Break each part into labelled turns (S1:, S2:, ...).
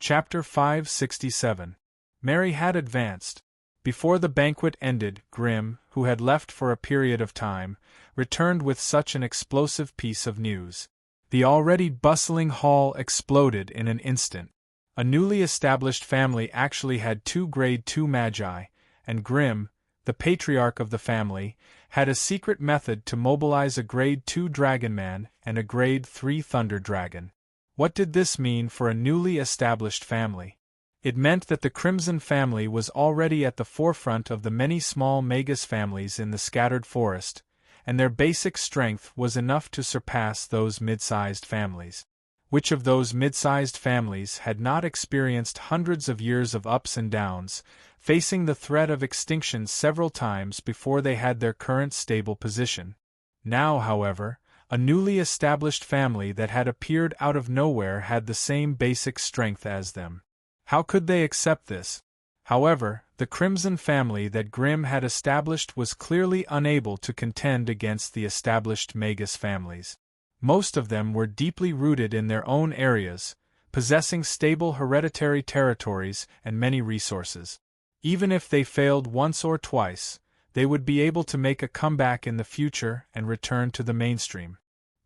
S1: Chapter 567. Mary had advanced. Before the banquet ended, Grimm, who had left for a period of time, returned with such an explosive piece of news. The already bustling hall exploded in an instant. A newly established family actually had 2 Grade 2 Magi, and Grimm, the patriarch of the family, had a secret method to mobilize a Grade 2 Dragonman and a Grade 3 Thunder Dragon. What did this mean for a newly established family? It meant that the Crimson family was already at the forefront of the many small Magus families in the scattered forest, and their basic strength was enough to surpass those mid-sized families. Which of those mid-sized families had not experienced hundreds of years of ups and downs, facing the threat of extinction several times before they had their current stable position? Now, however, a newly established family that had appeared out of nowhere had the same basic strength as them. How could they accept this? However, the Crimson family that Grimm had established was clearly unable to contend against the established Magus families. Most of them were deeply rooted in their own areas, possessing stable hereditary territories and many resources. Even if they failed once or twice, they would be able to make a comeback in the future and return to the mainstream.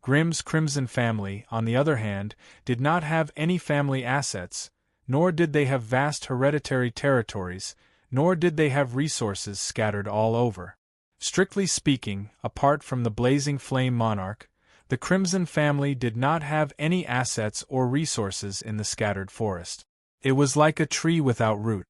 S1: Grimm's Crimson family, on the other hand, did not have any family assets, nor did they have vast hereditary territories, nor did they have resources scattered all over. Strictly speaking, apart from the blazing flame monarch, the Crimson family did not have any assets or resources in the scattered forest. It was like a tree without root.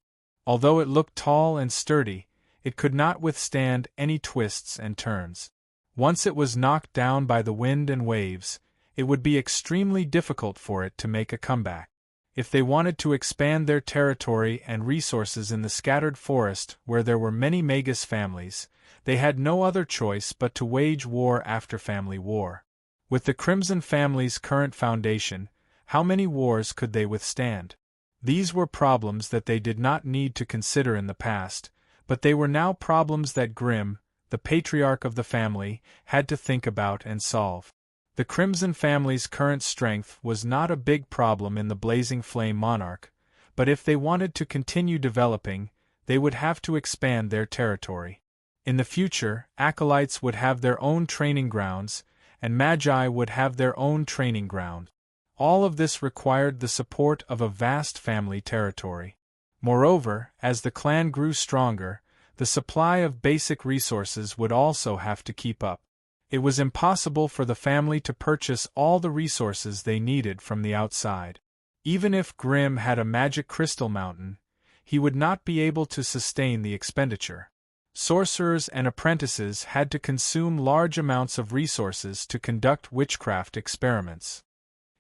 S1: Although it looked tall and sturdy, it could not withstand any twists and turns. Once it was knocked down by the wind and waves, it would be extremely difficult for it to make a comeback. If they wanted to expand their territory and resources in the scattered forest where there were many Magus families, they had no other choice but to wage war after family war. With the Crimson family's current foundation, how many wars could they withstand? These were problems that they did not need to consider in the past, but they were now problems that Grimm, the patriarch of the family, had to think about and solve. The Crimson family's current strength was not a big problem in the blazing flame monarch, but if they wanted to continue developing, they would have to expand their territory. In the future, acolytes would have their own training grounds, and Magi would have their own training ground. All of this required the support of a vast family territory. Moreover, as the clan grew stronger, the supply of basic resources would also have to keep up. It was impossible for the family to purchase all the resources they needed from the outside. Even if Grimm had a magic crystal mountain, he would not be able to sustain the expenditure. Sorcerers and apprentices had to consume large amounts of resources to conduct witchcraft experiments.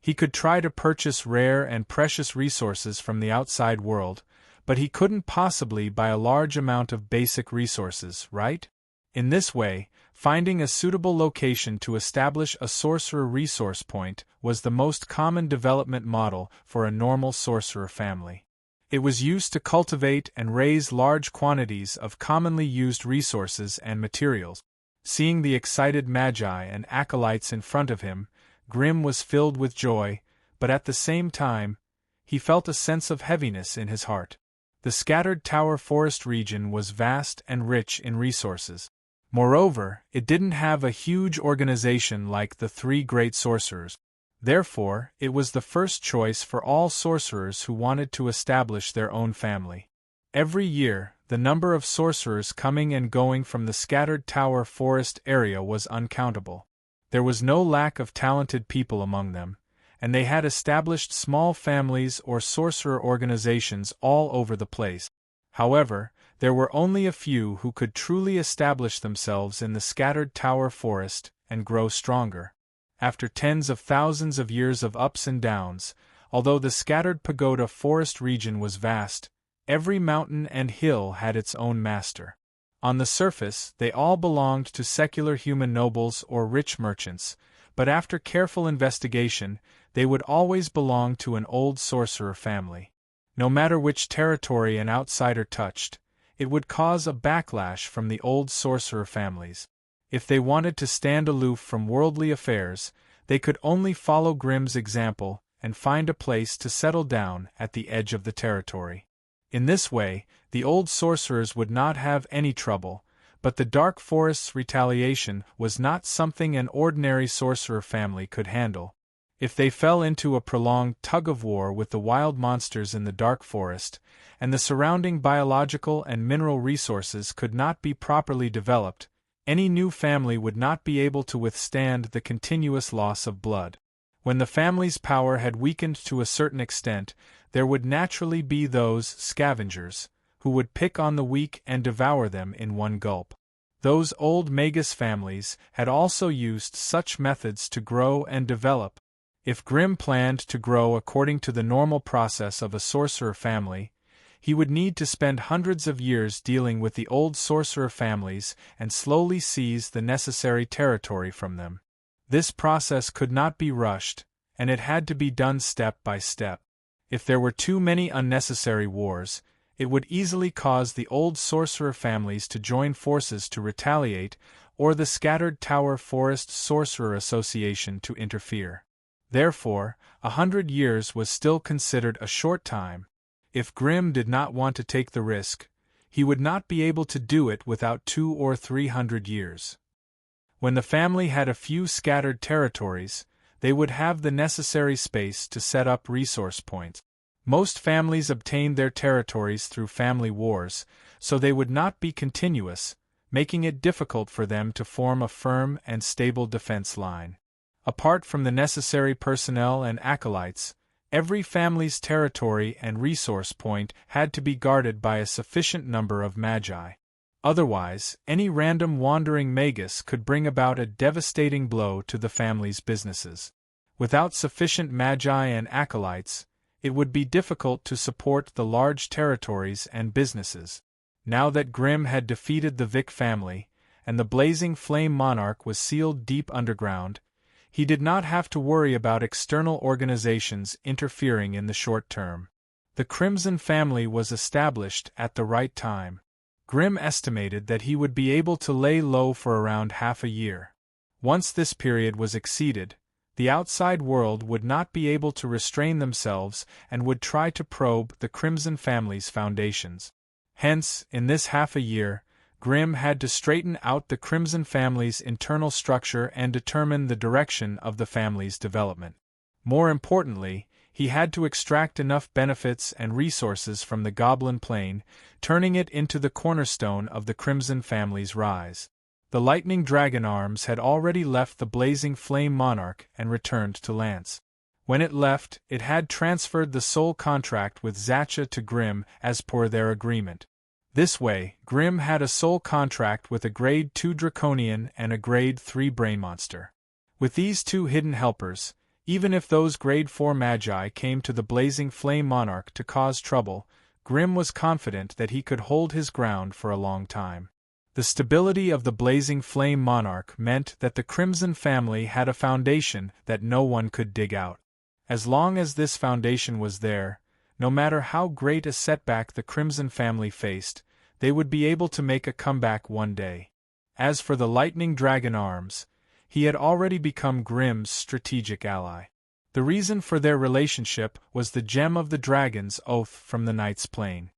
S1: He could try to purchase rare and precious resources from the outside world, but he couldn't possibly buy a large amount of basic resources, right? In this way, finding a suitable location to establish a sorcerer resource point was the most common development model for a normal sorcerer family. It was used to cultivate and raise large quantities of commonly used resources and materials. Seeing the excited Magi and acolytes in front of him, Grimm was filled with joy, but at the same time, he felt a sense of heaviness in his heart. The scattered Tower Forest region was vast and rich in resources. Moreover, it didn't have a huge organization like the 3 great sorcerers. Therefore, it was the first choice for all sorcerers who wanted to establish their own family. Every year, the number of sorcerers coming and going from the scattered Tower Forest area was uncountable. There was no lack of talented people among them, and they had established small families or sorcerer organizations all over the place. However, there were only a few who could truly establish themselves in the scattered Tower Forest and grow stronger. After tens of thousands of years of ups and downs, although the scattered Pagoda Forest region was vast, every mountain and hill had its own master. On the surface, they all belonged to secular human nobles or rich merchants, but after careful investigation, they would always belong to an old sorcerer family. No matter which territory an outsider touched, it would cause a backlash from the old sorcerer families. If they wanted to stand aloof from worldly affairs, they could only follow Grimm's example and find a place to settle down at the edge of the territory. In this way, the old sorcerers would not have any trouble, but the dark forest's retaliation was not something an ordinary sorcerer family could handle. If they fell into a prolonged tug-of-war with the wild monsters in the dark forest, and the surrounding biological and mineral resources could not be properly developed, any new family would not be able to withstand the continuous loss of blood. When the family's power had weakened to a certain extent, there would naturally be those scavengers, who would pick on the weak and devour them in one gulp. Those old Magus families had also used such methods to grow and develop. If Grimm planned to grow according to the normal process of a sorcerer family, he would need to spend hundreds of years dealing with the old sorcerer families and slowly seize the necessary territory from them. This process could not be rushed, and it had to be done step by step. If there were too many unnecessary wars, it would easily cause the old sorcerer families to join forces to retaliate, or the scattered Tower Forest Sorcerer Association to interfere. Therefore, 100 years was still considered a short time. If Grimm did not want to take the risk, he would not be able to do it without 200 or 300 years. When the family had a few scattered territories, they would have the necessary space to set up resource points. Most families obtained their territories through family wars, so they would not be continuous, making it difficult for them to form a firm and stable defense line. Apart from the necessary personnel and acolytes, every family's territory and resource point had to be guarded by a sufficient number of magi. Otherwise, any random wandering magus could bring about a devastating blow to the family's businesses. Without sufficient magi and acolytes, it would be difficult to support the large territories and businesses. Now that Grimm had defeated the Vic family, and the blazing flame monarch was sealed deep underground, he did not have to worry about external organizations interfering in the short term. The Crimson family was established at the right time. Grimm estimated that he would be able to lay low for around half a year. Once this period was exceeded, the outside world would not be able to restrain themselves and would try to probe the Crimson family's foundations. Hence, in this half a year, Grimm had to straighten out the Crimson family's internal structure and determine the direction of the family's development. More importantly, he had to extract enough benefits and resources from the Goblin Plane, turning it into the cornerstone of the Crimson family's rise. The lightning dragon arms had already left the blazing flame monarch and returned to Lance. When it left, it had transferred the soul contract with Zacha to Grimm as per their agreement. This way, Grimm had a soul contract with a Grade 2 Draconian and a Grade 3 Brain Monster. With these two hidden helpers, even if those Grade 4 Magi came to the blazing flame monarch to cause trouble, Grimm was confident that he could hold his ground for a long time. The stability of the blazing flame monarch meant that the Crimson family had a foundation that no one could dig out. As long as this foundation was there, no matter how great a setback the Crimson family faced, they would be able to make a comeback one day. As for the lightning dragon arms, he had already become Grimm's strategic ally. The reason for their relationship was the gem of the dragon's oath from the Knight's Plane.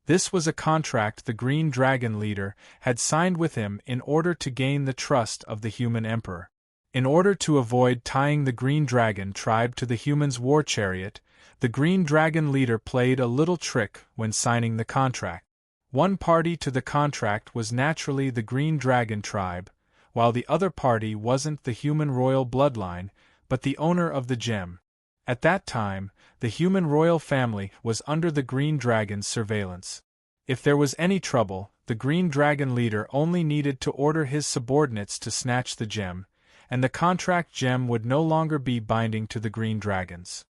S1: This was a contract the Green Dragon leader had signed with him in order to gain the trust of the human emperor. In order to avoid tying the Green Dragon tribe to the humans' war chariot, the Green Dragon leader played a little trick when signing the contract. One party to the contract was naturally the Green Dragon tribe, while the other party wasn't the human royal bloodline, but the owner of the gem. At that time, the human royal family was under the Green Dragon's surveillance. If there was any trouble, the Green Dragon leader only needed to order his subordinates to snatch the gem, and the contract gem would no longer be binding to the Green Dragons.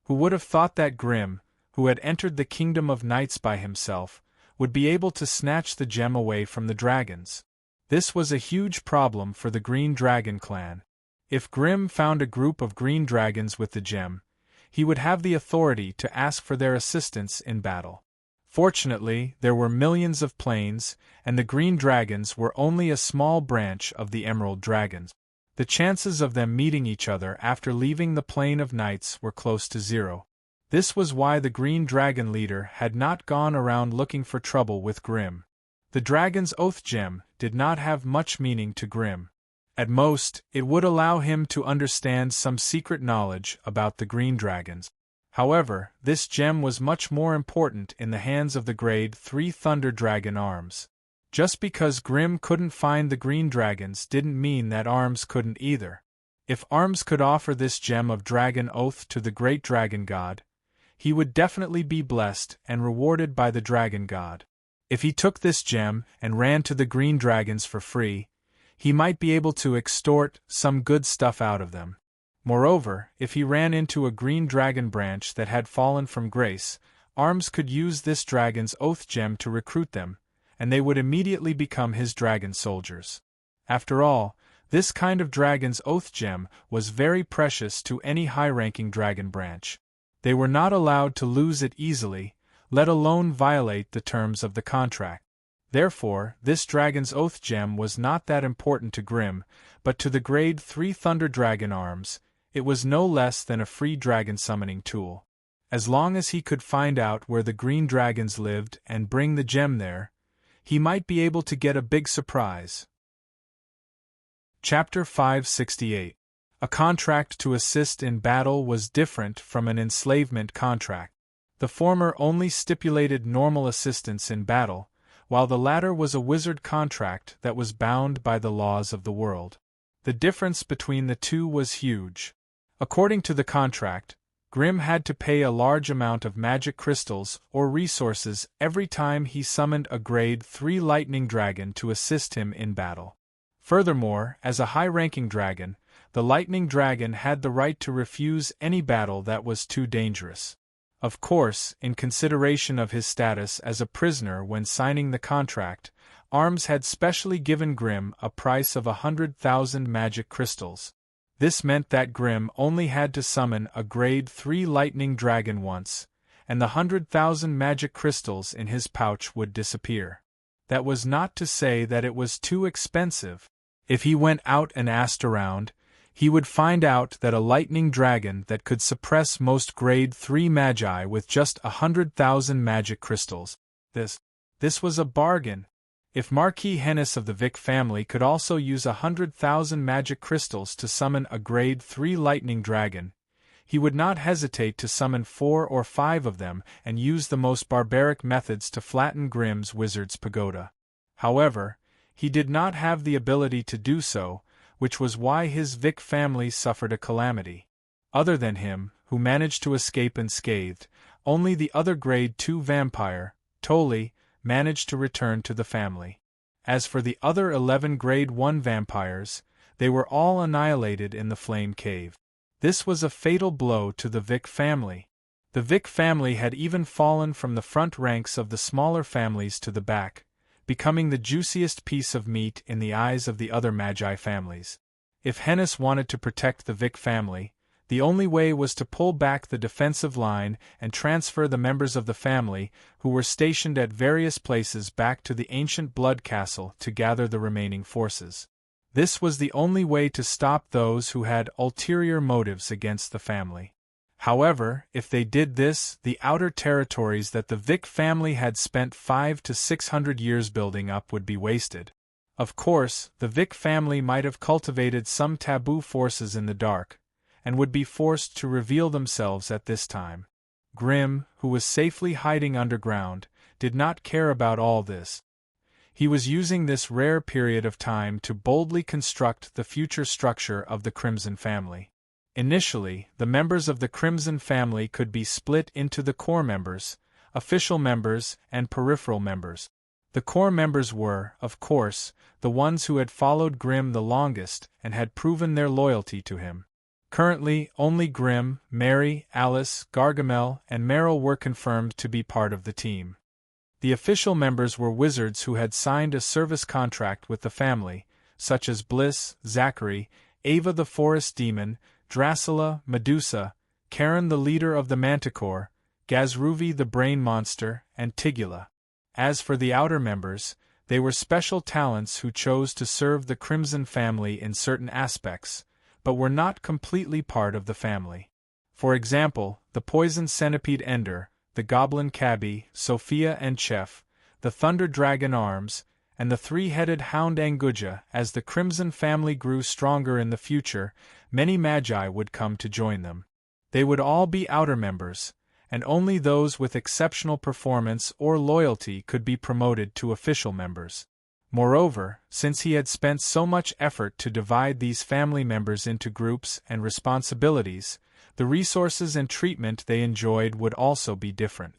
S1: Who would have thought that Grimm, who had entered the Kingdom of Knights by himself, would be able to snatch the gem away from the dragons? This was a huge problem for the Green Dragon clan. If Grimm found a group of green dragons with the gem, he would have the authority to ask for their assistance in battle. Fortunately, there were millions of planes, and the green dragons were only a small branch of the emerald dragons. The chances of them meeting each other after leaving the Plane of Nights were close to zero. This was why the Green Dragon leader had not gone around looking for trouble with Grimm. The Dragon's Oath gem did not have much meaning to Grimm. At most, it would allow him to understand some secret knowledge about the Green Dragons. However, this gem was much more important in the hands of the Grade 3 Thunder Dragon Arms. Just because Grimm couldn't find the Green Dragons didn't mean that Arms couldn't either. If Arms could offer this gem of Dragon Oath to the Great Dragon God, he would definitely be blessed and rewarded by the Dragon God. If he took this gem and ran to the Green Dragons for free, he might be able to extort some good stuff out of them. Moreover, if he ran into a Green Dragon branch that had fallen from grace, Arms could use this Dragon's Oath gem to recruit them, and they would immediately become his dragon soldiers. After all, this kind of Dragon's Oath gem was very precious to any high-ranking dragon branch. They were not allowed to lose it easily, let alone violate the terms of the contract. Therefore, this Dragon's Oath gem was not that important to Grimm, but to the Grade 3 Thunder Dragon Arms, it was no less than a free dragon summoning tool. As long as he could find out where the Green Dragons lived and bring the gem there, he might be able to get a big surprise. Chapter 568. A contract to assist in battle was different from an enslavement contract. The former only stipulated normal assistance in battle, while the latter was a wizard contract that was bound by the laws of the world. The difference between the two was huge. According to the contract, Grimm had to pay a large amount of magic crystals or resources every time he summoned a Grade 3 lightning dragon to assist him in battle. Furthermore, as a high-ranking dragon, the lightning dragon had the right to refuse any battle that was too dangerous. Of course, in consideration of his status as a prisoner when signing the contract, Arms had specially given Grimm a price of 100,000 magic crystals. This meant that Grimm only had to summon a Grade 3 lightning dragon once, and the 100,000 magic crystals in his pouch would disappear. That was not to say that it was too expensive. If he went out and asked around, he would find out that a lightning dragon that could suppress most Grade 3 magi with just 100,000 magic crystals. This was a bargain. If Marquis Hennis of the Vic family could also use 100,000 magic crystals to summon a Grade 3 lightning dragon, he would not hesitate to summon 4 or 5 of them and use the most barbaric methods to flatten Grimm's wizard's pagoda. However, he did not have the ability to do so, which was why his Vic family suffered a calamity. Other than him, who managed to escape unscathed, only the other Grade 2 vampire, Tolly, managed to return to the family. As for the other 11 Grade 1 vampires, they were all annihilated in the Flame Cave. This was a fatal blow to the Vic family. The Vic family had even fallen from the front ranks of the smaller families to the back, becoming the juiciest piece of meat in the eyes of the other Magi families. If Hennis wanted to protect the Vic family, the only way was to pull back the defensive line and transfer the members of the family who were stationed at various places back to the ancient Blood Castle to gather the remaining forces. This was the only way to stop those who had ulterior motives against the family. However, if they did this, the outer territories that the Vic family had spent 500 to 600 years building up would be wasted. Of course, the Vic family might have cultivated some taboo forces in the dark, and would be forced to reveal themselves at this time. Grimm, who was safely hiding underground, did not care about all this. He was using this rare period of time to boldly construct the future structure of the Crimson family. Initially, the members of the Crimson family could be split into the core members, official members, and peripheral members. The core members were, of course, the ones who had followed Grimm the longest and had proven their loyalty to him. Currently, only Grimm, Mary, Alice, Gargamel, and Meryl were confirmed to be part of the team. The official members were wizards who had signed a service contract with the family, such as Bliss, Zachary, Ava the Forest Demon, Dracula, Medusa, Karen the leader of the Manticore, Gazruvi the Brain Monster, and Tigula. As for the outer members, They were special talents who chose to serve the Crimson family in certain aspects, but were not completely part of the family. For example, the poison centipede Ender, the goblin Cabby, Sophia and Chef, the thunder dragon Arms, and the three-headed hound Anguja. As the Crimson family grew stronger in the future, many magi would come to join them. They would all be outer members, and only those with exceptional performance or loyalty could be promoted to official members. Moreover, since he had spent so much effort to divide these family members into groups and responsibilities, the resources and treatment they enjoyed would also be different.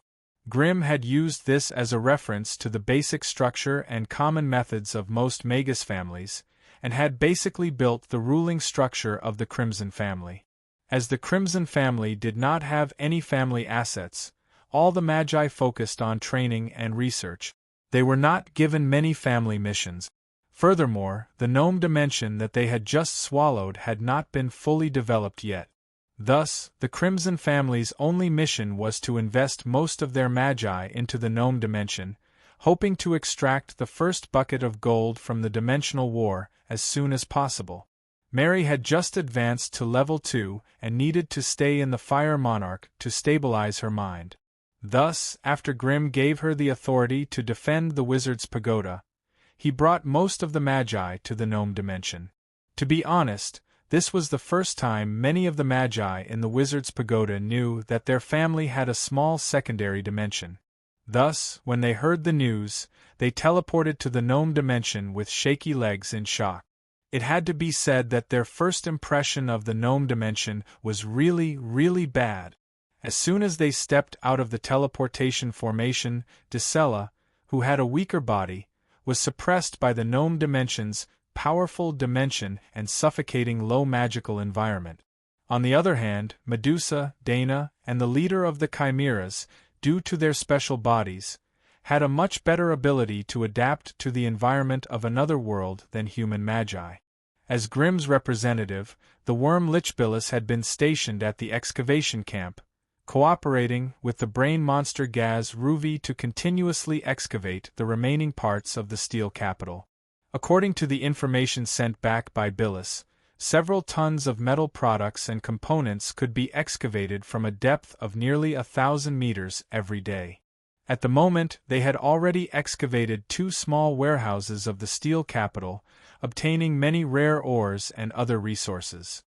S1: Grimm had used this as a reference to the basic structure and common methods of most Magus families, and had basically built the ruling structure of the Crimson family. As the Crimson family did not have any family assets, all the Magi focused on training and research. They were not given many family missions. Furthermore, the gnome dimension that they had just swallowed had not been fully developed yet. Thus, the Crimson family's only mission was to invest most of their Magi into the gnome dimension, hoping to extract the first bucket of gold from the dimensional war as soon as possible. Mary had just advanced to level 2 and needed to stay in the Fire Monarch to stabilize her mind. Thus, after Grimm gave her the authority to defend the wizard's pagoda, he brought most of the Magi to the gnome dimension. To be honest, this was the first time many of the Magi in the wizard's pagoda knew that their family had a small secondary dimension. Thus, when they heard the news, they teleported to the gnome dimension with shaky legs in shock. It had to be said that their first impression of the gnome dimension was really bad. As soon as they stepped out of the teleportation formation, Dicella, who had a weaker body, was suppressed by the gnome dimension's powerful dimension and suffocating low magical environment. On the other hand, Medusa, Dana, and the leader of the Chimeras, due to their special bodies, had a much better ability to adapt to the environment of another world than human Magi. As Grimm's representative, the worm Lichbillis had been stationed at the excavation camp, cooperating with the brain monster Gaz Ruvi to continuously excavate the remaining parts of the steel capital. According to the information sent back by Billis, several tons of metal products and components could be excavated from a depth of nearly 1,000 meters every day. At the moment, they had already excavated 2 small warehouses of the steel capital, obtaining many rare ores and other resources.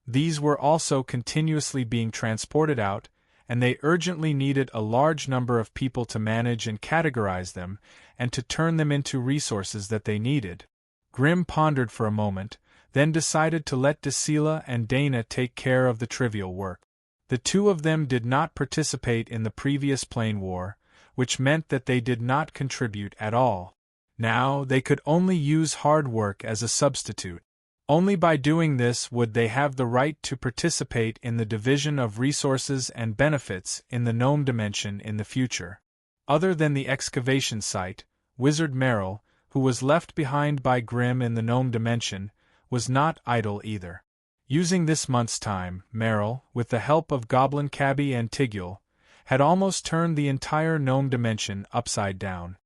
S1: These were also continuously being transported out, and they urgently needed a large number of people to manage and categorize them, and to turn them into resources that they needed. Grimm pondered for a moment, then decided to let Dicella and Dana take care of the trivial work. The two of them did not participate in the previous plane war, which meant that they did not contribute at all. Now they could only use hard work as a substitute. Only by doing this would they have the right to participate in the division of resources and benefits in the gnome dimension in the future. Other than the excavation site, Wizard Merrill, who was left behind by Grimm in the gnome dimension, was not idle either. Using this month's time, Merrill, with the help of Goblin Cabby and Tigule, had almost turned the entire gnome dimension upside down.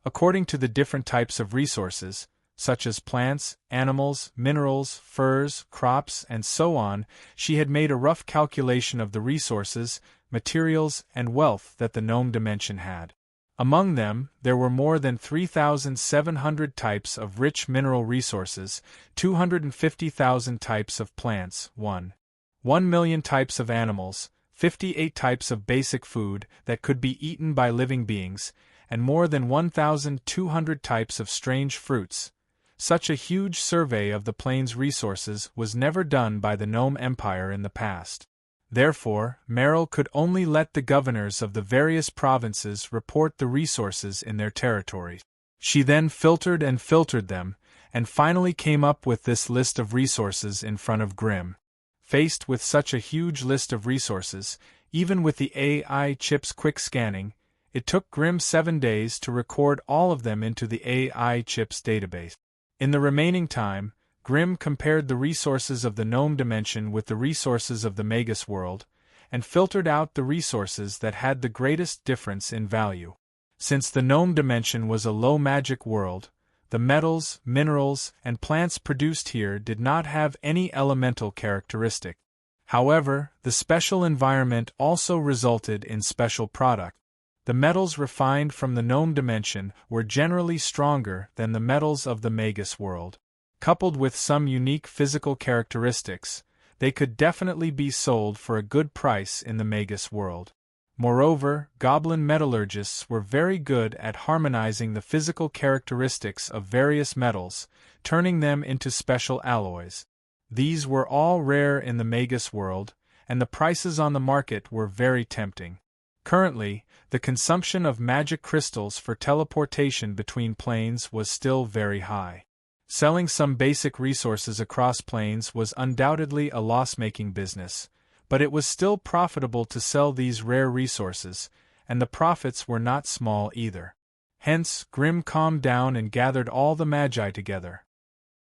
S1: According to the different types of resources, such as plants, animals, minerals, furs, crops, and so on, she had made a rough calculation of the resources, materials, and wealth that the gnome dimension had. Among them, there were more than 3,700 types of rich mineral resources, 250,000 types of plants, 1,000,000 types of animals, 58 types of basic food that could be eaten by living beings, and more than 1,200 types of strange fruits. Such a huge survey of the plane's resources was never done by the Gnome Empire in the past. Therefore, Merrill could only let the governors of the various provinces report the resources in their territories. She then filtered them, and finally came up with this list of resources in front of Grimm. Faced with such a huge list of resources, even with the AI chip's quick scanning, it took Grimm 7 days to record all of them into the AI chip's database. In the remaining time, Grimm compared the resources of the gnome dimension with the resources of the Magus world, and filtered out the resources that had the greatest difference in value. Since the gnome dimension was a low magic world, the metals, minerals, and plants produced here did not have any elemental characteristic. However, the special environment also resulted in special product. The metals refined from the gnome dimension were generally stronger than the metals of the Magus world. Coupled with some unique physical characteristics, they could definitely be sold for a good price in the Magus world. Moreover, goblin metallurgists were very good at harmonizing the physical characteristics of various metals, turning them into special alloys. These were all rare in the Magus world, and the prices on the market were very tempting. Currently, the consumption of magic crystals for teleportation between planes was still very high. Selling some basic resources across planes was undoubtedly a loss-making business, but it was still profitable to sell these rare resources, and the profits were not small either. Hence, Grimm calmed down and gathered all the magi together.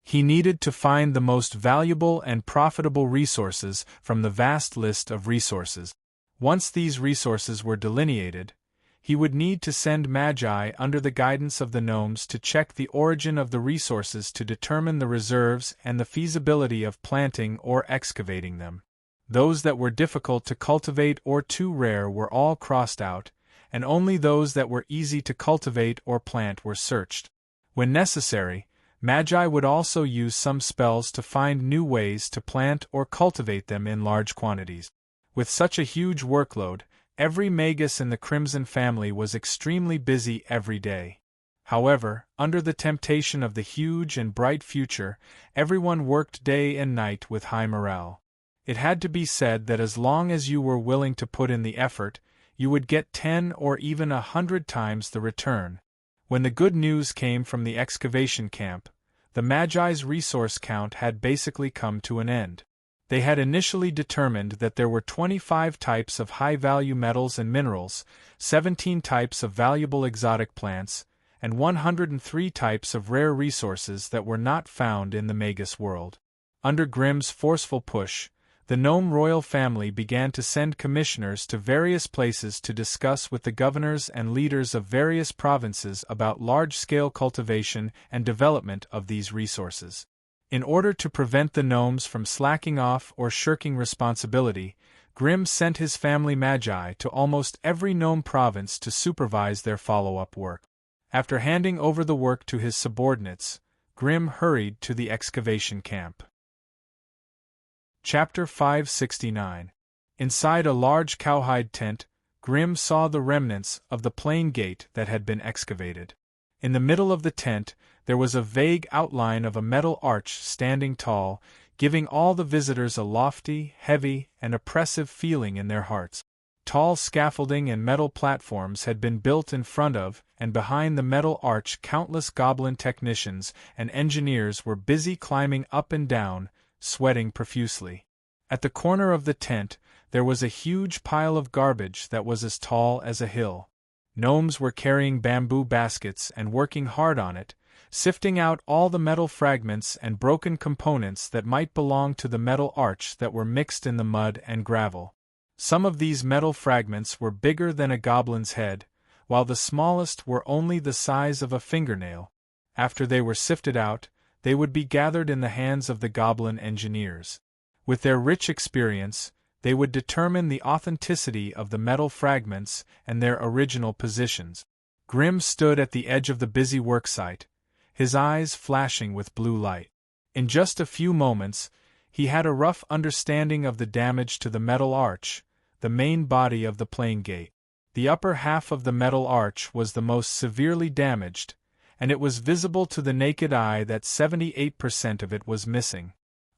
S1: He needed to find the most valuable and profitable resources from the vast list of resources. Once these resources were delineated, he would need to send magi under the guidance of the gnomes to check the origin of the resources to determine the reserves and the feasibility of planting or excavating them. Those that were difficult to cultivate or too rare were all crossed out, and only those that were easy to cultivate or plant were searched. When necessary, magi would also use some spells to find new ways to plant or cultivate them in large quantities. With such a huge workload, every magus in the Crimson family was extremely busy every day. However, under the temptation of the huge and bright future, everyone worked day and night with high morale. It had to be said that as long as you were willing to put in the effort, you would get 10 or even 100 times the return. When the good news came from the excavation camp, the Magi's resource count had basically come to an end. They had initially determined that there were 25 types of high-value metals and minerals, 17 types of valuable exotic plants, and 103 types of rare resources that were not found in the Magus world. Under Grimm's forceful push, the gnome royal family began to send commissioners to various places to discuss with the governors and leaders of various provinces about large-scale cultivation and development of these resources. In order to prevent the gnomes from slacking off or shirking responsibility, Grimm sent his family magi to almost every gnome province to supervise their follow-up work. After handing over the work to his subordinates, Grimm hurried to the excavation camp. Chapter 569. Inside a large cowhide tent, Grimm saw the remnants of the plain gate that had been excavated. In the middle of the tent, there was a vague outline of a metal arch standing tall, giving all the visitors a lofty, heavy, and oppressive feeling in their hearts. Tall scaffolding and metal platforms had been built in front of and behind the metal arch. Countless goblin technicians and engineers were busy climbing up and down, sweating profusely. At the corner of the tent, there was a huge pile of garbage that was as tall as a hill. Gnomes were carrying bamboo baskets and working hard on it, sifting out all the metal fragments and broken components that might belong to the metal arch that were mixed in the mud and gravel. Some of these metal fragments were bigger than a goblin's head, while the smallest were only the size of a fingernail. After they were sifted out, they would be gathered in the hands of the goblin engineers. With their rich experience, they would determine the authenticity of the metal fragments and their original positions. Grimm stood at the edge of the busy worksite, his eyes flashing with blue light. In just a few moments, he had a rough understanding of the damage to the metal arch, the main body of the plain gate. The upper half of the metal arch was the most severely damaged, and it was visible to the naked eye that 78% of it was missing.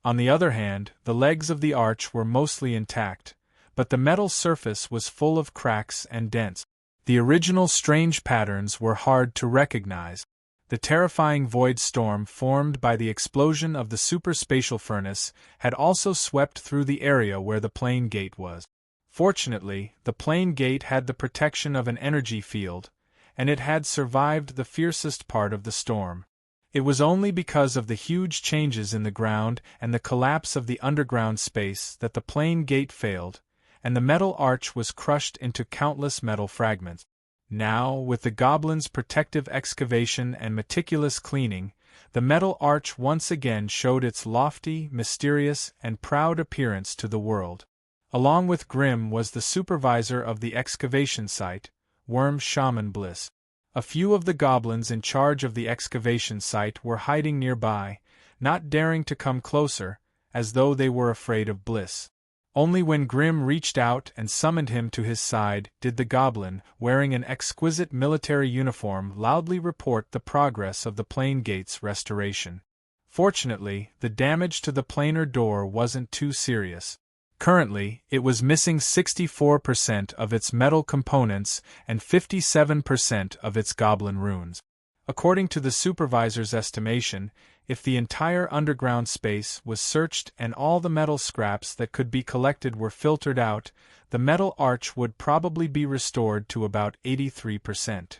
S1: On the other hand, the legs of the arch were mostly intact, but the metal surface was full of cracks and dents. The original strange patterns were hard to recognize. The terrifying void storm formed by the explosion of the superspatial furnace had also swept through the area where the plain gate was. Fortunately, the plain gate had the protection of an energy field, and it had survived the fiercest part of the storm. It was only because of the huge changes in the ground and the collapse of the underground space that the plain gate failed, and the metal arch was crushed into countless metal fragments. Now, with the goblins' protective excavation and meticulous cleaning, the metal arch once again showed its lofty, mysterious, and proud appearance to the world. Along with Grim was the supervisor of the excavation site, Worm Shaman Bliss. A few of the goblins in charge of the excavation site were hiding nearby, not daring to come closer, as though they were afraid of Bliss. Only when Grim reached out and summoned him to his side did the goblin, wearing an exquisite military uniform, loudly report the progress of the plane gate's restoration. Fortunately, the damage to the planar door wasn't too serious. Currently, it was missing 64% of its metal components and 57% of its goblin runes. According to the supervisor's estimation, if the entire underground space was searched and all the metal scraps that could be collected were filtered out, the metal arch would probably be restored to about 83%.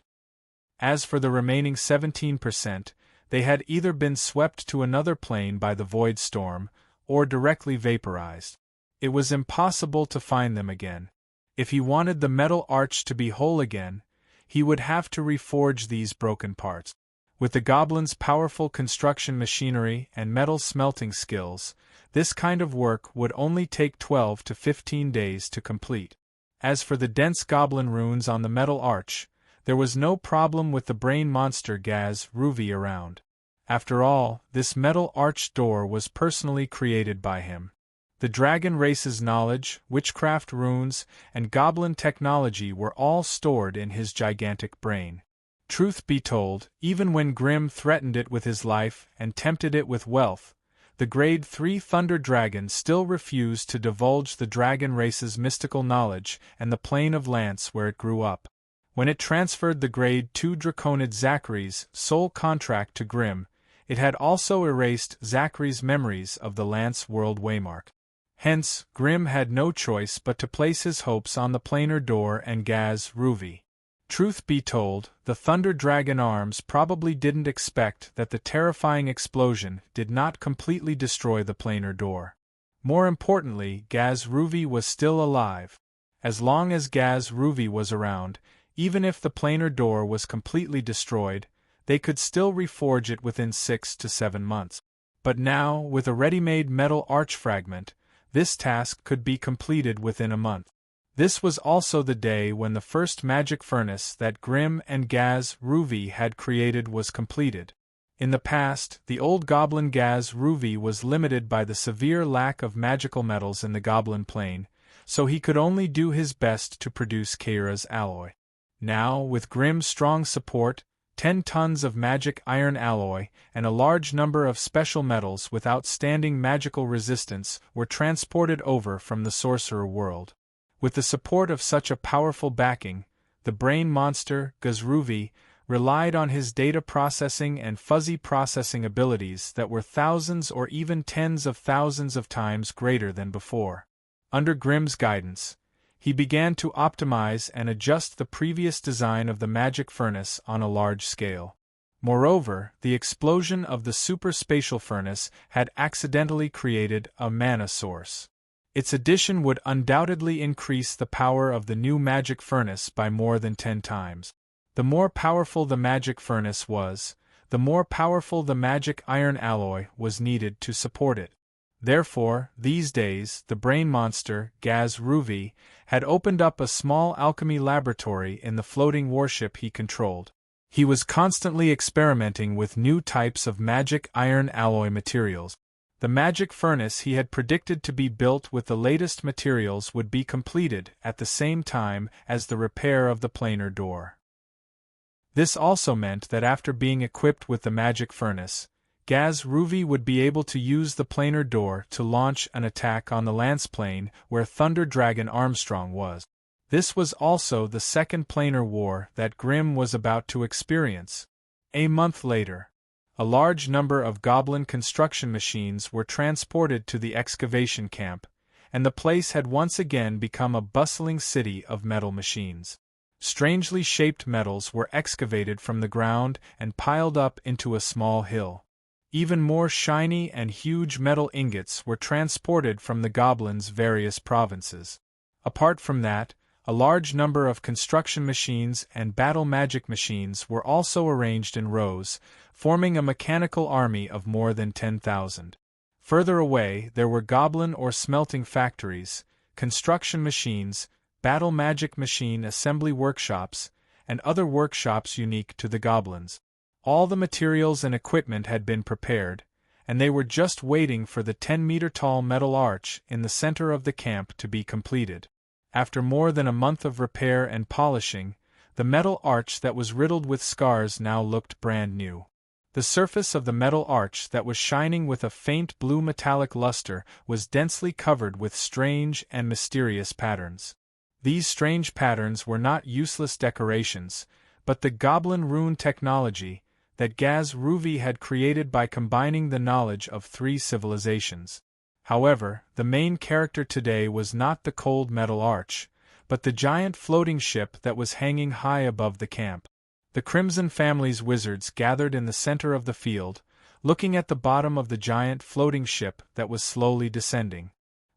S1: As for the remaining 17%, they had either been swept to another plane by the void storm, or directly vaporized. It was impossible to find them again. If he wanted the metal arch to be whole again, he would have to reforge these broken parts. With the goblins' powerful construction machinery and metal smelting skills, this kind of work would only take 12 to 15 days to complete. As for the dense goblin runes on the metal arch, there was no problem with the brain monster Gaz Ruvi around. After all, this metal arch door was personally created by him. The dragon race's knowledge, witchcraft runes, and goblin technology were all stored in his gigantic brain. Truth be told, even when Grim threatened it with his life and tempted it with wealth, the Grade 3 Thunder Dragon still refused to divulge the dragon race's mystical knowledge and the plane of Lance where it grew up. When it transferred the Grade 2 Draconid Zachary's soul contract to Grim, it had also erased Zachary's memories of the Lance World Waymark. Hence, Grim had no choice but to place his hopes on the planar door and Gaz Ruvi. Truth be told, the Thunder Dragon arms probably didn't expect that the terrifying explosion did not completely destroy the planar door. More importantly, Gaz Ruvi was still alive. As long as Gaz Ruvi was around, even if the planar door was completely destroyed, they could still reforge it within 6 to 7 months. But now, with a ready-made metal arch fragment, this task could be completed within a month. This was also the day when the first magic furnace that Grim and Gaz Ruvi had created was completed. In the past, the old goblin Gaz Ruvi was limited by the severe lack of magical metals in the goblin plane, so he could only do his best to produce Keira's alloy. Now, with Grim's strong support, 10 tons of magic iron alloy and a large number of special metals with outstanding magical resistance were transported over from the sorcerer world. With the support of such a powerful backing, the brain monster, Gazruvi, relied on his data processing and fuzzy processing abilities that were thousands or even tens of thousands of times greater than before. Under Grim's guidance, he began to optimize and adjust the previous design of the magic furnace on a large scale. Moreover, the explosion of the super-spatial furnace had accidentally created a mana source. Its addition would undoubtedly increase the power of the new magic furnace by more than 10 times. The more powerful the magic furnace was, the more powerful the magic iron alloy was needed to support it. Therefore, these days, the brain monster, Gaz Ruvi, had opened up a small alchemy laboratory in the floating warship he controlled. He was constantly experimenting with new types of magic iron alloy materials. The magic furnace he had predicted to be built with the latest materials would be completed at the same time as the repair of the planar door. This also meant that after being equipped with the magic furnace, Gaz Ruvi would be able to use the planar door to launch an attack on the Lance plane where Thunder Dragon Armstrong was. This was also the second planar war that Grim was about to experience. A month later, a large number of goblin construction machines were transported to the excavation camp, and the place had once again become a bustling city of metal machines. Strangely shaped metals were excavated from the ground and piled up into a small hill. Even more shiny and huge metal ingots were transported from the goblins' various provinces. Apart from that, A large number of construction machines and battle magic machines were also arranged in rows, forming a mechanical army of more than 10,000. Further away, there were goblin or smelting factories, construction machines, battle magic machine assembly workshops, and other workshops unique to the goblins. All the materials and equipment had been prepared, and they were just waiting for the 10-meter-tall metal arch in the center of the camp to be completed. After more than a month of repair and polishing, the metal arch that was riddled with scars now looked brand new. The surface of the metal arch that was shining with a faint blue metallic luster was densely covered with strange and mysterious patterns. These strange patterns were not useless decorations, but the goblin rune technology that Gaz Ruvi had created by combining the knowledge of 3 civilizations. However, the main character today was not the cold metal arch, but the giant floating ship that was hanging high above the camp. The Crimson family's wizards gathered in the center of the field, looking at the bottom of the giant floating ship that was slowly descending.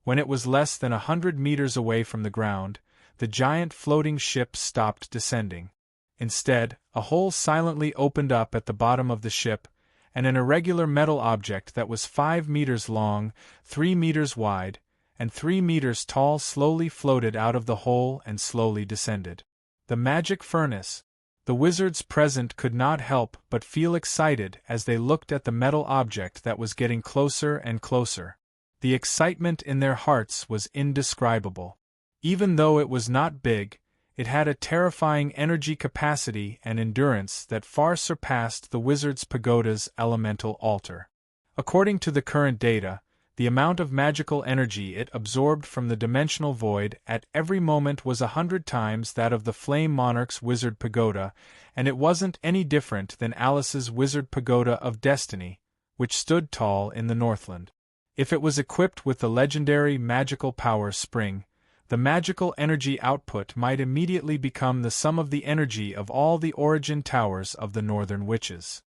S1: When it was less than 100 meters away from the ground, the giant floating ship stopped descending. Instead, a hole silently opened up at the bottom of the ship, and an irregular metal object that was 5 meters long, 3 meters wide, and 3 meters tall slowly floated out of the hole and slowly descended. The magic furnace. The wizards present could not help but feel excited as they looked at the metal object that was getting closer and closer. The excitement in their hearts was indescribable. Even though it was not big, it had a terrifying energy capacity and endurance that far surpassed the wizard's pagoda's elemental altar. According to the current data, the amount of magical energy it absorbed from the dimensional void at every moment was 100 times that of the Flame Monarch's wizard pagoda, and it wasn't any different than Alice's wizard pagoda of destiny, which stood tall in the Northland. If it was equipped with the legendary magical power spring, the magical energy output might immediately become the sum of the energy of all the origin towers of the Northern Witches.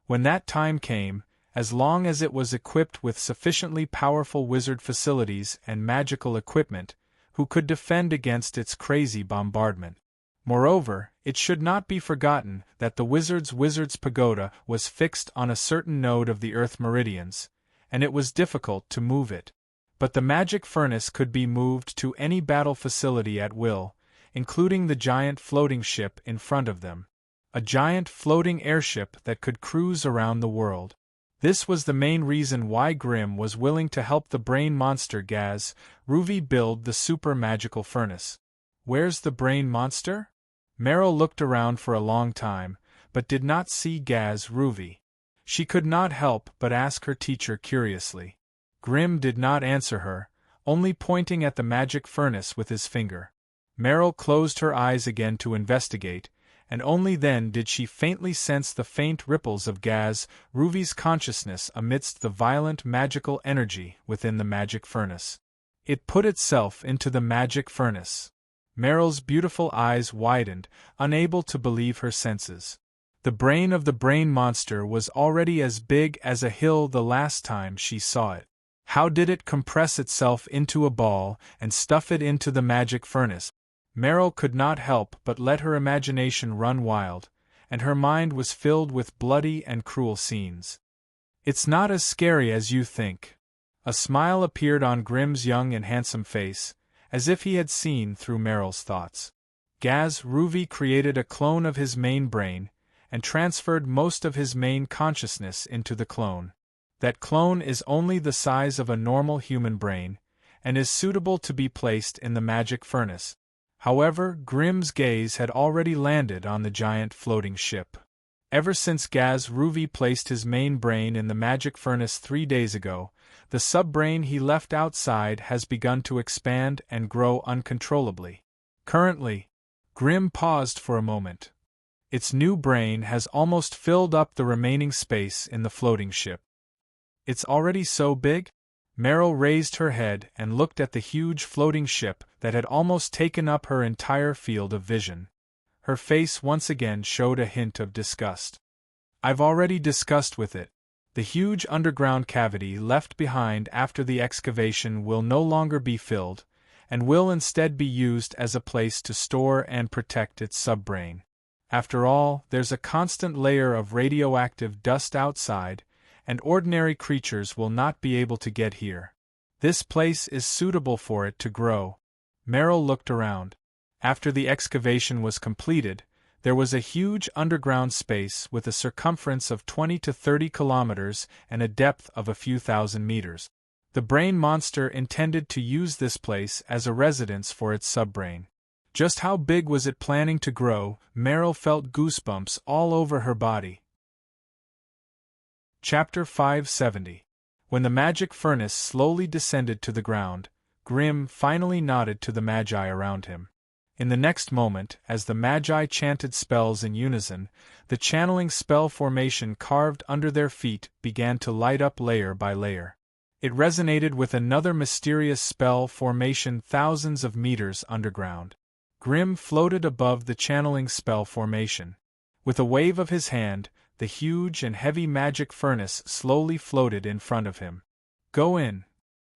S1: When that time came, as long as it was equipped with sufficiently powerful wizard facilities and magical equipment, who could defend against its crazy bombardment. Moreover, it should not be forgotten that the wizard's pagoda was fixed on a certain node of the Earth meridians, and it was difficult to move it. But the magic furnace could be moved to any battle facility at will, including the giant floating ship in front of them. A giant floating airship that could cruise around the world. This was the main reason why Grimm was willing to help the brain monster Gaz Ruvi build the super magical furnace. Where's the brain monster? Meryl looked around for a long time, but did not see Gaz Ruvi. She could not help but ask her teacher curiously. Grimm did not answer her, only pointing at the magic furnace with his finger. Meryl closed her eyes again to investigate, and only then did she faintly sense the faint ripples of Gaz Ruvi's consciousness amidst the violent magical energy within the magic furnace. It put itself into the magic furnace. Meryl's beautiful eyes widened, unable to believe her senses. The brain of the brain monster was already as big as a hill the last time she saw it. How did it compress itself into a ball and stuff it into the magic furnace? Meryl could not help but let her imagination run wild, and her mind was filled with bloody and cruel scenes. It's not as scary as you think. A smile appeared on Grimm's young and handsome face, as if he had seen through Meryl's thoughts. Gaz Ruvi created a clone of his main brain, and transferred most of his main consciousness into the clone. That clone is only the size of a normal human brain, and is suitable to be placed in the magic furnace. However, Grimm's gaze had already landed on the giant floating ship. Ever since Gaz Ruvi placed his main brain in the magic furnace 3 days ago, the sub-brain he left outside has begun to expand and grow uncontrollably. Currently, Grimm paused for a moment. Its new brain has almost filled up the remaining space in the floating ship. It's already so big? Meryl raised her head and looked at the huge floating ship that had almost taken up her entire field of vision. Her face once again showed a hint of disgust. I've already discussed with it. The huge underground cavity left behind after the excavation will no longer be filled, and will instead be used as a place to store and protect its subbrain. After all, there's a constant layer of radioactive dust outside, and ordinary creatures will not be able to get here. This place is suitable for it to grow. Merrill looked around. After the excavation was completed, there was a huge underground space with a circumference of 20 to 30 kilometers and a depth of a few thousand meters. The brain monster intended to use this place as a residence for its subbrain. Just how big was it planning to grow? Merrill felt goosebumps all over her body. Chapter 570. When the magic furnace slowly descended to the ground, Grimm finally nodded to the magi around him. In the next moment, as the magi chanted spells in unison, the channeling spell formation carved under their feet began to light up layer by layer. It resonated with another mysterious spell formation thousands of meters underground. Grimm floated above the channeling spell formation. With a wave of his hand, the huge and heavy magic furnace slowly floated in front of him. "Go in."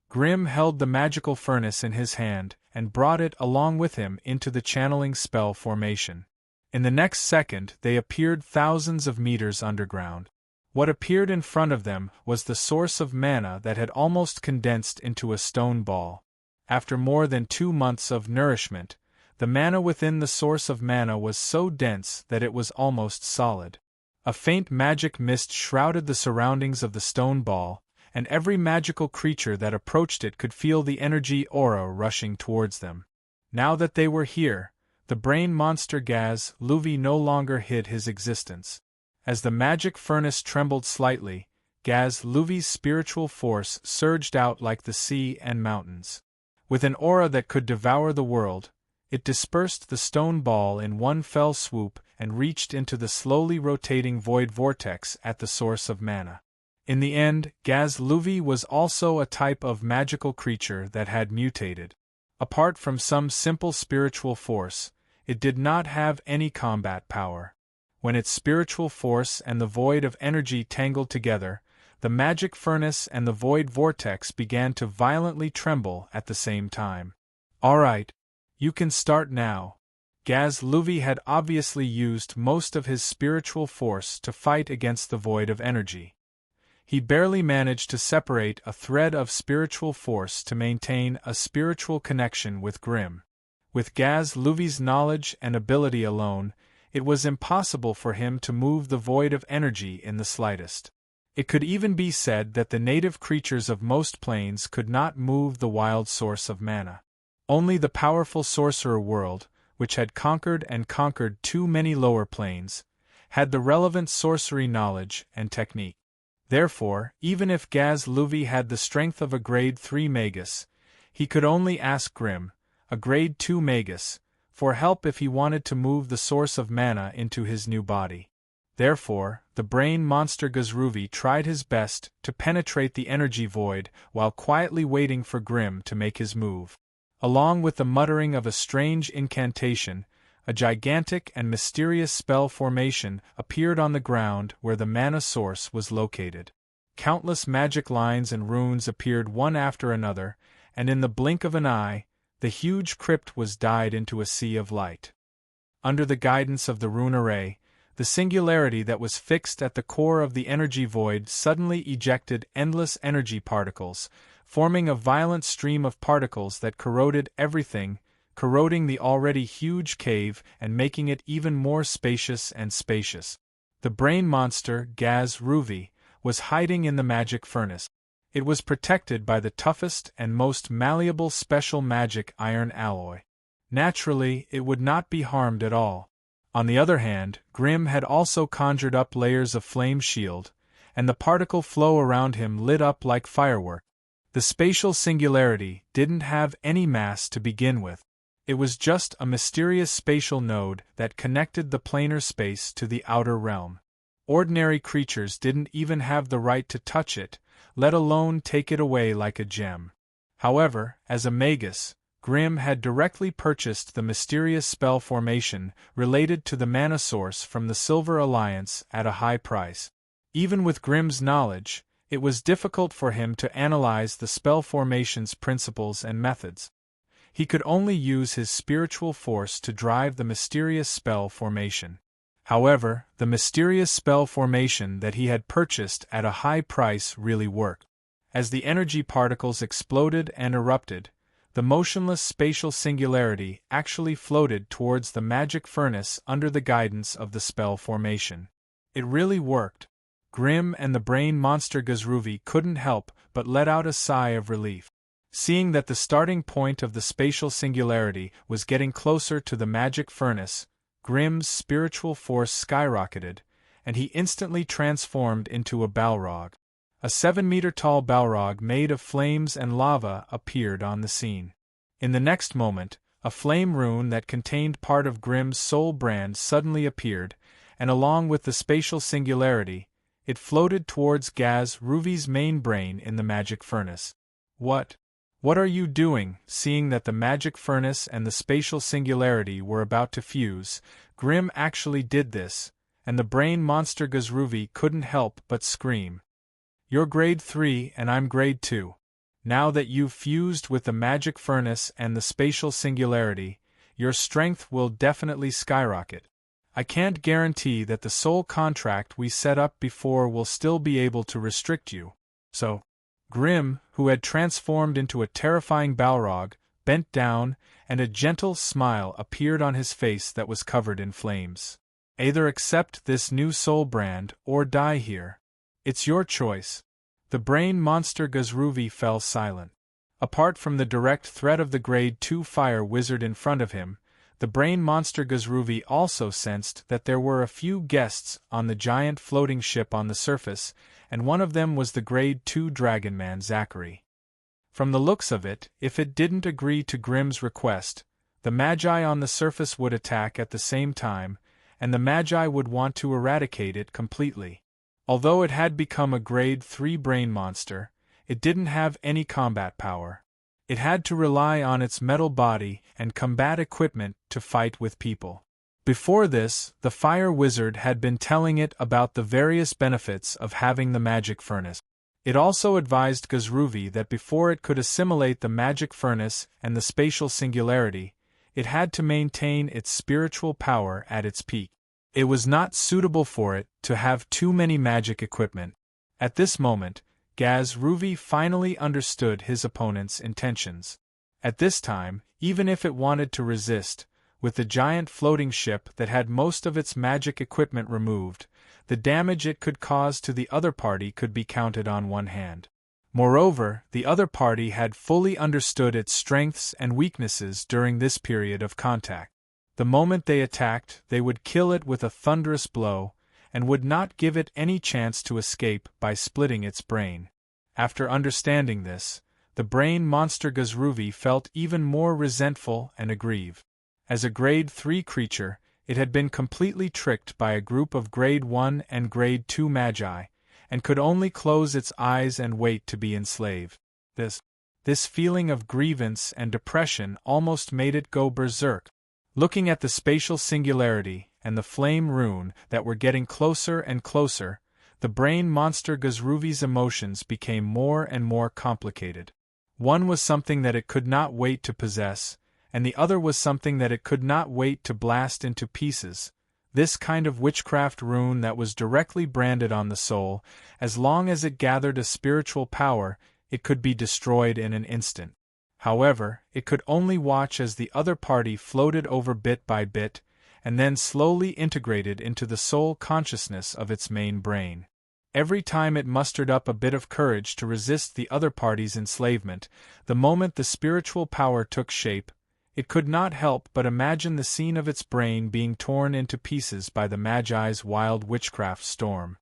S1: Grimm held the magical furnace in his hand and brought it along with him into the channeling spell formation. In the next second, they appeared thousands of meters underground. What appeared in front of them was the source of mana that had almost condensed into a stone ball. After more than 2 months of nourishment, the mana within the source of mana was so dense that it was almost solid. A faint magic mist shrouded the surroundings of the stone ball, and every magical creature that approached it could feel the energy aura rushing towards them. Now that they were here, the brain monster Gaz Luvi no longer hid his existence. As the magic furnace trembled slightly, Gaz Luvi's spiritual force surged out like the sea and mountains. With an aura that could devour the world, it dispersed the stone ball in one fell swoop and reached into the slowly rotating void vortex at the source of mana. In the end, Gaz Luvi was also a type of magical creature that had mutated. Apart from some simple spiritual force, it did not have any combat power. When its spiritual force and the void of energy tangled together, the magic furnace and the void vortex began to violently tremble at the same time. "All right, you can start now." Gaz Luvi had obviously used most of his spiritual force to fight against the void of energy. He barely managed to separate a thread of spiritual force to maintain a spiritual connection with Grimm. With Gaz Luvi's knowledge and ability alone, it was impossible for him to move the void of energy in the slightest. It could even be said that the native creatures of most planes could not move the wild source of mana. Only the powerful sorcerer world, which had conquered and conquered too many lower planes, had the relevant sorcery knowledge and technique. Therefore, even if Gaz Luvi had the strength of a Grade 3 Magus, he could only ask Grimm, a Grade 2 Magus, for help if he wanted to move the source of mana into his new body. Therefore, the brain monster Gazruvi tried his best to penetrate the energy void while quietly waiting for Grimm to make his move. Along with the muttering of a strange incantation, a gigantic and mysterious spell formation appeared on the ground where the mana source was located. Countless magic lines and runes appeared one after another, and in the blink of an eye, the huge crypt was dyed into a sea of light. Under the guidance of the rune array, the singularity that was fixed at the core of the energy void suddenly ejected endless energy particles, forming a violent stream of particles that corroded everything, corroding the already huge cave and making it even more spacious and spacious. The brain monster, Gaz Ruvi, was hiding in the magic furnace. It was protected by the toughest and most malleable special magic iron alloy. Naturally, it would not be harmed at all. On the other hand, Grimm had also conjured up layers of flame shield, and the particle flow around him lit up like firework. The spatial singularity didn't have any mass to begin with. It was just a mysterious spatial node that connected the planar space to the outer realm. Ordinary creatures didn't even have the right to touch it, let alone take it away like a gem. However, as a magus, Grimm had directly purchased the mysterious spell formation related to the mana source from the Silver Alliance at a high price. Even with Grimm's knowledge, it was difficult for him to analyze the spell formation's principles and methods. He could only use his spiritual force to drive the mysterious spell formation. However, the mysterious spell formation that he had purchased at a high price really worked. As the energy particles exploded and erupted, the motionless spatial singularity actually floated towards the magic furnace under the guidance of the spell formation. It really worked. Grim and the brain monster Gazruvi couldn't help but let out a sigh of relief. Seeing that the starting point of the spatial singularity was getting closer to the magic furnace, Grim's spiritual force skyrocketed, and he instantly transformed into a Balrog. A 7-meter-tall Balrog made of flames and lava appeared on the scene. In the next moment, a flame rune that contained part of Grim's soul brand suddenly appeared, and along with the spatial singularity, it floated towards Gaz-Ruvi's main brain in the magic furnace. What are you doing? Seeing that the magic furnace and the spatial singularity were about to fuse, Grim actually did this, and the brain monster Gazruvi couldn't help but scream. You're grade 3 and I'm grade 2. Now that you've fused with the magic furnace and the spatial singularity, your strength will definitely skyrocket. I can't guarantee that the soul contract we set up before will still be able to restrict you, so... Grim, who had transformed into a terrifying Balrog, bent down, and a gentle smile appeared on his face that was covered in flames. Either accept this new soul brand or die here. It's your choice. The brain monster Gazruvi fell silent. Apart from the direct threat of the grade 2 fire wizard in front of him, the brain monster Gazruvi also sensed that there were a few guests on the giant floating ship on the surface, and one of them was the grade 2 dragonman Zachary. From the looks of it, if it didn't agree to Grim's request, the Magi on the surface would attack at the same time, and the Magi would want to eradicate it completely. Although it had become a grade 3 brain monster, it didn't have any combat power. It had to rely on its metal body and combat equipment to fight with people. Before this, the fire wizard had been telling it about the various benefits of having the magic furnace. It also advised Gazruvi that before it could assimilate the magic furnace and the spatial singularity, it had to maintain its spiritual power at its peak. It was not suitable for it to have too many magic equipment. At this moment, Gazruvi finally understood his opponent's intentions. At this time, even if it wanted to resist, with the giant floating ship that had most of its magic equipment removed, the damage it could cause to the other party could be counted on one hand. Moreover, the other party had fully understood its strengths and weaknesses during this period of contact. The moment they attacked, they would kill it with a thunderous blow, and would not give it any chance to escape by splitting its brain. After understanding this, the brain monster Gazruvi felt even more resentful and aggrieved. As a grade 3 creature, it had been completely tricked by a group of grade 1 and grade 2 magi, and could only close its eyes and wait to be enslaved. This feeling of grievance and depression almost made it go berserk. Looking at the spatial singularity and the flame rune that were getting closer and closer, the brain monster Gazruvi's emotions became more and more complicated. One was something that it could not wait to possess, and the other was something that it could not wait to blast into pieces. This kind of witchcraft rune that was directly branded on the soul, as long as it gathered a spiritual power, it could be destroyed in an instant. However, it could only watch as the other party floated over bit by bit, and then slowly integrated into the soul consciousness of its main brain. Every time it mustered up a bit of courage to resist the other party's enslavement, the moment the spiritual power took shape, it could not help but imagine the scene of its brain being torn into pieces by the Magi's wild witchcraft storm.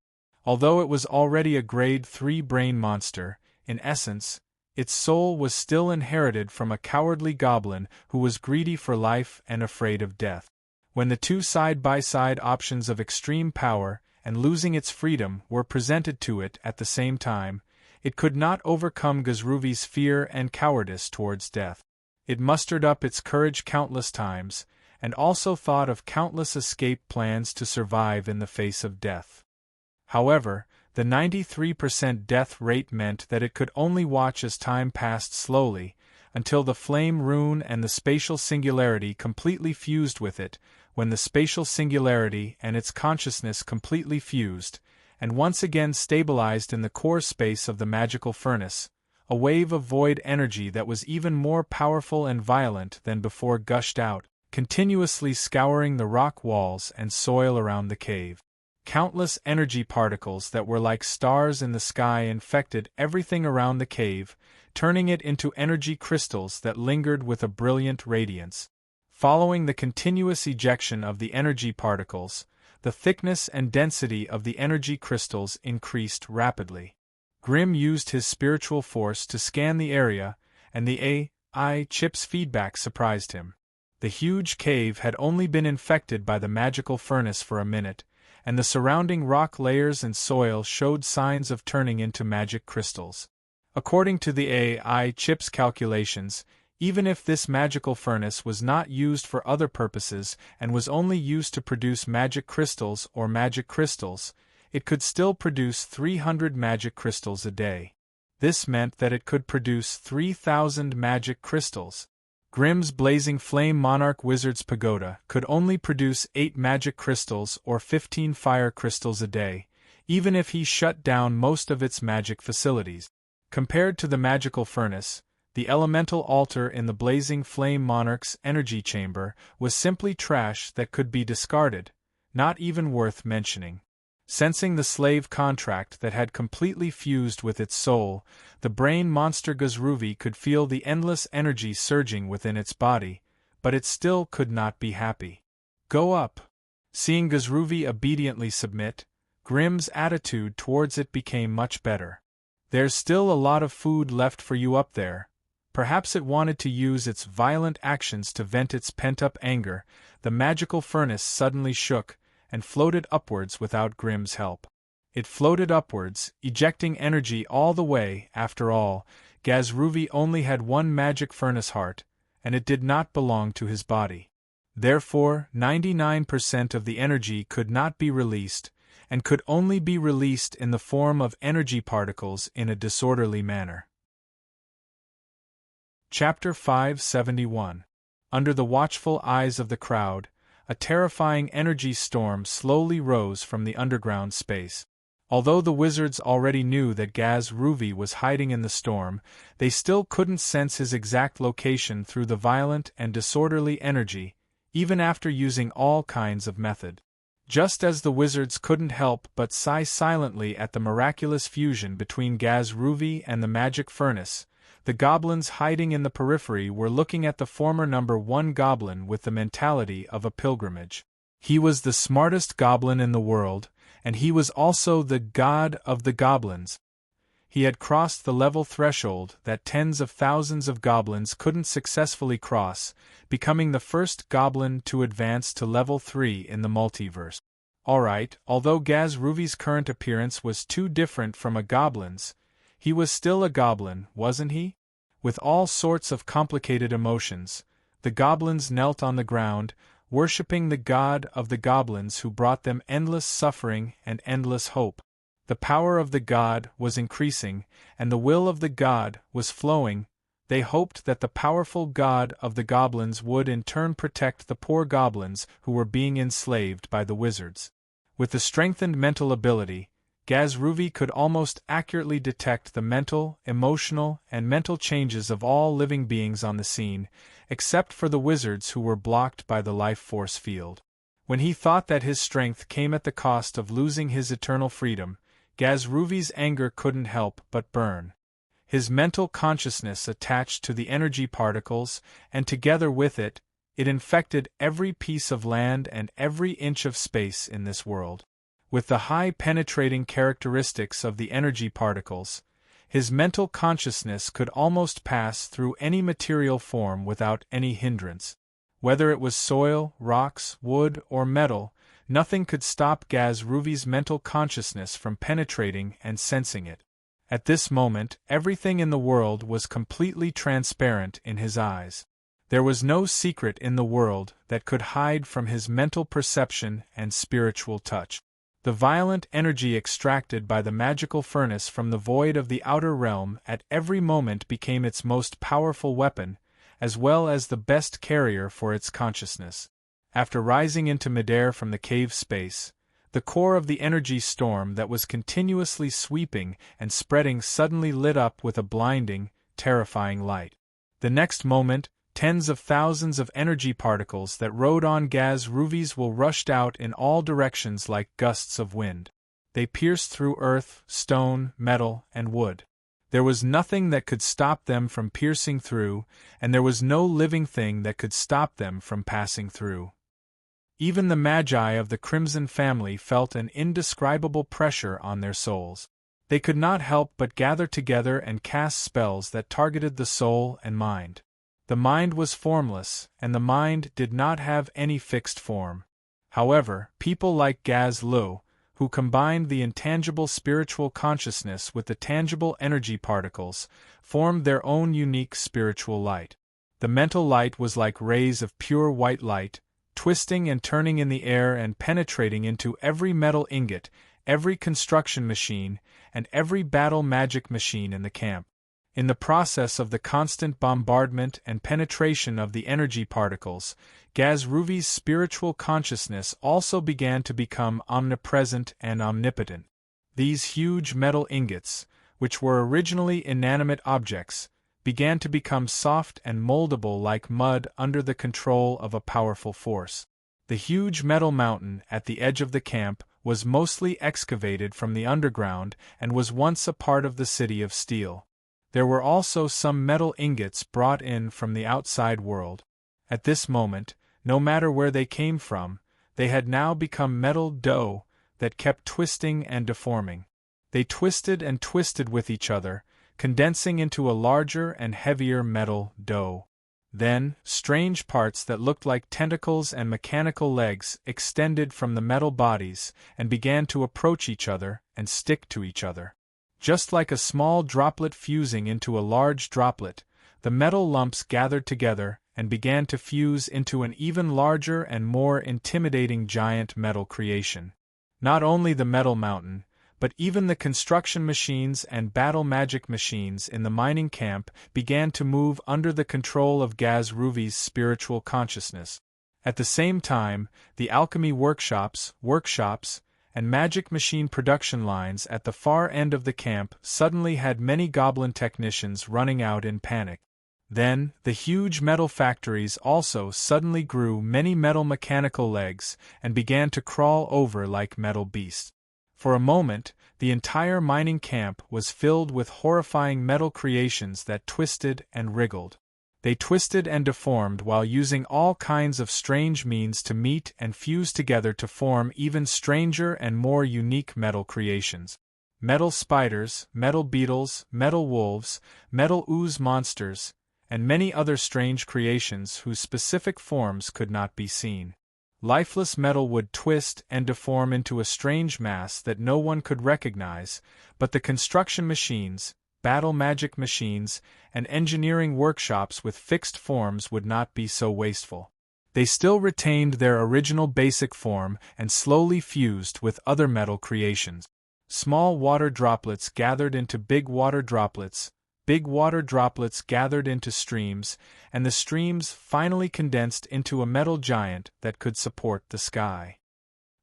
S1: Although it was already a grade 3 brain monster, in essence, its soul was still inherited from a cowardly goblin who was greedy for life and afraid of death. When the two side-by-side options of extreme power and losing its freedom were presented to it at the same time, it could not overcome Gazruvi's fear and cowardice towards death. It mustered up its courage countless times, and also thought of countless escape plans to survive in the face of death. However, the 93% death rate meant that it could only watch as time passed slowly, until the flame rune and the spatial singularity completely fused with it, when the spatial singularity and its consciousness completely fused, and once again stabilized in the core space of the magical furnace, a wave of void energy that was even more powerful and violent than before gushed out, continuously scouring the rock walls and soil around the cave. Countless energy particles that were like stars in the sky infected everything around the cave, turning it into energy crystals that lingered with a brilliant radiance. Following the continuous ejection of the energy particles, the thickness and density of the energy crystals increased rapidly. Grimm used his spiritual force to scan the area, and the AI chip's feedback surprised him. The huge cave had only been infected by the magical furnace for a minute, and the surrounding rock layers and soil showed signs of turning into magic crystals. According to the AI chip's calculations, even if this magical furnace was not used for other purposes and was only used to produce magic crystals, it could still produce 300 magic crystals a day. This meant that it could produce 3,000 magic crystals. Grimm's blazing flame monarch wizard's pagoda could only produce 8 magic crystals or 15 fire crystals a day, even if he shut down most of its magic facilities. Compared to the magical furnace, the elemental altar in the blazing flame monarch's energy chamber was simply trash that could be discarded, not even worth mentioning. Sensing the slave contract that had completely fused with its soul, the brain monster Gazruvi could feel the endless energy surging within its body, but it still could not be happy. Go up. Seeing Gazruvi obediently submit, Grimm's attitude towards it became much better. There's still a lot of food left for you up there. Perhaps it wanted to use its violent actions to vent its pent-up anger. The magical furnace suddenly shook, and floated upwards without Grimm's help. It floated upwards, ejecting energy all the way. After all, Gazruvi only had one magic furnace heart, and it did not belong to his body. Therefore, 99% of the energy could not be released, and could only be released in the form of energy particles in a disorderly manner. Chapter 571. Under the watchful eyes of the crowd, a terrifying energy storm slowly rose from the underground space. Although the wizards already knew that Gazruvi was hiding in the storm, they still couldn't sense his exact location through the violent and disorderly energy, even after using all kinds of method. Just as the wizards couldn't help but sigh silently at the miraculous fusion between Gazruvi and the magic furnace, the goblins hiding in the periphery were looking at the former number 1 goblin with the mentality of a pilgrimage. He was the smartest goblin in the world, and he was also the god of the goblins. He had crossed the level threshold that tens of thousands of goblins couldn't successfully cross, becoming the first goblin to advance to level 3 in the multiverse. Alright, although Gazruvi's current appearance was too different from a goblin's, he was still a goblin, wasn't he? With all sorts of complicated emotions, the goblins knelt on the ground, worshipping the god of the goblins who brought them endless suffering and endless hope. The power of the god was increasing, and the will of the god was flowing. They hoped that the powerful god of the goblins would in turn protect the poor goblins who were being enslaved by the wizards. With the strengthened mental ability, Gazruvi could almost accurately detect the mental, emotional, and mental changes of all living beings on the scene, except for the wizards who were blocked by the life force field. When he thought that his strength came at the cost of losing his eternal freedom, Gazruvi's anger couldn't help but burn. His mental consciousness attached to the energy particles, and together with it, it infected every piece of land and every inch of space in this world. With the high penetrating characteristics of the energy particles, his mental consciousness could almost pass through any material form without any hindrance. Whether it was soil, rocks, wood, or metal, nothing could stop Gazruvi's mental consciousness from penetrating and sensing it. At this moment, everything in the world was completely transparent in his eyes. There was no secret in the world that could hide from his mental perception and spiritual touch. The violent energy extracted by the magical furnace from the void of the outer realm at every moment became its most powerful weapon, as well as the best carrier for its consciousness. After rising into midair from the cave space, the core of the energy storm that was continuously sweeping and spreading suddenly lit up with a blinding, terrifying light. The next moment, tens of thousands of energy particles that rode on Gaz Ruvi's will rushed out in all directions like gusts of wind. They pierced through earth, stone, metal, and wood. There was nothing that could stop them from piercing through, and there was no living thing that could stop them from passing through. Even the Magi of the Crimson family felt an indescribable pressure on their souls. They could not help but gather together and cast spells that targeted the soul and mind. The mind was formless, and the mind did not have any fixed form. However, people like Gaz Lu, who combined the intangible spiritual consciousness with the tangible energy particles, formed their own unique spiritual light. The mental light was like rays of pure white light, twisting and turning in the air and penetrating into every metal ingot, every construction machine, and every battle magic machine in the camp. In the process of the constant bombardment and penetration of the energy particles, Gaz Ruvi's spiritual consciousness also began to become omnipresent and omnipotent. These huge metal ingots, which were originally inanimate objects, began to become soft and moldable like mud under the control of a powerful force. The huge metal mountain at the edge of the camp was mostly excavated from the underground and was once a part of the city of steel. There were also some metal ingots brought in from the outside world. At this moment, no matter where they came from, they had now become metal dough that kept twisting and deforming. They twisted and twisted with each other, condensing into a larger and heavier metal dough. Then, strange parts that looked like tentacles and mechanical legs extended from the metal bodies and began to approach each other and stick to each other. Just like a small droplet fusing into a large droplet, the metal lumps gathered together and began to fuse into an even larger and more intimidating giant metal creation. Not only the metal mountain, but even the construction machines and battle magic machines in the mining camp began to move under the control of Gaz Ruvi's spiritual consciousness. At the same time, the alchemy workshops, and magic machine production lines at the far end of the camp suddenly had many goblin technicians running out in panic. Then, the huge metal factories also suddenly grew many metal mechanical legs and began to crawl over like metal beasts. For a moment, the entire mining camp was filled with horrifying metal creations that twisted and wriggled. They twisted and deformed while using all kinds of strange means to meet and fuse together to form even stranger and more unique metal creations. Metal spiders, metal beetles, metal wolves, metal ooze monsters, and many other strange creations whose specific forms could not be seen. Lifeless metal would twist and deform into a strange mass that no one could recognize, but the construction machines, battle magic machines, and engineering workshops with fixed forms would not be so wasteful. They still retained their original basic form and slowly fused with other metal creations. Small water droplets gathered into big water droplets gathered into streams, and the streams finally condensed into a metal giant that could support the sky.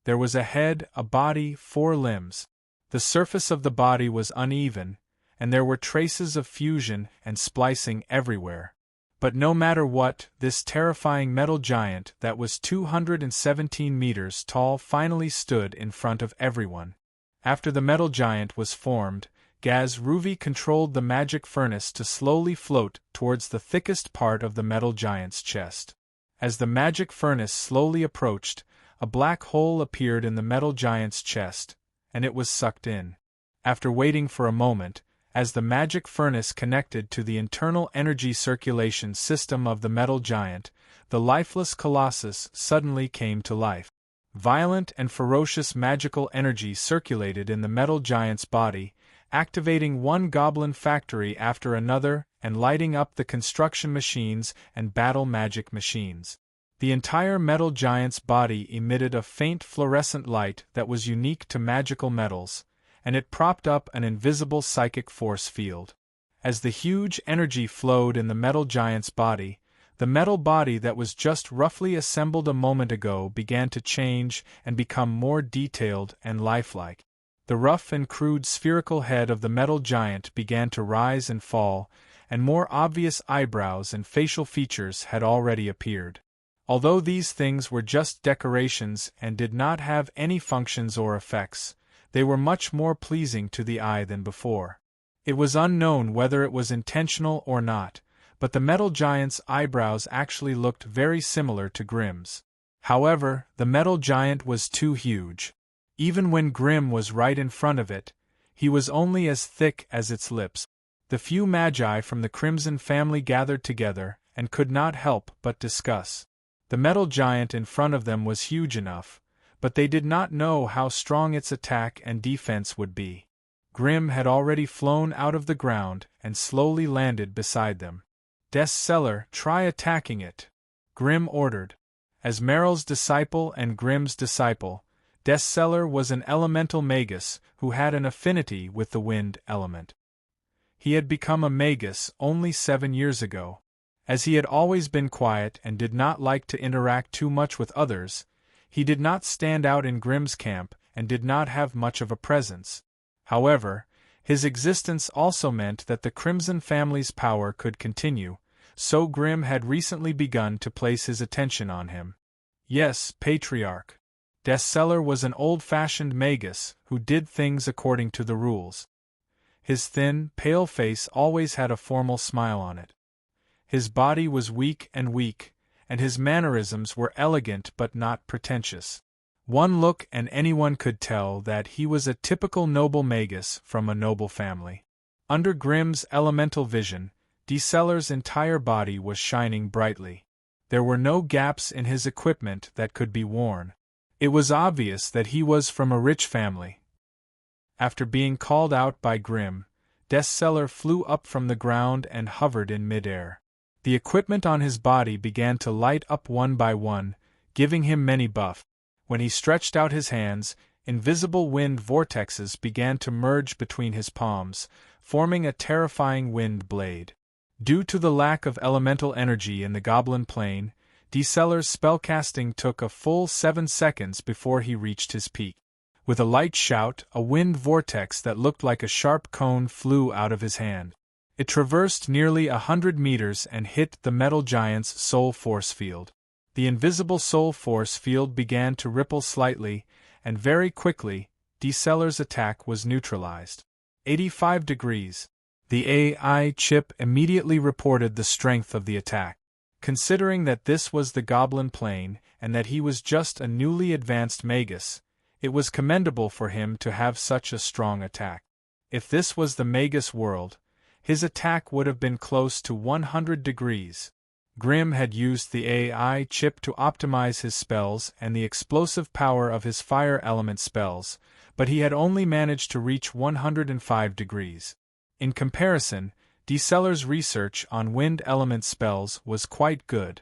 S1: There was a head, a body, 4 limbs. The surface of the body was uneven, and there were traces of fusion and splicing everywhere. But no matter what, this terrifying metal giant that was 217 meters tall finally stood in front of everyone. After the metal giant was formed, Gaz Ruvi controlled the magic furnace to slowly float towards the thickest part of the metal giant's chest. As the magic furnace slowly approached, a black hole appeared in the metal giant's chest, and it was sucked in. After waiting for a moment, as the magic furnace connected to the internal energy circulation system of the metal giant, the lifeless colossus suddenly came to life. Violent and ferocious magical energy circulated in the metal giant's body, activating one goblin factory after another and lighting up the construction machines and battle magic machines. The entire metal giant's body emitted a faint fluorescent light that was unique to magical metals, and it propped up an invisible psychic force field. As the huge energy flowed in the metal giant's body, the metal body that was just roughly assembled a moment ago began to change and become more detailed and lifelike. The rough and crude spherical head of the metal giant began to rise and fall, and more obvious eyebrows and facial features had already appeared. Although these things were just decorations and did not have any functions or effects, they were much more pleasing to the eye than before. It was unknown whether it was intentional or not, but the metal giant's eyebrows actually looked very similar to Grimm's. However, the metal giant was too huge. Even when Grimm was right in front of it, he was only as thick as its lips. The few magi from the Crimson family gathered together and could not help but discuss. The metal giant in front of them was huge enough, but they did not know how strong its attack and defense would be. Grimm had already flown out of the ground and slowly landed beside them. "Des Cellar, try attacking it," Grimm ordered. As Merrill's disciple and Grimm's disciple, Des Cellar was an elemental magus who had an affinity with the wind element. He had become a magus only 7 years ago. As he had always been quiet and did not like to interact too much with others, he did not stand out in Grimm's camp and did not have much of a presence. However, his existence also meant that the Crimson family's power could continue, so Grimm had recently begun to place his attention on him. Yes, Patriarch. Des Cellar was an old-fashioned magus who did things according to the rules. His thin, pale face always had a formal smile on it. His body was weak, and his mannerisms were elegant but not pretentious. One look and anyone could tell that he was a typical noble magus from a noble family. Under Grimm's elemental vision, Des Cellar's entire body was shining brightly. There were no gaps in his equipment that could be worn. It was obvious that he was from a rich family. After being called out by Grimm, Des Cellar flew up from the ground and hovered in midair. The equipment on his body began to light up one by one, giving him many buffs. When he stretched out his hands, invisible wind vortexes began to merge between his palms, forming a terrifying wind blade. Due to the lack of elemental energy in the goblin plane, Des Cellar's spellcasting took a full 7 seconds before he reached his peak. With a light shout, a wind vortex that looked like a sharp cone flew out of his hand. It traversed nearly 100 meters and hit the metal giant's soul force field. The invisible soul force field began to ripple slightly, and very quickly, Des Cellar's attack was neutralized. 85 degrees. The AI chip immediately reported the strength of the attack. Considering that this was the goblin plane and that he was just a newly advanced magus, it was commendable for him to have such a strong attack. If this was the magus world, his attack would have been close to 100 degrees. Grimm had used the AI chip to optimize his spells and the explosive power of his fire element spells, but he had only managed to reach 105 degrees. In comparison, Des Cellar's research on wind element spells was quite good.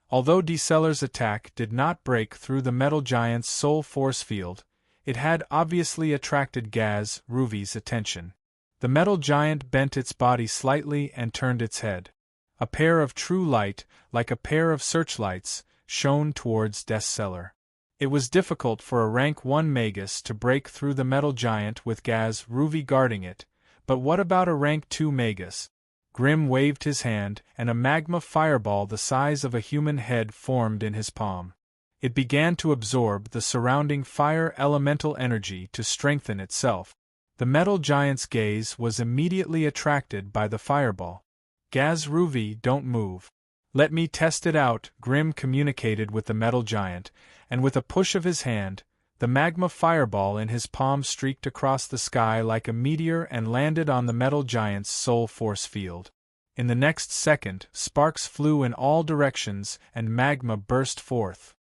S1: Although Des Cellar's attack did not break through the metal giant's soul force field, it had obviously attracted Gaz Ruvy's attention. The metal giant bent its body slightly and turned its head. A pair of true light, like a pair of searchlights, shone towards Des Cellar. It was difficult for a rank 1 magus to break through the metal giant with Gaz Ruvy guarding it, but what about a rank 2 magus? Grimm waved his hand, and a magma fireball the size of a human head formed in his palm. It began to absorb the surrounding fire elemental energy to strengthen itself. The metal giant's gaze was immediately attracted by the fireball. "Gaz Ruvy, don't move. Let me test it out," Grimm communicated with the metal giant, and with a push of his hand, the magma fireball in his palm streaked across the sky like a meteor and landed on the metal giant's soul force field. In the next second, sparks flew in all directions and magma burst forth.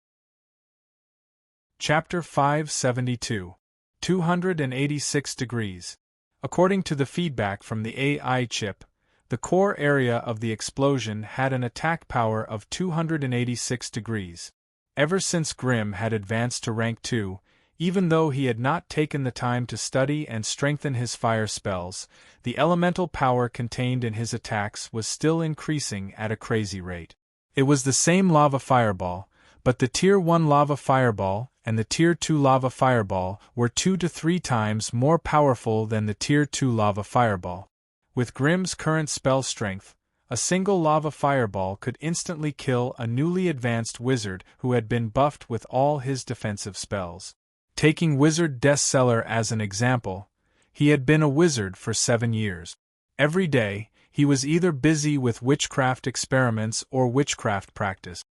S1: Chapter 572. 286 degrees. According to the feedback from the AI chip, The core area of the explosion had an attack power of 286 degrees. Ever since Grimm had advanced to rank 2, even though he had not taken the time to study and strengthen his fire spells, the elemental power contained in his attacks was still increasing at a crazy rate. It was the same lava fireball, but the Tier 1 lava fireball and the Tier 2 lava fireball were 2 to 3 times more powerful than the Tier 2 lava fireball. With Grimm's current spell strength, a single lava fireball could instantly kill a newly advanced wizard who had been buffed with all his defensive spells. Taking Wizard Deathseller as an example, he had been a wizard for 7 years. Every day, he was either busy with witchcraft experiments or witchcraft practice.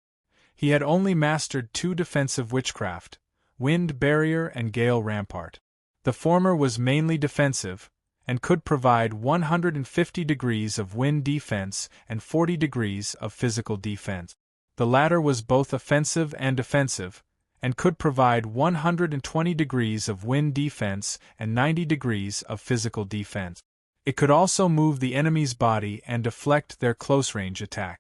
S1: He had only mastered 2 defensive witchcraft, Wind Barrier and Gale Rampart. The former was mainly defensive, and could provide 150 degrees of wind defense and 40 degrees of physical defense. The latter was both offensive and defensive, and could provide 120 degrees of wind defense and 90 degrees of physical defense. It could also move the enemy's body and deflect their close-range attack.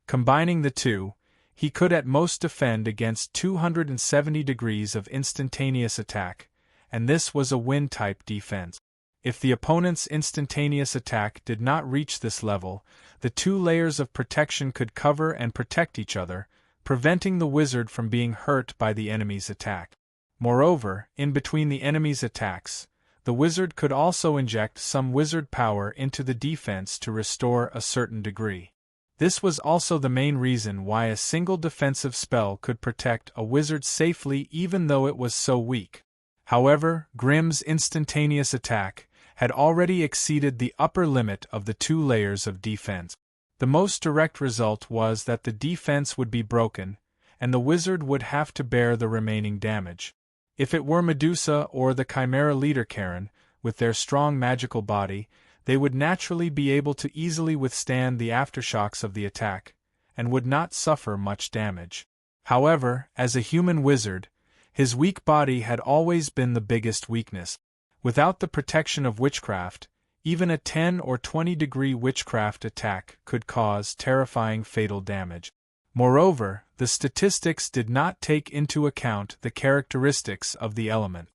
S1: Combining the two, he could at most defend against 270 degrees of instantaneous attack, and this was a wind-type defense. If the opponent's instantaneous attack did not reach this level, the 2 layers of protection could cover and protect each other, preventing the wizard from being hurt by the enemy's attack. Moreover, in between the enemy's attacks, the wizard could also inject some wizard power into the defense to restore a certain degree. This was also the main reason why a single defensive spell could protect a wizard safely even though it was so weak. However, Grimm's instantaneous attack had already exceeded the upper limit of the 2 layers of defense. The most direct result was that the defense would be broken, and the wizard would have to bear the remaining damage. If it were Medusa or the Chimera leader Karen, with their strong magical body, they would naturally be able to easily withstand the aftershocks of the attack, and would not suffer much damage. However, as a human wizard, his weak body had always been the biggest weakness. Without the protection of witchcraft, even a 10 or 20 degree witchcraft attack could cause terrifying fatal damage. Moreover, the statistics did not take into account the characteristics of the element.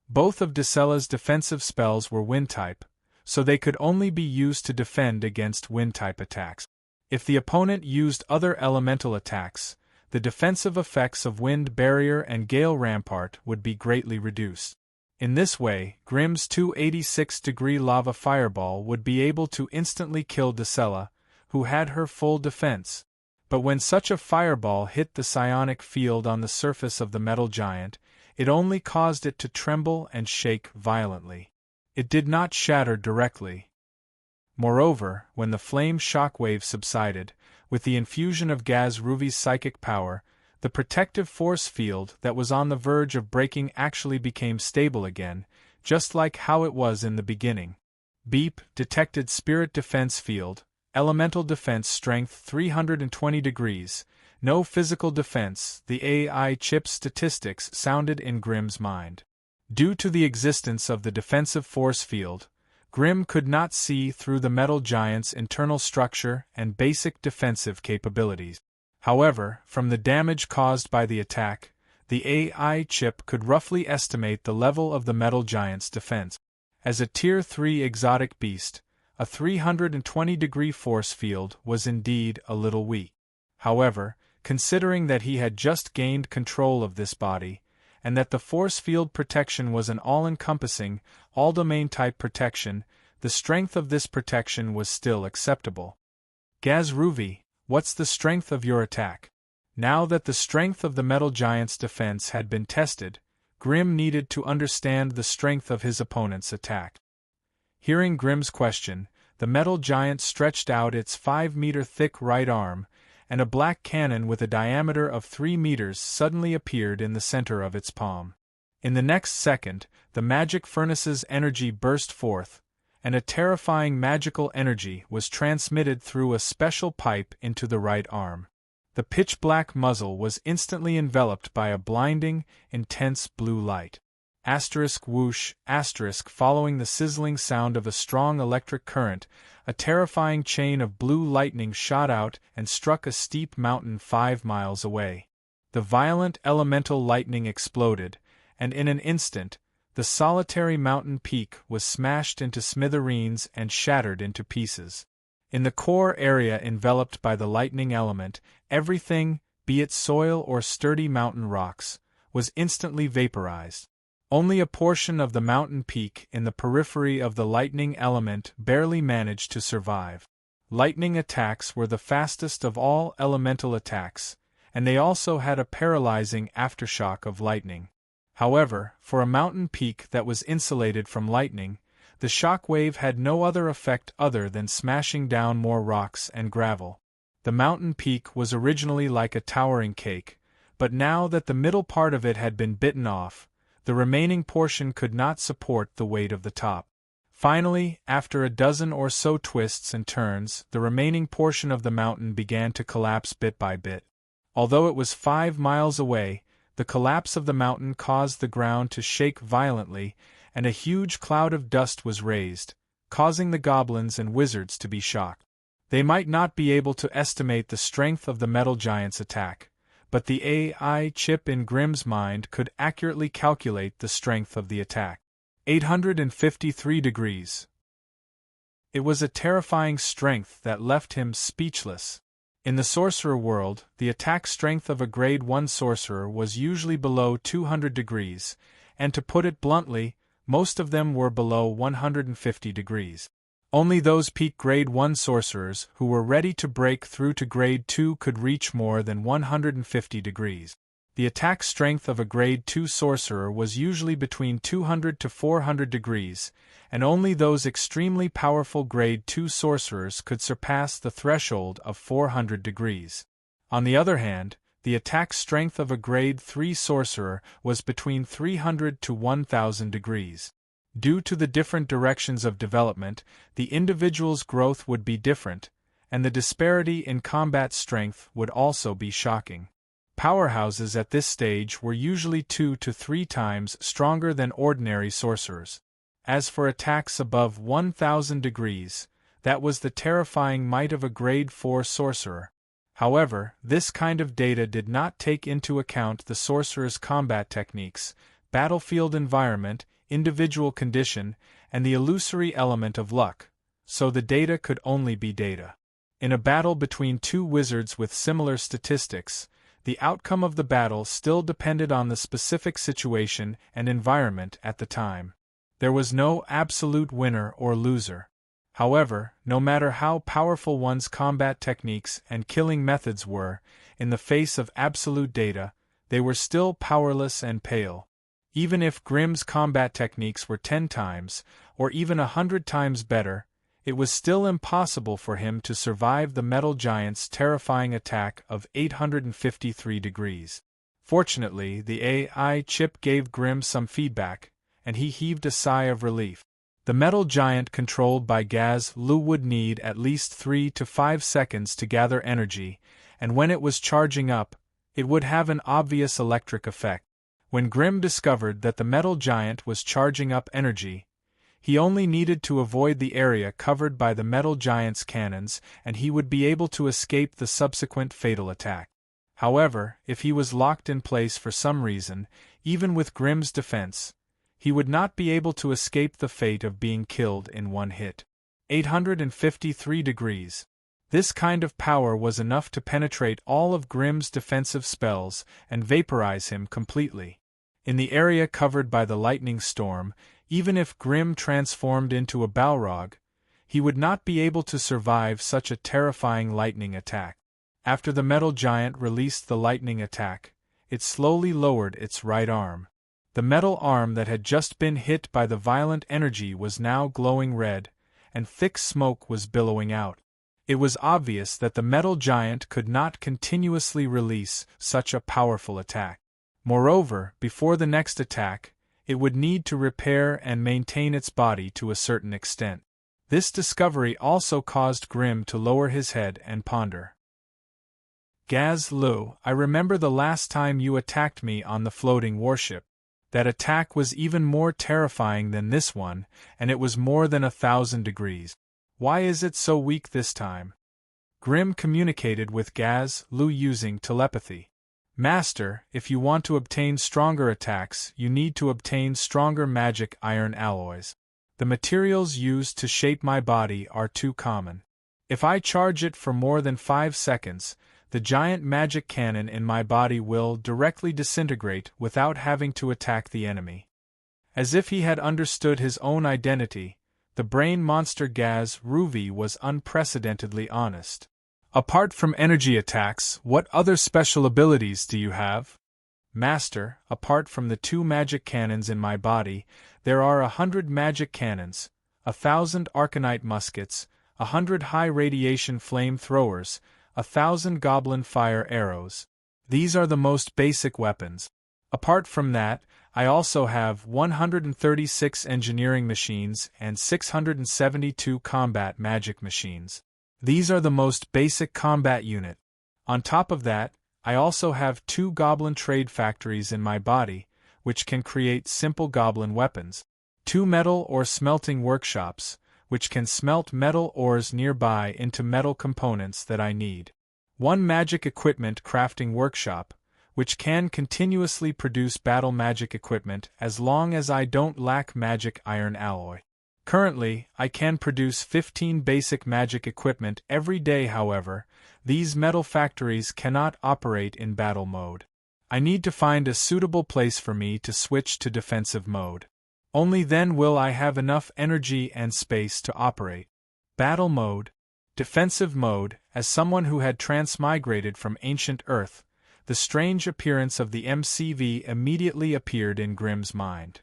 S1: Both of Desella's defensive spells were wind-type, so they could only be used to defend against wind-type attacks. If the opponent used other elemental attacks, the defensive effects of Wind Barrier and Gale Rampart would be greatly reduced. In this way, Grimm's 286-degree lava fireball would be able to instantly kill Desella, who had her full defense. But when such a fireball hit the psionic field on the surface of the metal giant, it only caused it to tremble and shake violently. It did not shatter directly. Moreover, when the flame shockwave subsided, with the infusion of Gaz Ruvy's psychic power, the protective force field that was on the verge of breaking actually became stable again, just like how it was in the beginning. Beep detected spirit defense field, elemental defense strength 320 degrees, no physical defense. The AI chip statistics sounded in Grimm's mind. Due to the existence of the defensive force field, Grimm could not see through the metal giant's internal structure and basic defensive capabilities. However, from the damage caused by the attack, the AI chip could roughly estimate the level of the metal giant's defense. As a Tier 3 exotic beast, a 320-degree force field was indeed a little weak. However, considering that he had just gained control of this body, and that the force field protection was an all-encompassing, all-domain-type protection, the strength of this protection was still acceptable. Gaz Ruvy, what's the strength of your attack? Now that the strength of the metal giant's defense had been tested, Grimm needed to understand the strength of his opponent's attack. Hearing Grimm's question, the metal giant stretched out its 5-meter-thick right arm, and a black cannon with a diameter of 3 meters suddenly appeared in the center of its palm. In the next second, the magic furnace's energy burst forth, and a terrifying magical energy was transmitted through a special pipe into the right arm. The pitch-black muzzle was instantly enveloped by a blinding, intense blue light. whoosh, following the sizzling sound of a strong electric current, a terrifying chain of blue lightning shot out and struck a steep mountain 5 miles away. The violent elemental lightning exploded, and in an instant, the solitary mountain peak was smashed into smithereens and shattered into pieces. In the core area enveloped by the lightning element, everything, be it soil or sturdy mountain rocks, was instantly vaporized. Only a portion of the mountain peak in the periphery of the lightning element barely managed to survive. Lightning attacks were the fastest of all elemental attacks, and they also had a paralyzing aftershock of lightning. However, for a mountain peak that was insulated from lightning, the shock wave had no other effect other than smashing down more rocks and gravel. The mountain peak was originally like a towering cake, but now that the middle part of it had been bitten off, the remaining portion could not support the weight of the top. Finally, after a dozen or so twists and turns, the remaining portion of the mountain began to collapse bit by bit. Although it was 5 miles away, the collapse of the mountain caused the ground to shake violently, and a huge cloud of dust was raised, causing the goblins and wizards to be shocked. They might not be able to estimate the strength of the metal giant's attack, but the AI chip in Grimm's mind could accurately calculate the strength of the attack. 853 degrees. It was a terrifying strength that left him speechless. In the sorcerer world, the attack strength of a grade 1 sorcerer was usually below 200 degrees, and to put it bluntly, most of them were below 150 degrees. Only those peak grade 1 sorcerers who were ready to break through to grade 2 could reach more than 150 degrees. The attack strength of a grade 2 sorcerer was usually between 200 to 400 degrees, and only those extremely powerful grade 2 sorcerers could surpass the threshold of 400 degrees. On the other hand, the attack strength of a grade 3 sorcerer was between 300 to 1000 degrees. Due to the different directions of development, the individual's growth would be different, and the disparity in combat strength would also be shocking. Powerhouses at this stage were usually 2 to 3 times stronger than ordinary sorcerers. As for attacks above 1000 degrees, that was the terrifying might of a grade 4 sorcerer. However, this kind of data did not take into account the sorcerer's combat techniques, battlefield environment, individual condition, and the illusory element of luck, so the data could only be data. In a battle between two wizards with similar statistics, the outcome of the battle still depended on the specific situation and environment at the time. There was no absolute winner or loser. However, no matter how powerful one's combat techniques and killing methods were, in the face of absolute data, they were still powerless and pale. Even if Grimm's combat techniques were 10 times, or even 100 times better, it was still impossible for him to survive the metal giant's terrifying attack of 853 degrees. Fortunately, the AI chip gave Grimm some feedback, and he heaved a sigh of relief. The metal giant controlled by Gaz-Lu would need at least 3 to 5 seconds to gather energy, and when it was charging up, it would have an obvious electric effect. When Grimm discovered that the metal giant was charging up energy, he only needed to avoid the area covered by the metal giant's cannons and he would be able to escape the subsequent fatal attack. However, if he was locked in place for some reason, even with Grimm's defense, he would not be able to escape the fate of being killed in one hit. 853 degrees. This kind of power was enough to penetrate all of Grimm's defensive spells and vaporize him completely. In the area covered by the lightning storm, even if Grimm transformed into a Balrog, he would not be able to survive such a terrifying lightning attack. After the metal giant released the lightning attack, it slowly lowered its right arm. The metal arm that had just been hit by the violent energy was now glowing red, and thick smoke was billowing out. It was obvious that the metal giant could not continuously release such a powerful attack. Moreover, before the next attack, it would need to repair and maintain its body to a certain extent. This discovery also caused Grimm to lower his head and ponder. Gaz-Lu, I remember the last time you attacked me on the floating warship. That attack was even more terrifying than this one, and it was more than 1,000 degrees. Why is it so weak this time? Grim communicated with Gaz Lu using telepathy. Master, if you want to obtain stronger attacks, you need to obtain stronger magic iron alloys. The materials used to shape my body are too common. If I charge it for more than 5 seconds, the giant magic cannon in my body will directly disintegrate without having to attack the enemy. As if he had understood his own identity, the brain monster Gaz Ruvi was unprecedentedly honest. Apart from energy attacks, what other special abilities do you have? Master, apart from the 2 magic cannons in my body, there are 100 magic cannons, 1,000 arcanite muskets, 100 high-radiation flame-throwers, 1,000 goblin fire arrows. These are the most basic weapons. Apart from that, I also have 136 engineering machines and 672 combat magic machines. These are the most basic combat unit. On top of that, I also have 2 goblin trade factories in my body, which can create simple goblin weapons. 2 metal ore smelting workshops, which can smelt metal ores nearby into metal components that I need. 1 magic equipment crafting workshop, which can continuously produce battle magic equipment as long as I don't lack magic iron alloy. Currently, I can produce 15 basic magic equipment every day. However, these metal factories cannot operate in battle mode. I need to find a suitable place for me to switch to defensive mode. Only then will I have enough energy and space to operate. Battle mode. Defensive mode. As someone who had transmigrated from ancient Earth, the strange appearance of the MCV immediately appeared in Grimm's mind.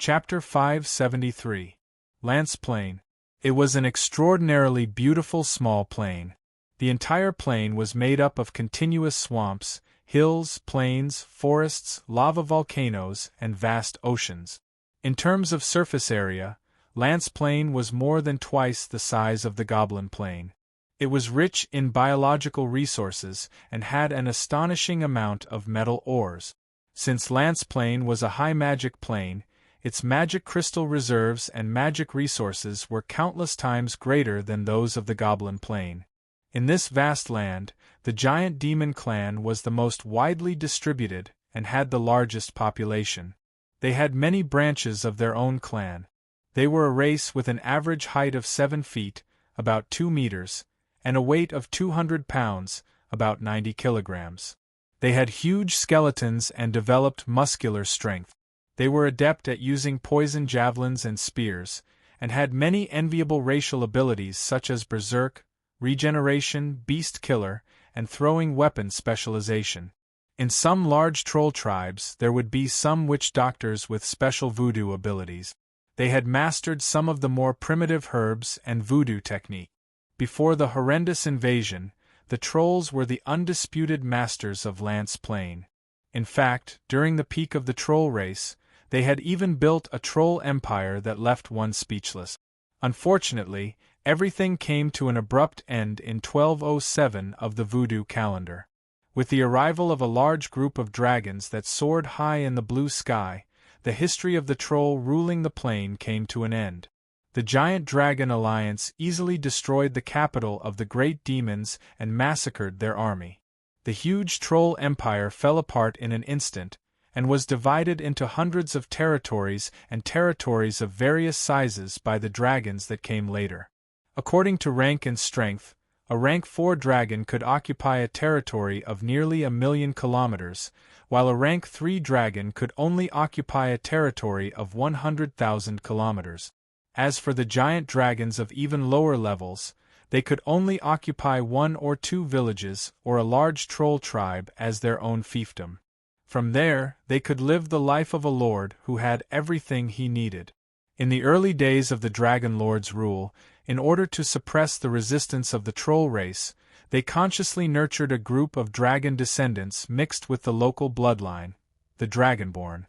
S1: Chapter 573. Lance Plain. It was an extraordinarily beautiful small plain. The entire plain was made up of continuous swamps, hills, plains, forests, lava volcanoes, and vast oceans. In terms of surface area, Lance Plain was more than twice the size of the Goblin Plain. It was rich in biological resources and had an astonishing amount of metal ores. Since Lance Plain was a high magic plain, its magic crystal reserves and magic resources were countless times greater than those of the Goblin Plain. In this vast land, the giant demon clan was the most widely distributed and had the largest population. They had many branches of their own clan. They were a race with an average height of 7 feet, about 2 meters, and a weight of 200 pounds, about 90 kilograms. They had huge skeletons and developed muscular strength. They were adept at using poison javelins and spears, and had many enviable racial abilities such as berserk, regeneration, beast killer, and throwing weapon specialization. In some large troll tribes there would be some witch doctors with special voodoo abilities. They had mastered some of the more primitive herbs and voodoo technique. Before the horrendous invasion, the trolls were the undisputed masters of Lance Plain. In fact, during the peak of the troll race, they had even built a troll empire that left one speechless. Unfortunately, everything came to an abrupt end in 1207 of the voodoo calendar. With the arrival of a large group of dragons that soared high in the blue sky, the history of the troll ruling the plain came to an end. The giant dragon alliance easily destroyed the capital of the great demons and massacred their army. The huge troll empire fell apart in an instant, and was divided into hundreds of territories and territories of various sizes by the dragons that came later. According to rank and strength, a rank 4 dragon could occupy a territory of nearly 1,000,000 kilometers, while a rank 3 dragon could only occupy a territory of 100,000 kilometers. As for the giant dragons of even lower levels, they could only occupy 1 or 2 villages or a large troll tribe as their own fiefdom. From there, they could live the life of a lord who had everything he needed. In the early days of the Dragon Lord's rule, in order to suppress the resistance of the troll race, they consciously nurtured a group of dragon descendants mixed with the local bloodline, the Dragonborn.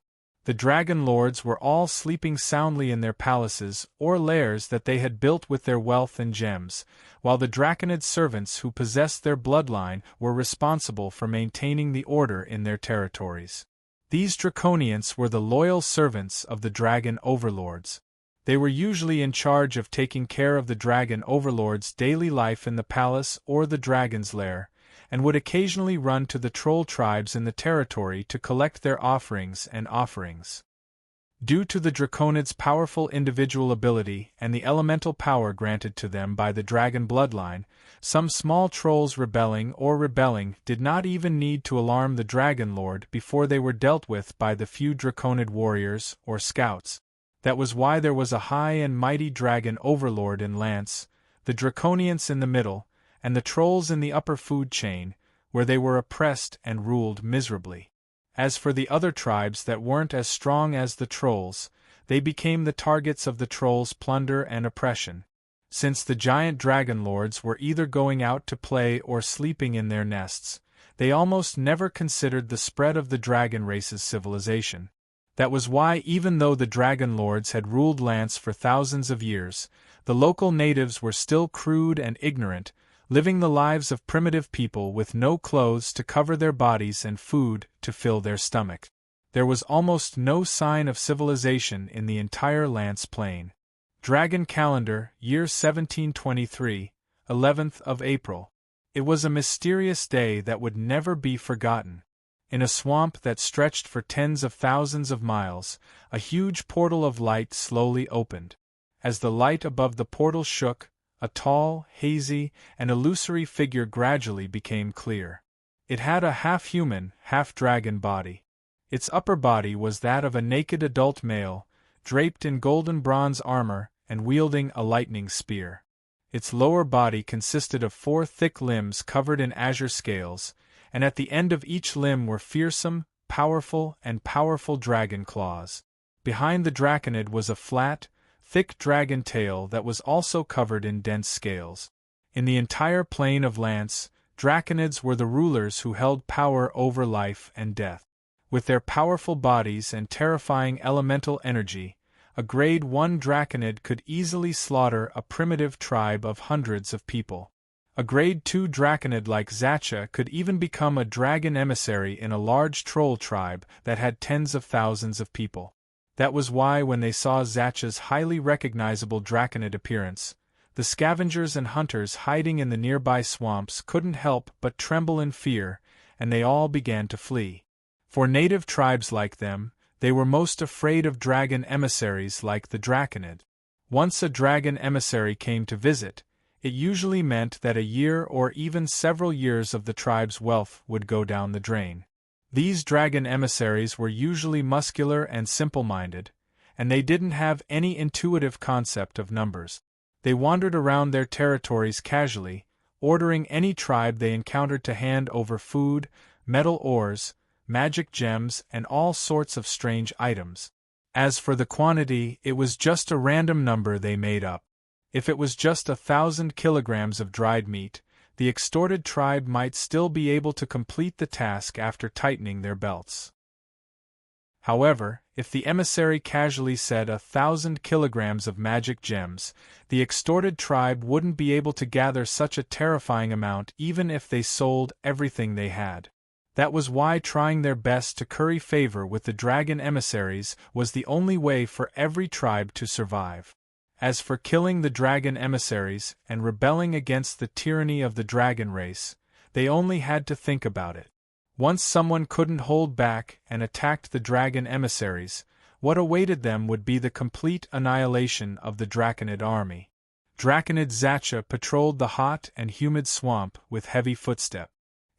S1: The dragon lords were all sleeping soundly in their palaces or lairs that they had built with their wealth and gems, while the draconid servants who possessed their bloodline were responsible for maintaining the order in their territories. These draconians were the loyal servants of the dragon overlords. They were usually in charge of taking care of the dragon overlord's daily life in the palace or the dragon's lair, and would occasionally run to the troll tribes in the territory to collect their offerings and offerings. Due to the draconids' powerful individual ability and the elemental power granted to them by the dragon bloodline, some small trolls rebelling did not even need to alarm the dragon lord before they were dealt with by the few draconid warriors or scouts. That was why there was a high and mighty dragon overlord in Lance, the draconians in the middle, and the trolls in the upper food chain, where they were oppressed and ruled miserably. As for the other tribes that weren't as strong as the trolls, they became the targets of the trolls' plunder and oppression. Since the giant dragon lords were either going out to play or sleeping in their nests, they almost never considered the spread of the dragon race's civilization. That was why, even though the dragon lords had ruled Lance for thousands of years, the local natives were still crude and ignorant, living the lives of primitive people with no clothes to cover their bodies and food to fill their stomach. There was almost no sign of civilization in the entire Lance plain. Dragon calendar, year 1723, 11th of April. It was a mysterious day that would never be forgotten. In a swamp that stretched for tens of thousands of miles, a huge portal of light slowly opened. As the light above the portal shook, a tall, hazy, and illusory figure gradually became clear. It had a half-human, half-dragon body. Its upper body was that of a naked adult male, draped in golden bronze armor and wielding a lightning spear. Its lower body consisted of 4 thick limbs covered in azure scales, and at the end of each limb were fearsome, powerful dragon claws. Behind the draconid was a flat, thick dragon tail that was also covered in dense scales. In the entire plain of Lance, draconids were the rulers who held power over life and death. With their powerful bodies and terrifying elemental energy, a Grade 1 draconid could easily slaughter a primitive tribe of hundreds of people. A Grade 2 draconid like Zacha could even become a dragon emissary in a large troll tribe that had tens of thousands of people. That was why when they saw Zacha's highly recognizable draconid appearance, the scavengers and hunters hiding in the nearby swamps couldn't help but tremble in fear, and they all began to flee. For native tribes like them, they were most afraid of dragon emissaries like the draconid. Once a dragon emissary came to visit, it usually meant that a year or even several years of the tribe's wealth would go down the drain. These dragon emissaries were usually muscular and simple-minded, and they didn't have any intuitive concept of numbers. They wandered around their territories casually, ordering any tribe they encountered to hand over food, metal ores, magic gems, and all sorts of strange items. As for the quantity, it was just a random number they made up. If it was just 1,000 kilograms of dried meat, the extorted tribe might still be able to complete the task after tightening their belts. However, if the emissary casually said 1,000 kilograms of magic gems, the extorted tribe wouldn't be able to gather such a terrifying amount even if they sold everything they had. That was why trying their best to curry favor with the dragon emissaries was the only way for every tribe to survive. As for killing the dragon emissaries and rebelling against the tyranny of the dragon race, they only had to think about it. Once someone couldn't hold back and attacked the dragon emissaries, what awaited them would be the complete annihilation of the draconid army. Draconid Zacha patrolled the hot and humid swamp with heavy footstep.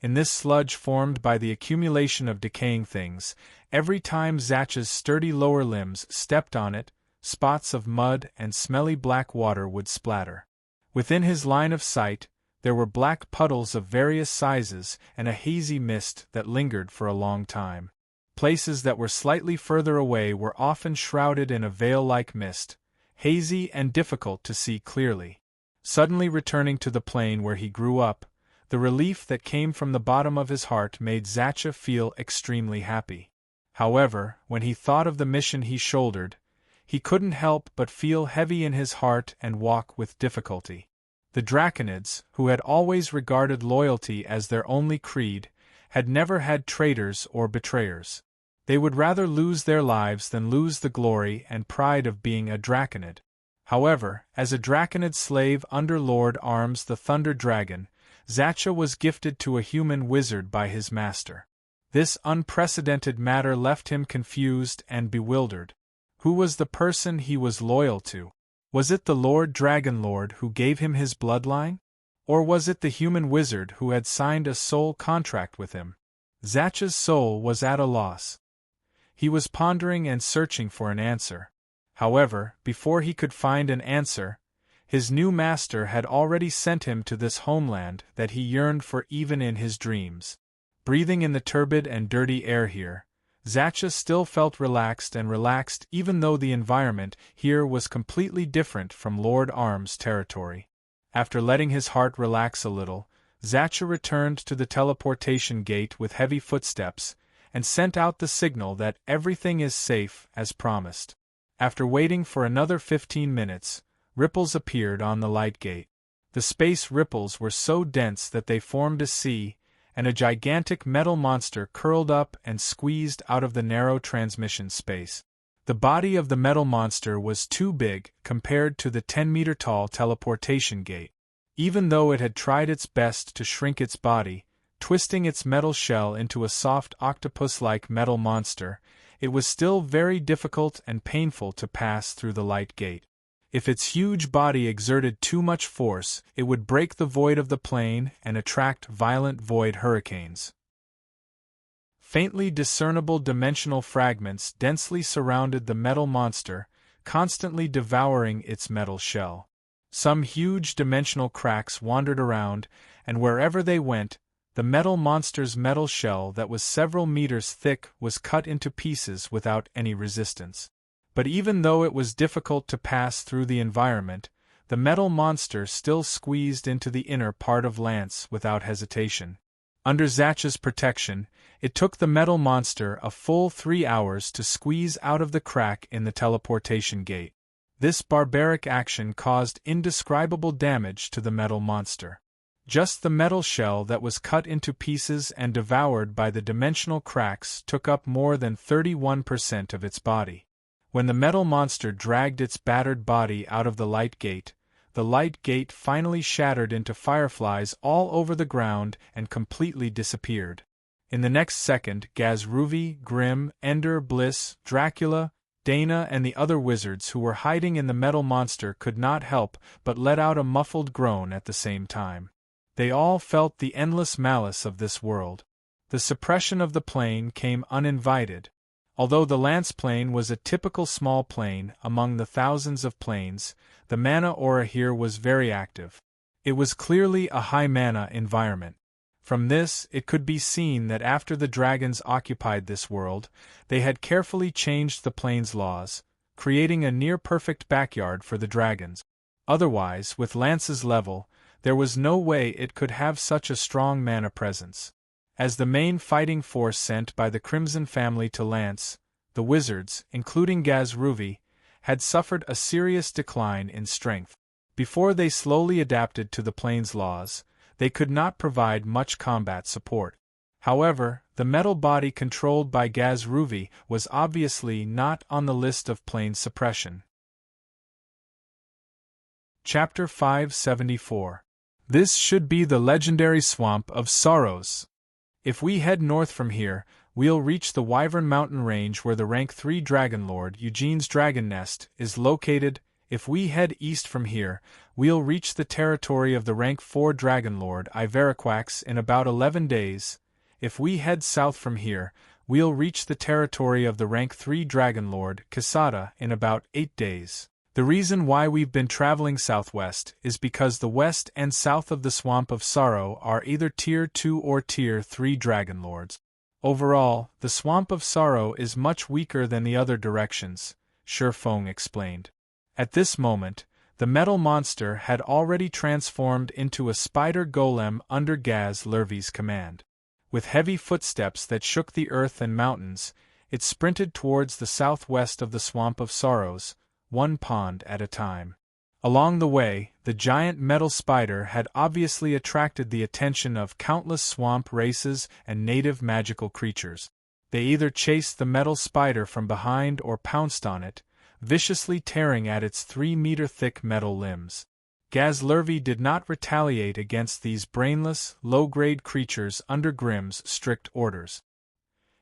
S1: In this sludge formed by the accumulation of decaying things, every time Zacha's sturdy lower limbs stepped on it, spots of mud and smelly black water would splatter. Within his line of sight, there were black puddles of various sizes and a hazy mist that lingered for a long time. Places that were slightly further away were often shrouded in a veil-like mist, hazy and difficult to see clearly. Suddenly returning to the plain where he grew up, the relief that came from the bottom of his heart made Zacha feel extremely happy. However, when he thought of the mission he shouldered, he couldn't help but feel heavy in his heart and walk with difficulty. The Draconids, who had always regarded loyalty as their only creed, had never had traitors or betrayers. They would rather lose their lives than lose the glory and pride of being a Draconid. However, as a Draconid slave under Lord Arms the Thunder Dragon, Zacha was gifted to a human wizard by his master. This unprecedented matter left him confused and bewildered. Who was the person he was loyal to? Was it the Lord Dragonlord who gave him his bloodline? Or was it the human wizard who had signed a soul contract with him? Zacha's soul was at a loss. He was pondering and searching for an answer. However, before he could find an answer, his new master had already sent him to this homeland that he yearned for even in his dreams. Breathing in the turbid and dirty air here, Zacha still felt relaxed even though the environment here was completely different from Lord Arm's territory. After letting his heart relax a little, Zacha returned to the teleportation gate with heavy footsteps and sent out the signal that everything is safe as promised. After waiting for another 15 minutes, ripples appeared on the light gate. The space ripples were so dense that they formed a sea, and a gigantic metal monster curled up and squeezed out of the narrow transmission space. The body of the metal monster was too big compared to the 10-meter-tall teleportation gate. Even though it had tried its best to shrink its body, twisting its metal shell into a soft octopus-like metal monster, it was still very difficult and painful to pass through the light gate. If its huge body exerted too much force, it would break the void of the plane and attract violent void hurricanes. Faintly discernible dimensional fragments densely surrounded the metal monster, constantly devouring its metal shell. Some huge dimensional cracks wandered around, and wherever they went, the metal monster's metal shell that was several meters thick was cut into pieces without any resistance. But even though it was difficult to pass through the environment, the metal monster still squeezed into the inner part of Lance without hesitation. Under Zacha's protection, it took the metal monster a full 3 hours to squeeze out of the crack in the teleportation gate. This barbaric action caused indescribable damage to the metal monster. Just the metal shell that was cut into pieces and devoured by the dimensional cracks took up more than 31% of its body. When the metal monster dragged its battered body out of the light gate finally shattered into fireflies all over the ground and completely disappeared. In the next second, Gazruvi, Grim, Ender, Bliss, Dracula, Dana and the other wizards who were hiding in the metal monster could not help but let out a muffled groan at the same time. They all felt the endless malice of this world. The suppression of the plane came uninvited. Although the Lance plane was a typical small plane among the thousands of planes, the mana aura here was very active. It was clearly a high mana environment. From this, it could be seen that after the dragons occupied this world, they had carefully changed the plane's laws, creating a near-perfect backyard for the dragons. Otherwise, with Lance's level, there was no way it could have such a strong mana presence. As the main fighting force sent by the Crimson family to Lance, the wizards, including Gazruvi, had suffered a serious decline in strength. Before they slowly adapted to the plane's laws, they could not provide much combat support. However, the metal body controlled by Gazruvi was obviously not on the list of plane suppression. Chapter 574. This should be the legendary Swamp of Sorrows. If we head north from here, we'll reach the Wyvern Mountain Range where the Rank 3 Dragonlord Eugene's Dragon Nest is located. If we head east from here, we'll reach the territory of the Rank 4 Dragonlord Iveraquax in about 11 days. If we head south from here, we'll reach the territory of the Rank 3 Dragonlord Casada in about 8 days. The reason why we've been traveling southwest is because the west and south of the Swamp of Sorrow are either Tier 2 or Tier 3 Dragonlords. Overall, the Swamp of Sorrow is much weaker than the other directions, Shifeng explained. At this moment, the metal monster had already transformed into a spider golem under Gaz Lurvi's command. With heavy footsteps that shook the earth and mountains, It sprinted towards the southwest of the Swamp of Sorrows, one pond at a time. Along the way, the giant metal spider had obviously attracted the attention of countless swamp races and native magical creatures. They either chased the metal spider from behind or pounced on it, viciously tearing at its 3-meter-thick metal limbs. Gazlurvy did not retaliate against these brainless, low-grade creatures under Grimm's strict orders.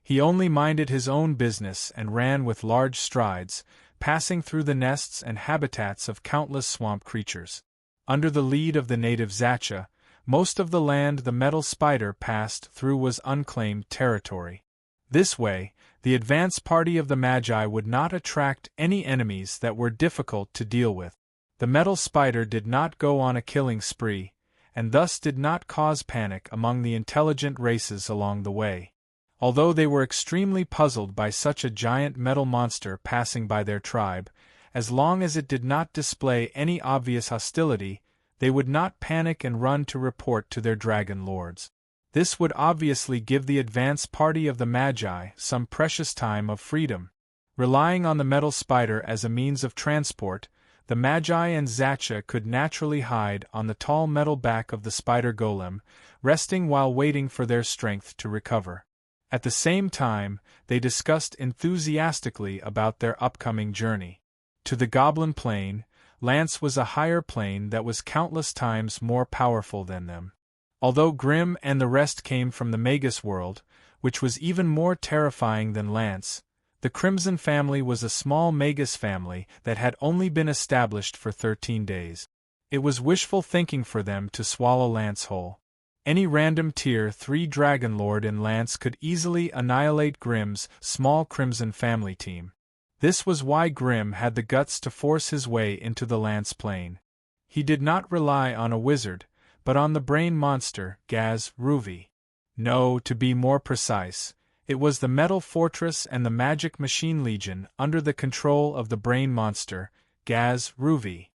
S1: He only minded his own business and ran with large strides, passing through the nests and habitats of countless swamp creatures. Under the lead of the native Zacha, most of the land the metal spider passed through was unclaimed territory. This way, the advance party of the Magi would not attract any enemies that were difficult to deal with. The metal spider did not go on a killing spree, and thus did not cause panic among the intelligent races along the way. Although they were extremely puzzled by such a giant metal monster passing by their tribe, as long as it did not display any obvious hostility, they would not panic and run to report to their dragon lords. This would obviously give the advance party of the Magi some precious time of freedom. Relying on the metal spider as a means of transport, the Magi and Zacha could naturally hide on the tall metal back of the spider golem, resting while waiting for their strength to recover. At the same time, they discussed enthusiastically about their upcoming journey. To the Goblin Plane, Lance was a higher plane that was countless times more powerful than them. Although Grimm and the rest came from the Magus world, which was even more terrifying than Lance, the Crimson family was a small Magus family that had only been established for 13 days. It was wishful thinking for them to swallow Lance whole. Any random Tier 3 Dragon Lord in Lance could easily annihilate Grimm's small Crimson family team. This was why Grimm had the guts to force his way into the Lance plane. He did not rely on a wizard, but on the brain monster, Gazlurvy. No, to be more precise, it was the Metal Fortress and the Magic Machine Legion under the control of the brain monster, Gazlurvy.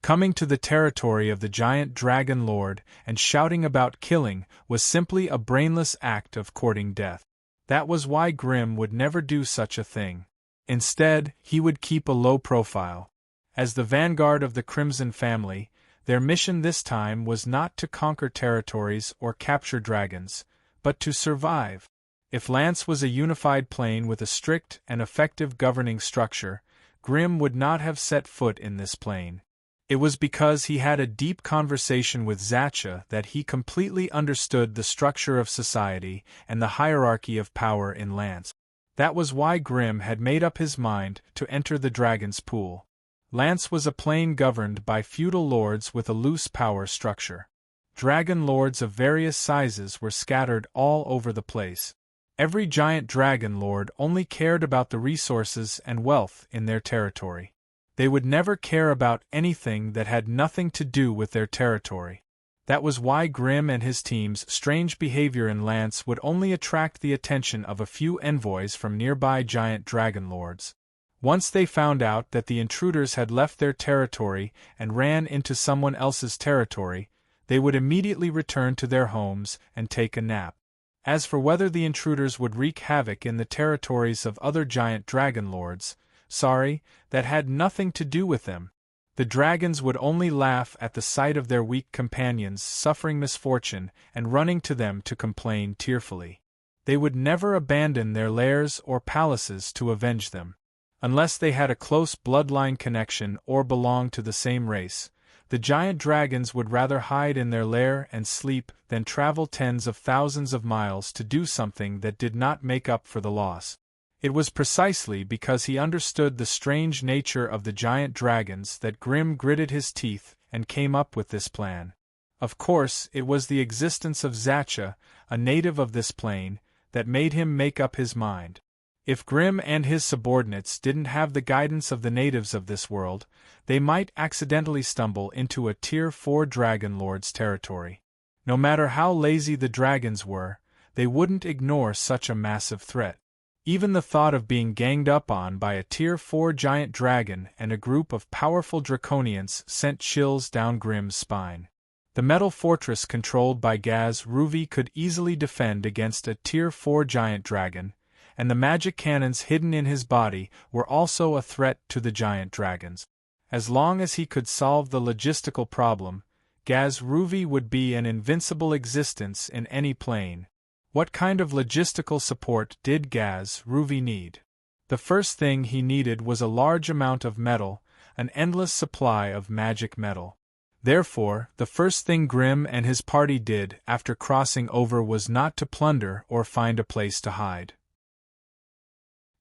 S1: Coming to the territory of the giant dragon lord and shouting about killing was simply a brainless act of courting death. That was why Grimm would never do such a thing. Instead, he would keep a low profile. As the vanguard of the Crimson family, their mission this time was not to conquer territories or capture dragons, but to survive. If Lance was a unified plane with a strict and effective governing structure, Grimm would not have set foot in this plane. It was because he had a deep conversation with Zacha that he completely understood the structure of society and the hierarchy of power in Lance. That was why Grimm had made up his mind to enter the Dragon's Pool. Lance was a plane governed by feudal lords with a loose power structure. Dragon lords of various sizes were scattered all over the place. Every giant dragon lord only cared about the resources and wealth in their territory. They would never care about anything that had nothing to do with their territory. That was why Grimm and his team's strange behavior in Lance would only attract the attention of a few envoys from nearby giant dragon lords. Once they found out that the intruders had left their territory and ran into someone else's territory, they would immediately return to their homes and take a nap. As for whether the intruders would wreak havoc in the territories of other giant dragon lords, sorry, that had nothing to do with them. The dragons would only laugh at the sight of their weak companions suffering misfortune and running to them to complain tearfully. They would never abandon their lairs or palaces to avenge them. Unless they had a close bloodline connection or belonged to the same race, the giant dragons would rather hide in their lair and sleep than travel tens of thousands of miles to do something that did not make up for the loss. It was precisely because he understood the strange nature of the giant dragons that Grimm gritted his teeth and came up with this plan. Of course, it was the existence of Zacha, a native of this plane, that made him make up his mind. If Grimm and his subordinates didn't have the guidance of the natives of this world, they might accidentally stumble into a Tier 4 Dragon Lord's territory. No matter how lazy the dragons were, they wouldn't ignore such a massive threat. Even the thought of being ganged up on by a Tier 4 giant dragon and a group of powerful draconians sent chills down Grimm's spine. The metal fortress controlled by Gazlurvy could easily defend against a Tier 4 giant dragon, and the magic cannons hidden in his body were also a threat to the giant dragons. As long as he could solve the logistical problem, Gaz Ruvi would be an invincible existence in any plane. What kind of logistical support did Gaz Ruvi need? The first thing he needed was a large amount of metal, an endless supply of magic metal. Therefore, the first thing Grimm and his party did after crossing over was not to plunder or find a place to hide.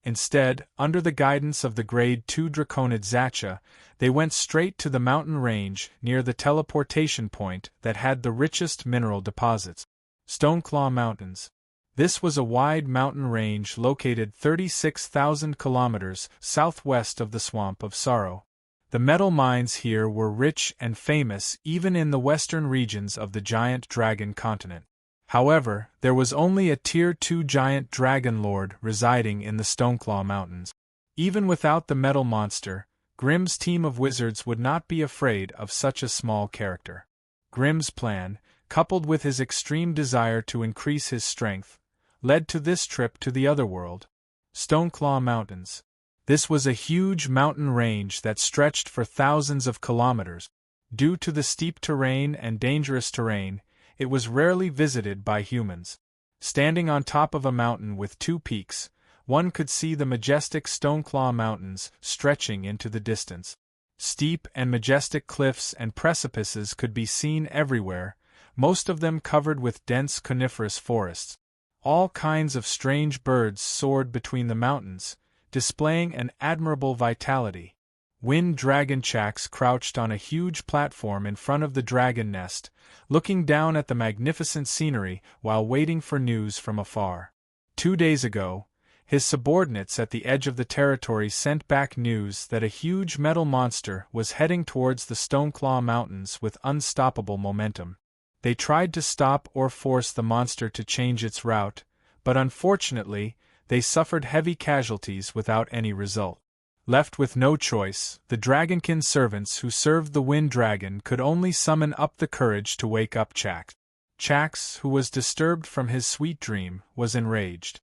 S1: Instead, under the guidance of the Grade 2 Draconid Zacha, they went straight to the mountain range near the teleportation point that had the richest mineral deposits, Stoneclaw Mountains. This was a wide mountain range located 36,000 kilometers southwest of the Swamp of Sorrow. The metal mines here were rich and famous even in the western regions of the giant dragon continent. However, there was only a Tier 2 giant dragon lord residing in the Stoneclaw Mountains. Even without the metal monster, Grimm's team of wizards would not be afraid of such a small character. Grimm's plan, coupled with his extreme desire to increase his strength, led to this trip to the otherworld, Stoneclaw Mountains. This was a huge mountain range that stretched for thousands of kilometers. Due to the steep terrain and dangerous terrain, it was rarely visited by humans. Standing on top of a mountain with two peaks, one could see the majestic Stoneclaw Mountains stretching into the distance. Steep and majestic cliffs and precipices could be seen everywhere, most of them covered with dense coniferous forests. All kinds of strange birds soared between the mountains, displaying an admirable vitality. Wind dragon Chax crouched on a huge platform in front of the dragon nest, looking down at the magnificent scenery while waiting for news from afar. 2 days ago, his subordinates at the edge of the territory sent back news that a huge metal monster was heading towards the Stoneclaw Mountains with unstoppable momentum. They tried to stop or force the monster to change its route, but unfortunately, they suffered heavy casualties without any result. Left with no choice, the Dragonkin servants who served the Wind Dragon could only summon up the courage to wake up Chax. Chax, who was disturbed from his sweet dream, was enraged.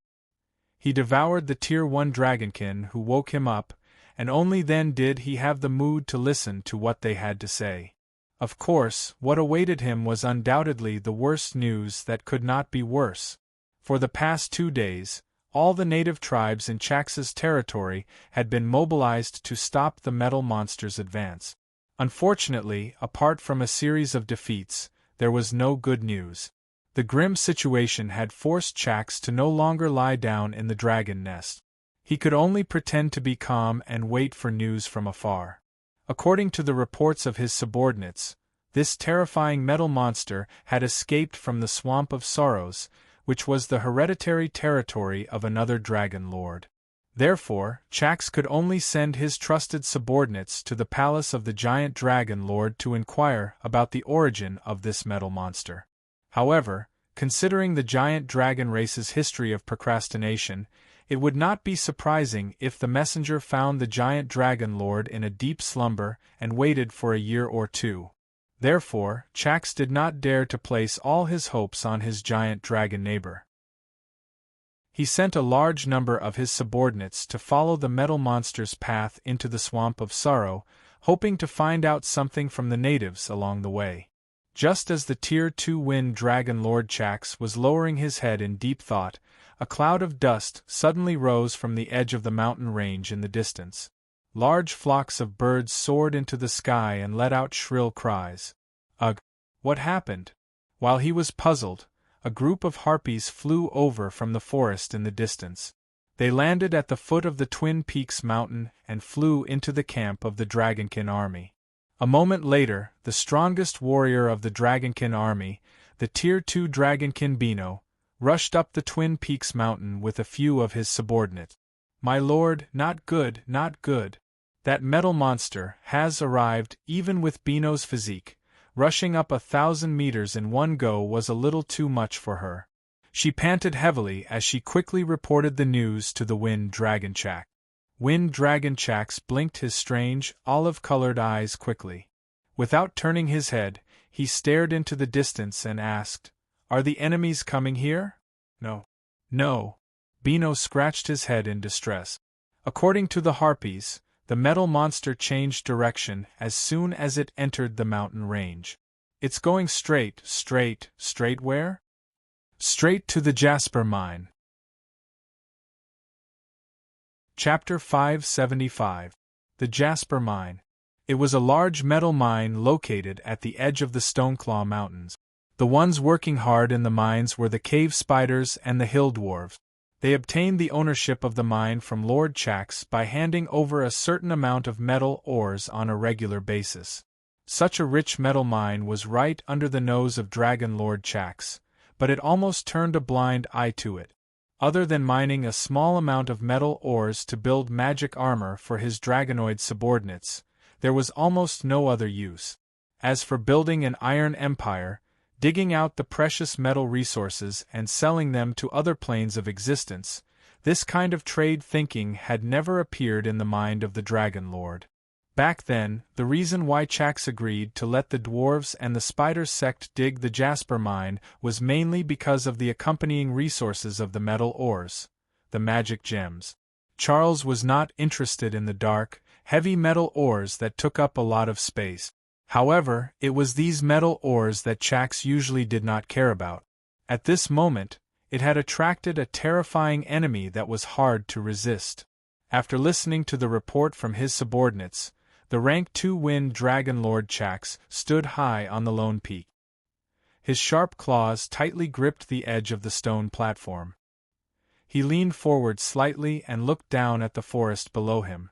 S1: He devoured the Tier 1 Dragonkin who woke him up, and only then did he have the mood to listen to what they had to say. Of course, what awaited him was undoubtedly the worst news that could not be worse. For the past 2 days, all the native tribes in Chax's territory had been mobilized to stop the metal monster's advance. Unfortunately, apart from a series of defeats, there was no good news. The grim situation had forced Chax to no longer lie down in the dragon nest. He could only pretend to be calm and wait for news from afar. According to the reports of his subordinates, this terrifying metal monster had escaped from the Swamp of Sorrows, which was the hereditary territory of another dragon lord. Therefore, Chax could only send his trusted subordinates to the palace of the giant dragon lord to inquire about the origin of this metal monster. However, considering the giant dragon race's history of procrastination, it would not be surprising if the messenger found the giant dragon lord in a deep slumber and waited for a year or two. Therefore, Chax did not dare to place all his hopes on his giant dragon neighbor. He sent a large number of his subordinates to follow the metal monster's path into the Swamp of Sorrow, hoping to find out something from the natives along the way. Just as the Tier 2 Wind Dragon Lord Chax was lowering his head in deep thought, a cloud of dust suddenly rose from the edge of the mountain range in the distance. Large flocks of birds soared into the sky and let out shrill cries. Ugh! What happened? While he was puzzled, a group of harpies flew over from the forest in the distance. They landed at the foot of the Twin Peaks mountain and flew into the camp of the Dragonkin army. A moment later, the strongest warrior of the Dragonkin army, the Tier 2 Dragonkin Bino, rushed up the Twin Peaks mountain with a few of his subordinates. "My lord, not good, not good. That metal monster has arrived even with Bino's physique. Rushing up 1,000 meters in one go was a little too much for her." She panted heavily as she quickly reported the news to the Wind Dragon Chax. Wind Dragon Chax blinked his strange, olive-colored eyes quickly. Without turning his head, he stared into the distance and asked, "Are the enemies coming here?" "No. No." Beano scratched his head in distress. According to the harpies, the metal monster changed direction as soon as it entered the mountain range. It's going straight where? Straight to the Jasper Mine. Chapter 575. The Jasper Mine. It was a large metal mine located at the edge of the Stoneclaw Mountains. The ones working hard in the mines were the cave spiders and the hill dwarves. They obtained the ownership of the mine from Lord Chax by handing over a certain amount of metal ores on a regular basis. Such a rich metal mine was right under the nose of Dragon Lord Chax, but it almost turned a blind eye to it. Other than mining a small amount of metal ores to build magic armor for his dragonoid subordinates, there was almost no other use. As for building an iron empire, digging out the precious metal resources and selling them to other planes of existence, this kind of trade thinking had never appeared in the mind of the Dragon Lord. Back then, the reason why Chax agreed to let the dwarves and the spider sect dig the Jasper Mine was mainly because of the accompanying resources of the metal ores, the magic gems. Charles was not interested in the dark, heavy metal ores that took up a lot of space. However, it was these metal ores that Chax usually did not care about. At this moment, it had attracted a terrifying enemy that was hard to resist. After listening to the report from his subordinates, the rank 2 Wind Dragon Lord Chax stood high on the lone peak. His sharp claws tightly gripped the edge of the stone platform. He leaned forward slightly and looked down at the forest below him.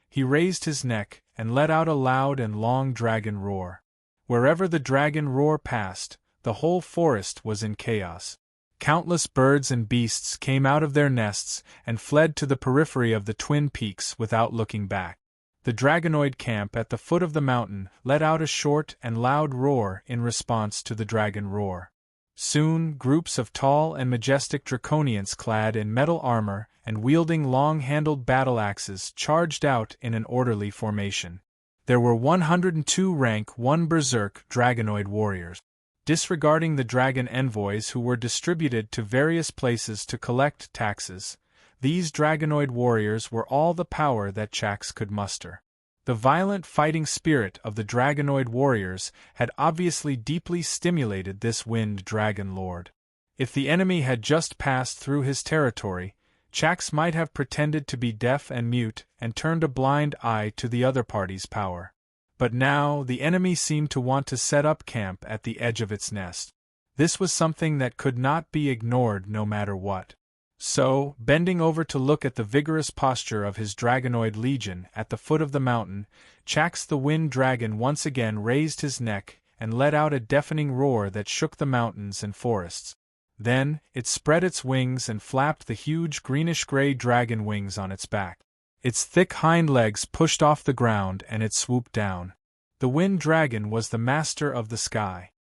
S1: He raised his neck and let out a loud and long dragon roar. Wherever the dragon roar passed, the whole forest was in chaos. Countless birds and beasts came out of their nests and fled to the periphery of the twin peaks without looking back. The dragonoid camp at the foot of the mountain let out a short and loud roar in response to the dragon roar. Soon, groups of tall and majestic draconians clad in metal armor and wielding long-handled battle axes charged out in an orderly formation. There were 102 rank 1 berserk dragonoid warriors. Disregarding the dragon envoys who were distributed to various places to collect taxes, these dragonoid warriors were all the power that Chax could muster. The violent fighting spirit of the dragonoid warriors had obviously deeply stimulated this Wind Dragon Lord. If the enemy had just passed through his territory, Chax might have pretended to be deaf and mute and turned a blind eye to the other party's power. But now the enemy seemed to want to set up camp at the edge of its nest. This was something that could not be ignored no matter what. So, bending over to look at the vigorous posture of his dragonoid legion at the foot of the mountain, Chax the Wind Dragon once again raised his neck and let out a deafening roar that shook the mountains and forests. Then, it spread its wings and flapped the huge greenish-gray dragon wings on its back. Its thick hind legs pushed off the ground and it swooped down. The Wind Dragon was the master of the sky.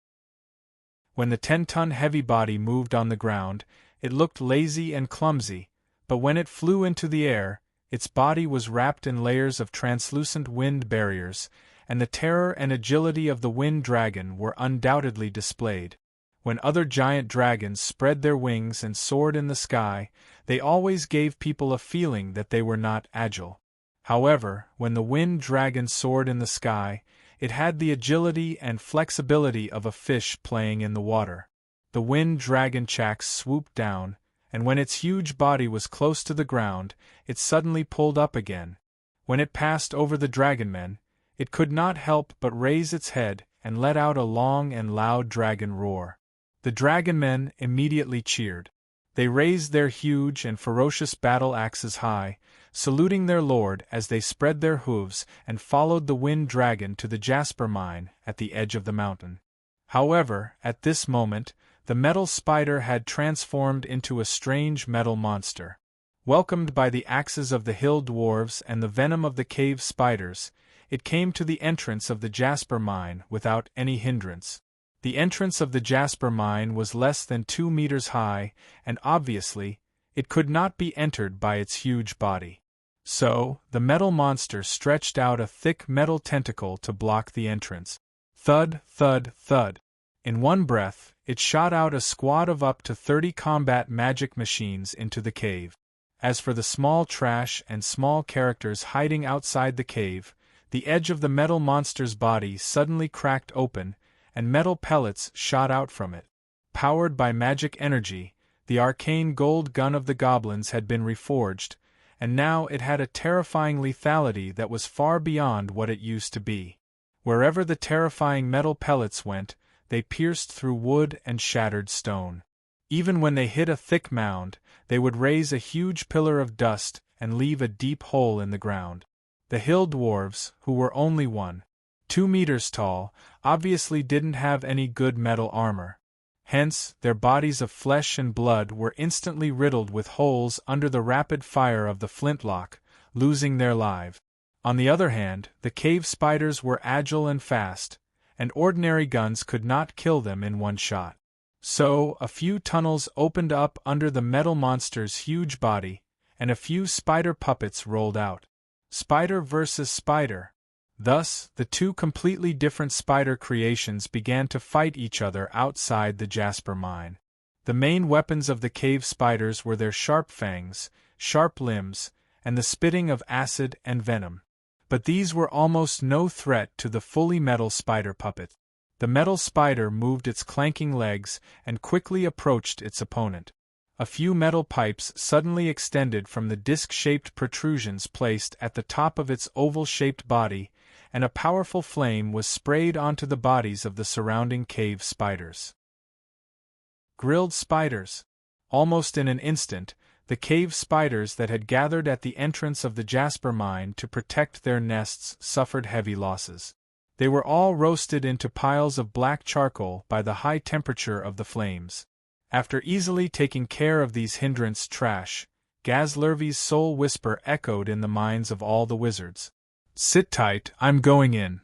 S1: When the 10-ton heavy body moved on the ground, it looked lazy and clumsy, but when it flew into the air, its body was wrapped in layers of translucent wind barriers, and the terror and agility of the Wind Dragon were undoubtedly displayed. When other giant dragons spread their wings and soared in the sky, they always gave people a feeling that they were not agile. However, when the Wind Dragon soared in the sky, it had the agility and flexibility of a fish playing in the water. The Wind Dragon Chax swooped down, and when its huge body was close to the ground, it suddenly pulled up again. When it passed over the dragonmen, it could not help but raise its head and let out a long and loud dragon roar. The dragonmen immediately cheered. They raised their huge and ferocious battle axes high, saluting their lord as they spread their hooves and followed the Wind Dragon to the Jasper Mine at the edge of the mountain. However, at this moment, the metal spider had transformed into a strange metal monster. Welcomed by the axes of the hill dwarves and the venom of the cave spiders, it came to the entrance of the Jasper Mine without any hindrance. The entrance of the Jasper Mine was less than 2 meters high, and obviously, it could not be entered by its huge body. So, the metal monster stretched out a thick metal tentacle to block the entrance. Thud, thud, thud. In one breath, it shot out a squad of up to 30 combat magic machines into the cave. As for the small trash and small characters hiding outside the cave, the edge of the metal monster's body suddenly cracked open, and metal pellets shot out from it. Powered by magic energy, the arcane gold gun of the goblins had been reforged, and now it had a terrifying lethality that was far beyond what it used to be. Wherever the terrifying metal pellets went, they pierced through wood and shattered stone. Even when they hit a thick mound, they would raise a huge pillar of dust and leave a deep hole in the ground. The hill dwarves, who were only 1-2 meters tall, obviously didn't have any good metal armor. Hence, their bodies of flesh and blood were instantly riddled with holes under the rapid fire of the flintlock, losing their lives. On the other hand, the cave spiders were agile and fast, and ordinary guns could not kill them in one shot. So, a few tunnels opened up under the metal monster's huge body, and a few spider puppets rolled out. Spider versus spider. Thus, the two completely different spider creations began to fight each other outside the Jasper mine. The main weapons of the cave spiders were their sharp fangs, sharp limbs, and the spitting of acid and venom. But these were almost no threat to the fully metal spider puppet. The metal spider moved its clanking legs and quickly approached its opponent. A few metal pipes suddenly extended from the disc-shaped protrusions placed at the top of its oval-shaped body, and a powerful flame was sprayed onto the bodies of the surrounding cave spiders. Grilled spiders. Almost in an instant, the cave spiders that had gathered at the entrance of the Jasper mine to protect their nests suffered heavy losses. They were all roasted into piles of black charcoal by the high temperature of the flames. After easily taking care of these hindrance trash, Gazlurvy's soul whisper echoed in the minds of all the wizards. "Sit tight, I'm going in."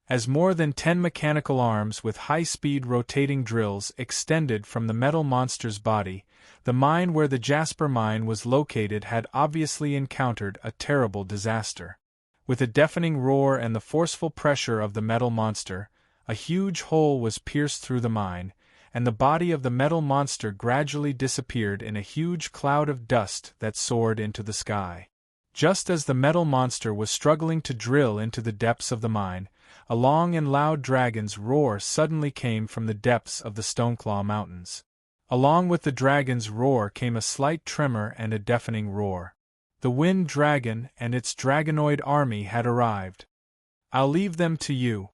S1: As more than 10 mechanical arms with high-speed rotating drills extended from the metal monster's body, the mine where the Jasper mine was located had obviously encountered a terrible disaster. With a deafening roar and the forceful pressure of the metal monster, a huge hole was pierced through the mine, and the body of the metal monster gradually disappeared in a huge cloud of dust that soared into the sky. Just as the metal monster was struggling to drill into the depths of the mine, a long and loud dragon's roar suddenly came from the depths of the Stoneclaw Mountains. Along with the dragon's roar came a slight tremor and a deafening roar. The Wind Dragon and its dragonoid army had arrived. "I'll leave them to you,"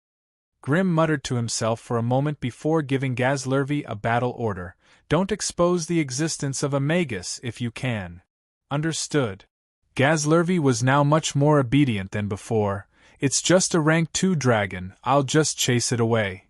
S1: Grim muttered to himself for a moment before giving Gazlurvy a battle order. "Don't expose the existence of a magus if you can." "Understood." Gazlurvy was now much more obedient than before. "It's just a rank 2 dragon, I'll just chase it away."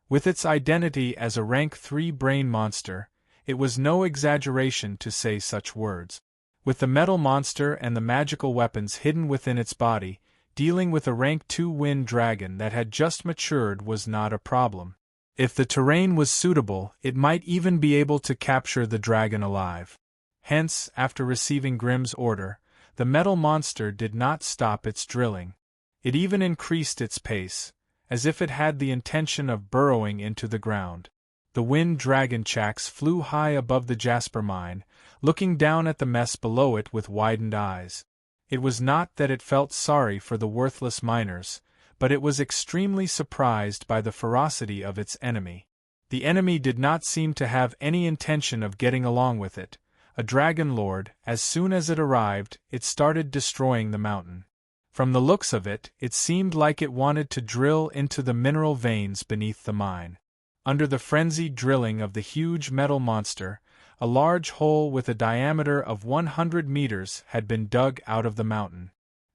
S1: With its identity as a rank 3 brain monster, it was no exaggeration to say such words. With the metal monster and the magical weapons hidden within its body, dealing with a rank 2 wind dragon that had just matured was not a problem. If the terrain was suitable, it might even be able to capture the dragon alive. Hence, after receiving Grim's order, the metal monster did not stop its drilling. It even increased its pace, as if it had the intention of burrowing into the ground. The wind dragon Chax flew high above the Jasper mine, looking down at the mess below it with widened eyes. It was not that it felt sorry for the worthless miners, but it was extremely surprised by the ferocity of its enemy. The enemy did not seem to have any intention of getting along with it. A dragon lord, as soon as it arrived, it started destroying the mountain. From the looks of it, it seemed like it wanted to drill into the mineral veins beneath the mine. Under the frenzied drilling of the huge metal monster, a large hole with a diameter of 100 meters had been dug out of the mountain.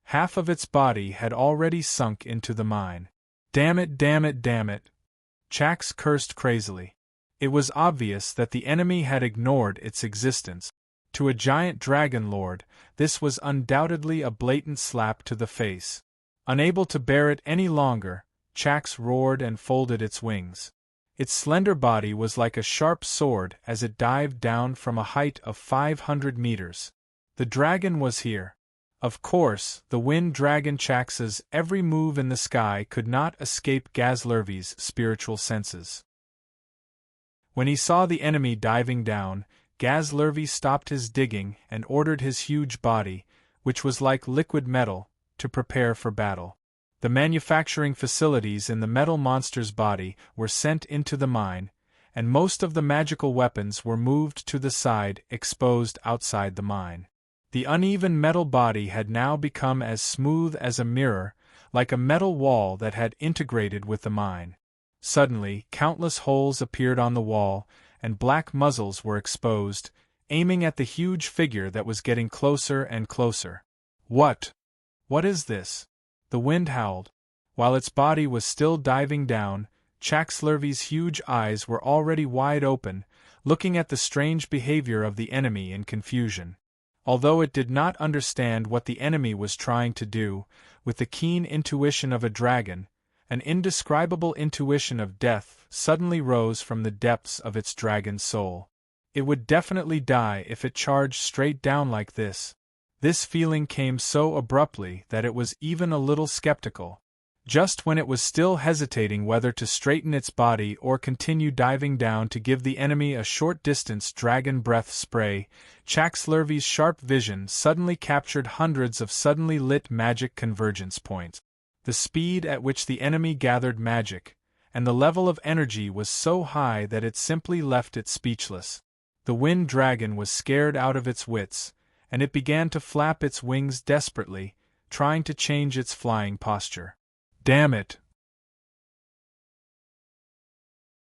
S1: Half of its body had already sunk into the mine. "Damn it, damn it, damn it!" Chax cursed crazily. It was obvious that the enemy had ignored its existence. To a giant dragon lord, this was undoubtedly a blatant slap to the face. Unable to bear it any longer, Chax roared and folded its wings. Its slender body was like a sharp sword as it dived down from a height of 500 meters. The dragon was here. Of course, the wind dragon Chax's every move in the sky could not escape Gazlurvy's spiritual senses. When he saw the enemy diving down, Gazlurvy stopped his digging and ordered his huge body, which was like liquid metal, to prepare for battle. The manufacturing facilities in the metal monster's body were sent into the mine, and most of the magical weapons were moved to the side, exposed outside the mine. The uneven metal body had now become as smooth as a mirror, like a metal wall that had integrated with the mine. Suddenly, countless holes appeared on the wall, and black muzzles were exposed, aiming at the huge figure that was getting closer and closer. What is this? The wind howled. While its body was still diving down, Gazlurvy's huge eyes were already wide open, looking at the strange behavior of the enemy in confusion. Although it did not understand what the enemy was trying to do, with the keen intuition of a dragon, an indescribable intuition of death suddenly rose from the depths of its dragon soul. It would definitely die if it charged straight down like this. This feeling came so abruptly that it was even a little skeptical. Just when it was still hesitating whether to straighten its body or continue diving down to give the enemy a short-distance dragon breath spray, Gazlurvy's sharp vision suddenly captured hundreds of suddenly lit magic convergence points. The speed at which the enemy gathered magic, and the level of energy was so high that it simply left it speechless. The wind dragon was scared out of its wits, and it began to flap its wings desperately, trying to change its flying posture. Damn it!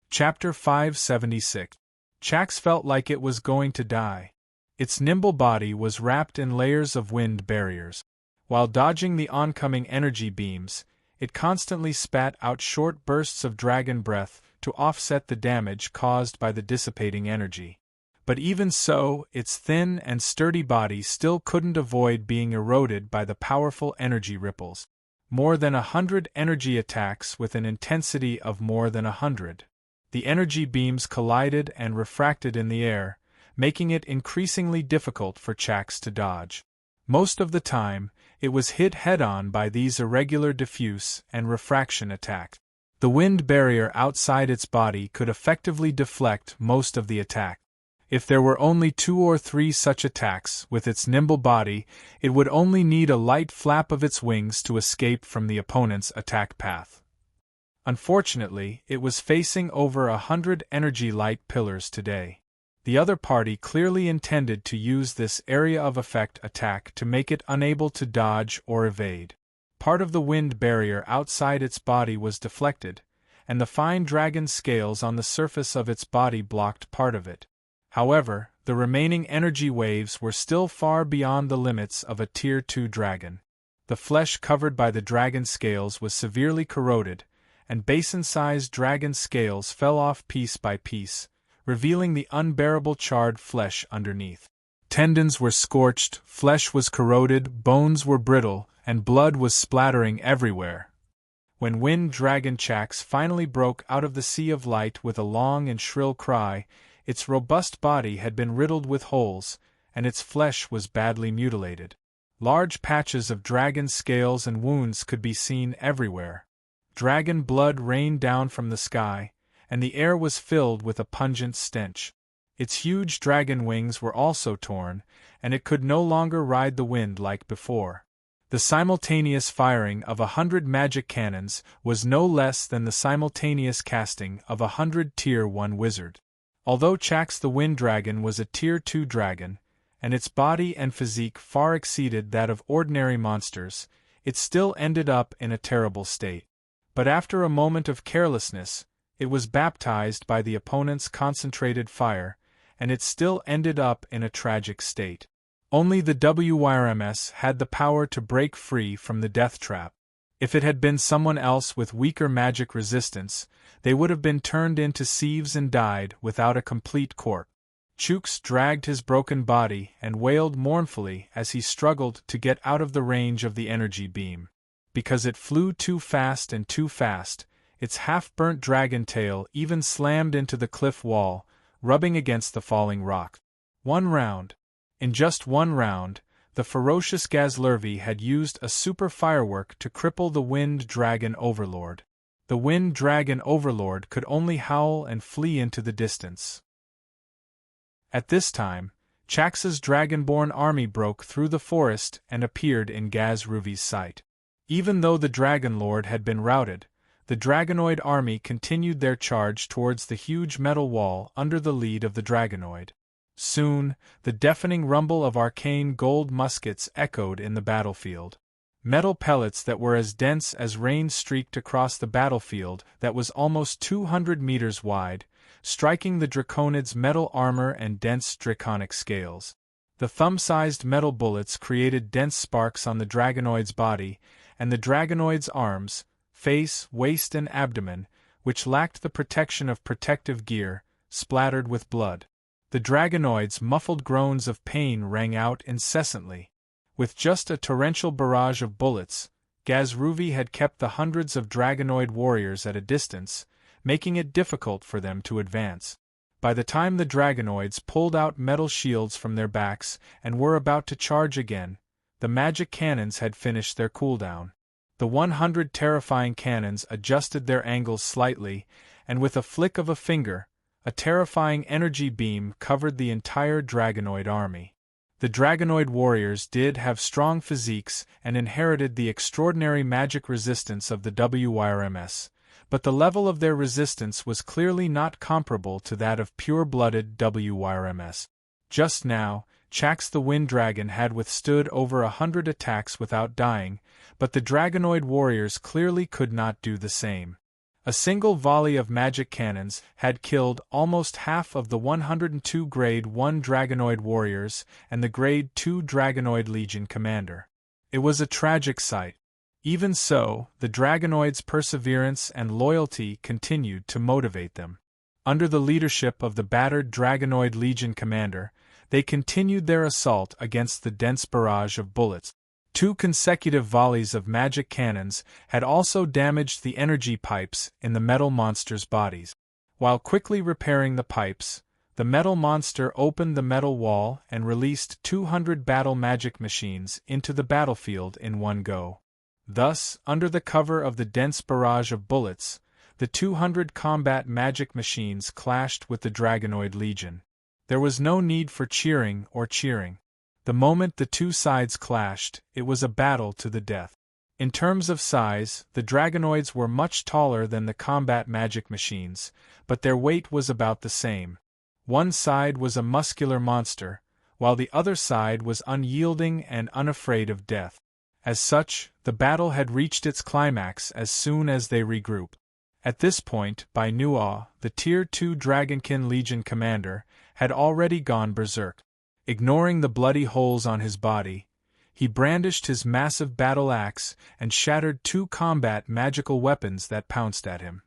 S1: Chapter 576. Chax felt like it was going to die. Its nimble body was wrapped in layers of wind barriers. While dodging the oncoming energy beams, it constantly spat out short bursts of dragon breath to offset the damage caused by the dissipating energy. But even so, its thin and sturdy body still couldn't avoid being eroded by the powerful energy ripples. More than 100 energy attacks with an intensity of more than 100. The energy beams collided and refracted in the air, making it increasingly difficult for Chax to dodge. Most of the time, it was hit head-on by these irregular diffuse and refraction attacks. The wind barrier outside its body could effectively deflect most of the attack. If there were only 2 or 3 such attacks with its nimble body, it would only need a light flap of its wings to escape from the opponent's attack path. Unfortunately, it was facing over 100 energy light pillars today. The other party clearly intended to use this area of effect attack to make it unable to dodge or evade. Part of the wind barrier outside its body was deflected, and the fine dragon scales on the surface of its body blocked part of it. However, the remaining energy waves were still far beyond the limits of a Tier 2 dragon. The flesh covered by the dragon scales was severely corroded, and basin-sized dragon scales fell off piece by piece, revealing the unbearable charred flesh underneath. Tendons were scorched, flesh was corroded, bones were brittle, and blood was splattering everywhere. When Wind Dragon Chax finally broke out of the sea of light with a long and shrill cry, its robust body had been riddled with holes, and its flesh was badly mutilated. Large patches of dragon scales and wounds could be seen everywhere. Dragon blood rained down from the sky, and the air was filled with a pungent stench. Its huge dragon wings were also torn, and it could no longer ride the wind like before. The simultaneous firing of 100 magic cannons was no less than the simultaneous casting of 100 Tier 1 wizard. Although Chax the Wind Dragon was a Tier 2 dragon, and its body and physique far exceeded that of ordinary monsters, it still ended up in a terrible state. But after a moment of carelessness, it was baptized by the opponent's concentrated fire, and it still ended up in a tragic state. Only the WYRMS had the power to break free from the death trap. If it had been someone else with weaker magic resistance, they would have been turned into sieves and died without a complete corpse. Chax dragged his broken body and wailed mournfully as he struggled to get out of the range of the energy beam. Because it flew too fast, its half-burnt dragon tail even slammed into the cliff wall, rubbing against the falling rock. One round. In just one round, the ferocious Gazlurvy had used a super firework to cripple the Wind Dragon Overlord. the Wind Dragon Overlord could only howl and flee into the distance. At this time, Chax's dragonborn army broke through the forest and appeared in Gazruvi's sight. Even though the Dragon Lord had been routed, the Dragonoid army continued their charge towards the huge metal wall under the lead of the Dragonoid. Soon, the deafening rumble of arcane gold muskets echoed in the battlefield. Metal pellets that were as dense as rain streaked across the battlefield that was almost 200 meters wide, striking the Draconid's metal armor and dense draconic scales. The thumb-sized metal bullets created dense sparks on the Dragonoid's body, and the Dragonoid's arms, face, waist and abdomen, which lacked the protection of protective gear, splattered with blood. The Dragonoid's muffled groans of pain rang out incessantly. With just a torrential barrage of bullets, Gazruvi had kept the hundreds of Dragonoid warriors at a distance, making it difficult for them to advance. By the time the Dragonoids pulled out metal shields from their backs and were about to charge again, the magic cannons had finished their cooldown. The 100 terrifying cannons adjusted their angles slightly, and with a flick of a finger, a terrifying energy beam covered the entire Dragonoid army. The Dragonoid warriors did have strong physiques and inherited the extraordinary magic resistance of the WYRMS, but the level of their resistance was clearly not comparable to that of pure-blooded WYRMS. Just now, Chax the Wind Dragon had withstood over 100 attacks without dying, but the Dragonoid warriors clearly could not do the same. A single volley of magic cannons had killed almost half of the 102 Grade 1 Dragonoid warriors and the Grade 2 Dragonoid Legion commander. It was a tragic sight. Even so, the Dragonoids' perseverance and loyalty continued to motivate them. Under the leadership of the battered Dragonoid Legion commander, they continued their assault against the dense barrage of bullets. 2 consecutive volleys of magic cannons had also damaged the energy pipes in the metal monsters' bodies. While quickly repairing the pipes, the metal monster opened the metal wall and released 200 battle magic machines into the battlefield in one go. Thus, under the cover of the dense barrage of bullets, the 200 combat magic machines clashed with the Dragonoid Legion. There was no need for cheering or cheering. The moment the two sides clashed, it was a battle to the death. In terms of size, the Dragonoids were much taller than the combat magic machines, but their weight was about the same. One side was a muscular monster, while the other side was unyielding and unafraid of death. As such, the battle had reached its climax as soon as they regrouped. At this point, Bai Nuo, the Tier 2 Dragonkin Legion commander, had already gone berserk. Ignoring the bloody holes on his body, he brandished his massive battle axe and shattered 2 combat magical weapons that pounced at him.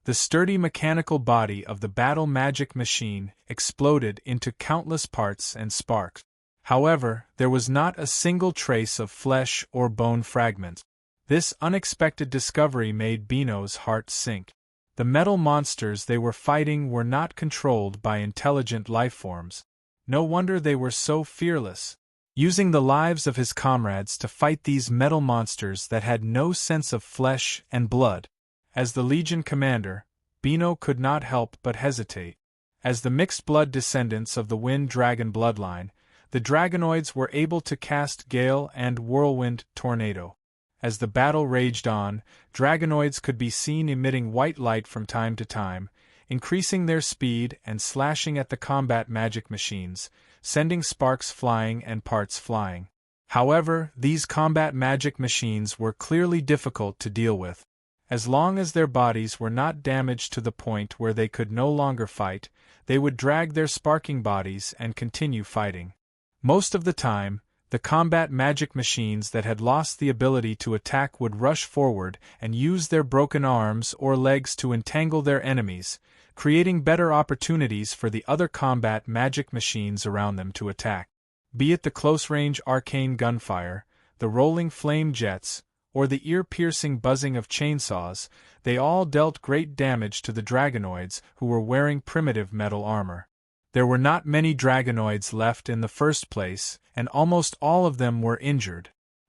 S1: The sturdy mechanical body of the battle magic machine exploded into countless parts and sparks. However, there was not a single trace of flesh or bone fragments. This unexpected discovery made Bino's heart sink. The metal monsters they were fighting were not controlled by intelligent lifeforms. No wonder they were so fearless, using the lives of his comrades to fight these metal monsters that had no sense of flesh and blood. As the Legion commander, Bino could not help but hesitate. As the mixed-blood descendants of the Wind Dragon bloodline, the Dragonoids were able to cast Gale and Whirlwind Tornado. As the battle raged on, Dragonoids could be seen emitting white light from time to time, increasing their speed and slashing at the combat magic machines, sending sparks flying and parts flying. However, these combat magic machines were clearly difficult to deal with. As long as their bodies were not damaged to the point where they could no longer fight, they would drag their sparking bodies and continue fighting. Most of the time, the combat magic machines that had lost the ability to attack would rush forward and use their broken arms or legs to entangle their enemies, creating better opportunities for the other combat magic machines around them to attack. Be it the close-range arcane gunfire, the rolling flame jets, or the ear-piercing buzzing of chainsaws, they all dealt great damage to the Dragonoids who were wearing primitive metal armor. There were not many Dragonoids left in the first place, and almost all of them were injured.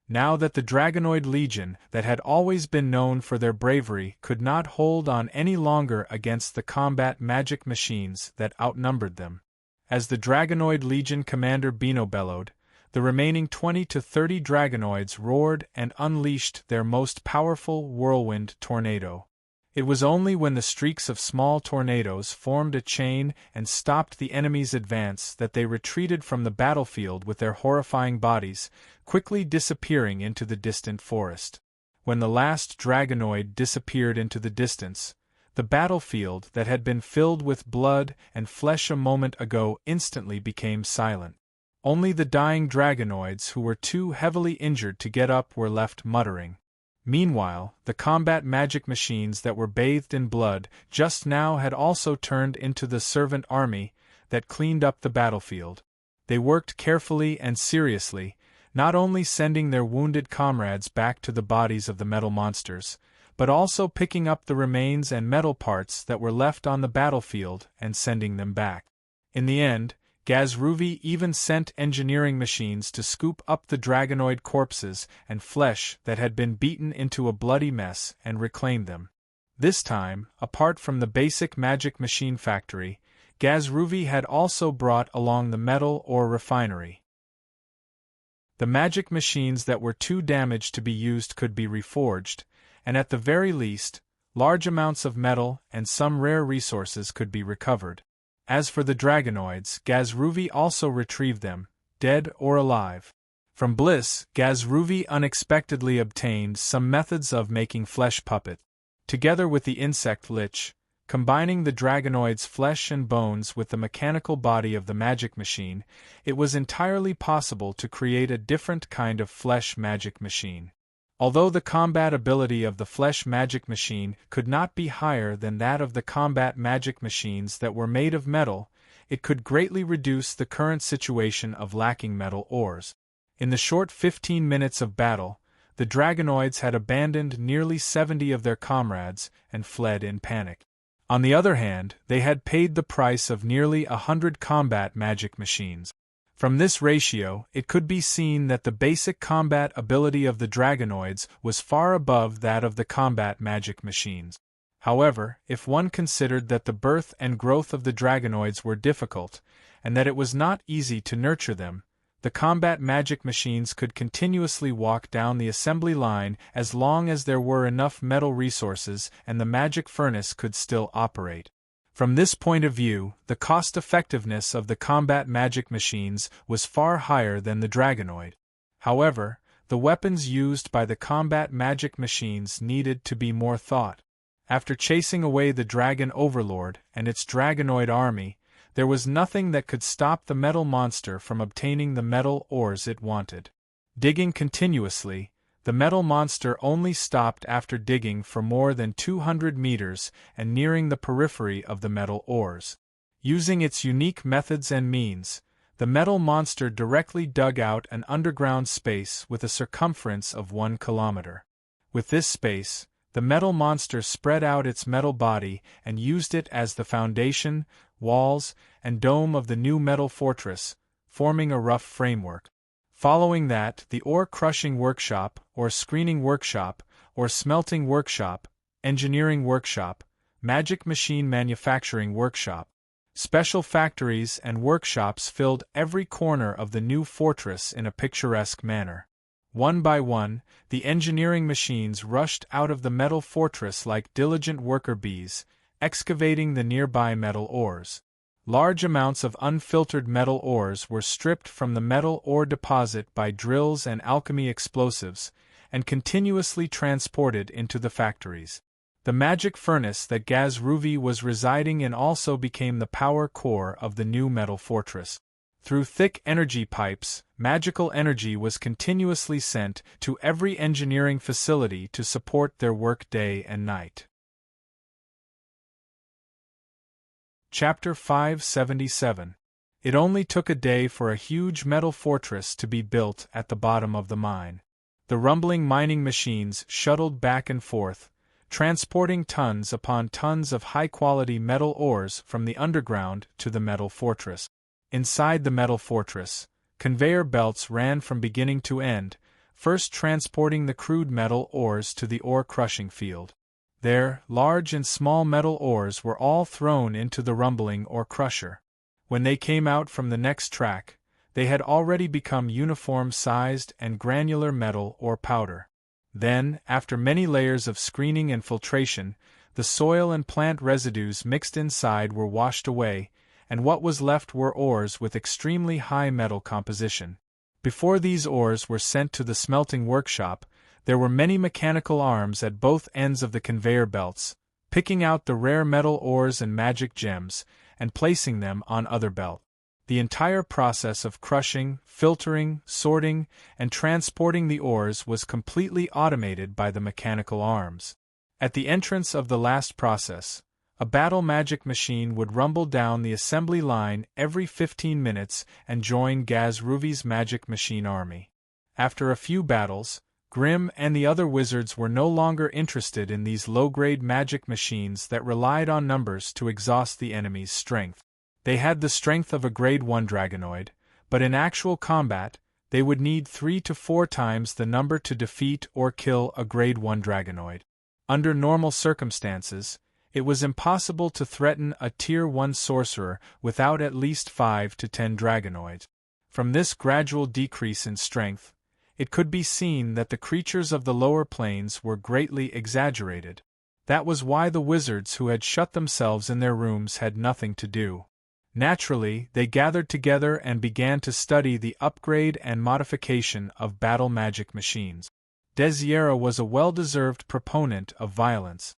S1: now that the Dragonoid Legion that had always been known for their bravery could not hold on any longer against the combat magic machines that outnumbered them. As the Dragonoid Legion commander Bino bellowed, the remaining 20 to 30 Dragonoids roared and unleashed their most powerful whirlwind tornado. It was only when the streaks of small tornadoes formed a chain and stopped the enemy's advance that they retreated from the battlefield with their horrifying bodies, quickly disappearing into the distant forest. When the last Dragonoid disappeared into the distance, the battlefield that had been filled with blood and flesh a moment ago instantly became silent. Only the dying Dragonoids who were too heavily injured to get up were left muttering. Meanwhile, the combat magic machines that were bathed in blood just now had also turned into the servant army that cleaned up the battlefield. They worked carefully and seriously, not only sending their wounded comrades back to the bodies of the metal monsters, but also picking up the remains and metal parts that were left on the battlefield and sending them back. In the end, Gazruvi even sent engineering machines to scoop up the Dragonoid corpses and flesh that had been beaten into a bloody mess and reclaim them. This time, apart from the basic magic machine factory, Gazruvi had also brought along the metal ore refinery. The magic machines that were too damaged to be used could be reforged, and at the very least, large amounts of metal and some rare resources could be recovered. As for the Dragonoids, Gazruvi also retrieved them, dead or alive. From Bliss, Gazruvi unexpectedly obtained some methods of making flesh puppet. Together with the insect lich, combining the Dragonoid's flesh and bones with the mechanical body of the magic machine, it was entirely possible to create a different kind of flesh magic machine. Although the combat ability of the flesh magic machine could not be higher than that of the combat magic machines that were made of metal, it could greatly reduce the current situation of lacking metal ores. In the short 15 minutes of battle, the Dragonoids had abandoned nearly 70 of their comrades and fled in panic. On the other hand, they had paid the price of nearly 100 combat magic machines. From this ratio, it could be seen that the basic combat ability of the Dragonoids was far above that of the combat magic machines. However, if one considered that the birth and growth of the Dragonoids were difficult, and that it was not easy to nurture them, the combat magic machines could continuously walk down the assembly line as long as there were enough metal resources and the magic furnace could still operate. From this point of view, the cost-effectiveness of the combat magic machines was far higher than the Dragonoid. However, the weapons used by the combat magic machines needed to be more thought. After chasing away the Dragon Overlord and its Dragonoid army, there was nothing that could stop the metal monster from obtaining the metal ores it wanted. Digging continuously, the metal monster only stopped after digging for more than 200 meters and nearing the periphery of the metal ores. Using its unique methods and means, the metal monster directly dug out an underground space with a circumference of 1 kilometer. With this space, the metal monster spread out its metal body and used it as the foundation, walls, and dome of the new metal fortress, forming a rough framework. Following that, the ore-crushing workshop, or screening workshop, or smelting workshop, engineering workshop, magic machine manufacturing workshop. Special factories and workshops filled every corner of the new fortress in a picturesque manner. One by one, the engineering machines rushed out of the metal fortress like diligent worker bees, excavating the nearby metal ores. Large amounts of unfiltered metal ores were stripped from the metal ore deposit by drills and alchemy explosives, and continuously transported into the factories. The magic furnace that Gazruvi was residing in also became the power core of the new metal fortress. Through thick energy pipes, magical energy was continuously sent to every engineering facility to support their work day and night. Chapter 577. It only took a day for a huge metal fortress to be built at the bottom of the mine. The rumbling mining machines shuttled back and forth, transporting tons upon tons of high-quality metal ores from the underground to the metal fortress. Inside the metal fortress, conveyor belts ran from beginning to end, first transporting the crude metal ores to the ore-crushing field. There, large and small metal ores were all thrown into the rumbling ore crusher. When they came out from the next track, they had already become uniform-sized and granular metal or powder. Then, after many layers of screening and filtration, the soil and plant residues mixed inside were washed away, and what was left were ores with extremely high metal composition. Before these ores were sent to the smelting workshop, there were many mechanical arms at both ends of the conveyor belts, picking out the rare metal ores and magic gems, and placing them on other belts. The entire process of crushing, filtering, sorting, and transporting the ores was completely automated by the mechanical arms. At the entrance of the last process, a battle magic machine would rumble down the assembly line every 15 minutes and join Gazruvi's magic machine army. After a few battles, Grimm and the other wizards were no longer interested in these low-grade magic machines that relied on numbers to exhaust the enemy's strength. They had the strength of a Grade 1 Dragonoid, but in actual combat, they would need 3 to 4 times the number to defeat or kill a Grade 1 Dragonoid. Under normal circumstances, it was impossible to threaten a Tier 1 sorcerer without at least 5 to 10 Dragonoids. From this gradual decrease in strength, it could be seen that the creatures of the lower planes were greatly exaggerated. That was why the wizards who had shut themselves in their rooms had nothing to do. Naturally, they gathered together and began to study the upgrade and modification of battle magic machines. Desiera was a well-deserved proponent of violence.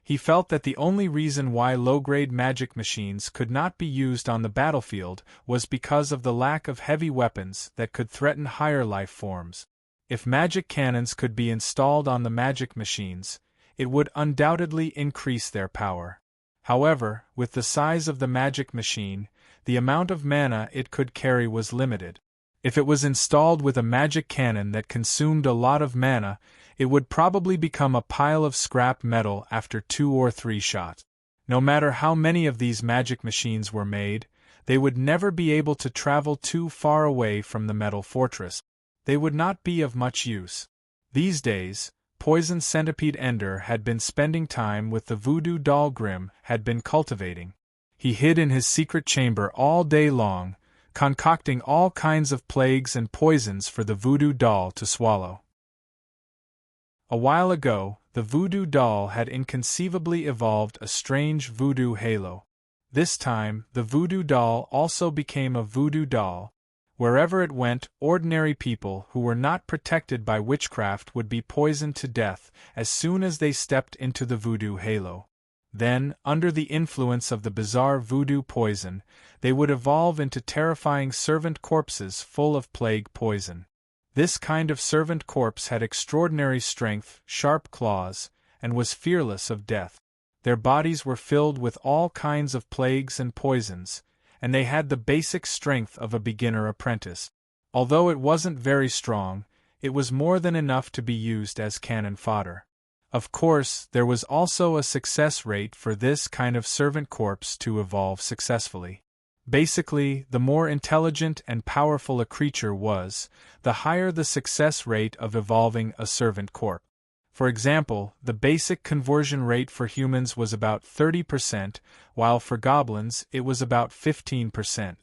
S1: He felt that the only reason why low-grade magic machines could not be used on the battlefield was because of the lack of heavy weapons that could threaten higher life forms. If magic cannons could be installed on the magic machines, it would undoubtedly increase their power. However, with the size of the magic machine, the amount of mana it could carry was limited. If it was installed with a magic cannon that consumed a lot of mana, it would probably become a pile of scrap metal after 2 or 3 shots. No matter how many of these magic machines were made, they would never be able to travel too far away from the metal fortress. They would not be of much use. These days, Poison Centipede Ender had been spending time with the voodoo doll Grimm had been cultivating. He hid in his secret chamber all day long, concocting all kinds of plagues and poisons for the voodoo doll to swallow. A while ago, the voodoo doll had inconceivably evolved a strange voodoo halo. This time, the voodoo doll also became a voodoo doll. Wherever it went, ordinary people who were not protected by witchcraft would be poisoned to death as soon as they stepped into the voodoo halo. Then, under the influence of the bizarre voodoo poison, they would evolve into terrifying servant corpses full of plague poison. This kind of servant corpse had extraordinary strength, sharp claws, and was fearless of death. Their bodies were filled with all kinds of plagues and poisons, and they had the basic strength of a beginner apprentice. Although it wasn't very strong, it was more than enough to be used as cannon fodder. Of course, there was also a success rate for this kind of servant corpse to evolve successfully. Basically, the more intelligent and powerful a creature was, the higher the success rate of evolving a servant corpse. For example, the basic conversion rate for humans was about 30%, while for goblins it was about 15%.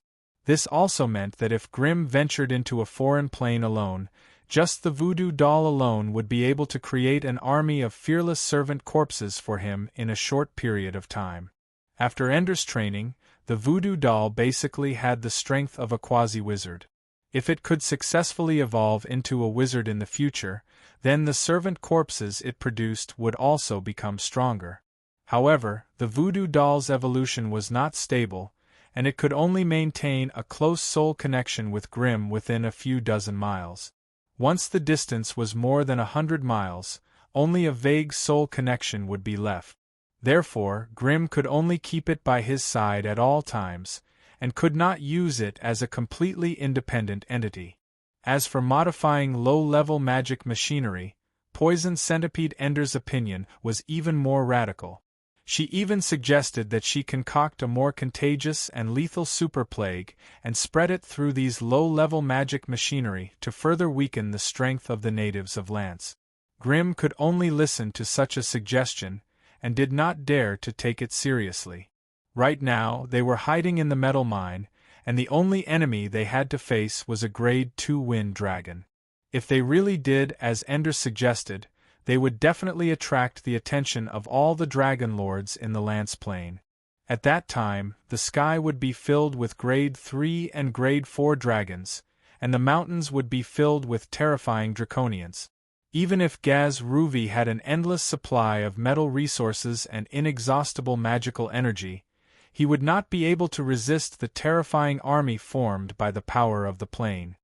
S1: This also meant that if Grimm ventured into a foreign plane alone, just the voodoo doll alone would be able to create an army of fearless servant corpses for him in a short period of time. After Ender's training, the voodoo doll basically had the strength of a quasi-wizard. If it could successfully evolve into a wizard in the future, then the servant corpses it produced would also become stronger. However, the voodoo doll's evolution was not stable, and it could only maintain a close soul connection with Grimm within a few dozen miles. Once the distance was more than 100 miles, only a vague soul connection would be left. Therefore, Grimm could only keep it by his side at all times, and could not use it as a completely independent entity. As for modifying low-level magic machinery, Poison Centipede Ender's opinion was even more radical. She even suggested that she concoct a more contagious and lethal super plague and spread it through these low-level magic machinery to further weaken the strength of the natives of Lance. Grimm could only listen to such a suggestion, and did not dare to take it seriously. Right now, they were hiding in the metal mine, and the only enemy they had to face was a Grade 2 wind dragon. If they really did as Ender suggested, they would definitely attract the attention of all the dragon lords in the Lance Plain. At that time, the sky would be filled with Grade 3 and Grade 4 dragons, and the mountains would be filled with terrifying draconians. Even if Gaz Ruvi had an endless supply of metal resources and inexhaustible magical energy, he would not be able to resist the terrifying army formed by the power of the plane.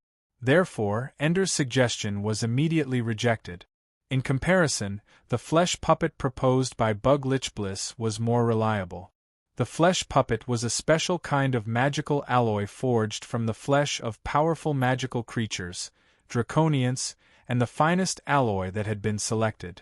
S1: Therefore, Ender's suggestion was immediately rejected. In comparison, the flesh puppet proposed by Bug Lichbliss was more reliable. The flesh puppet was a special kind of magical alloy forged from the flesh of powerful magical creatures, draconians, and the finest alloy that had been selected.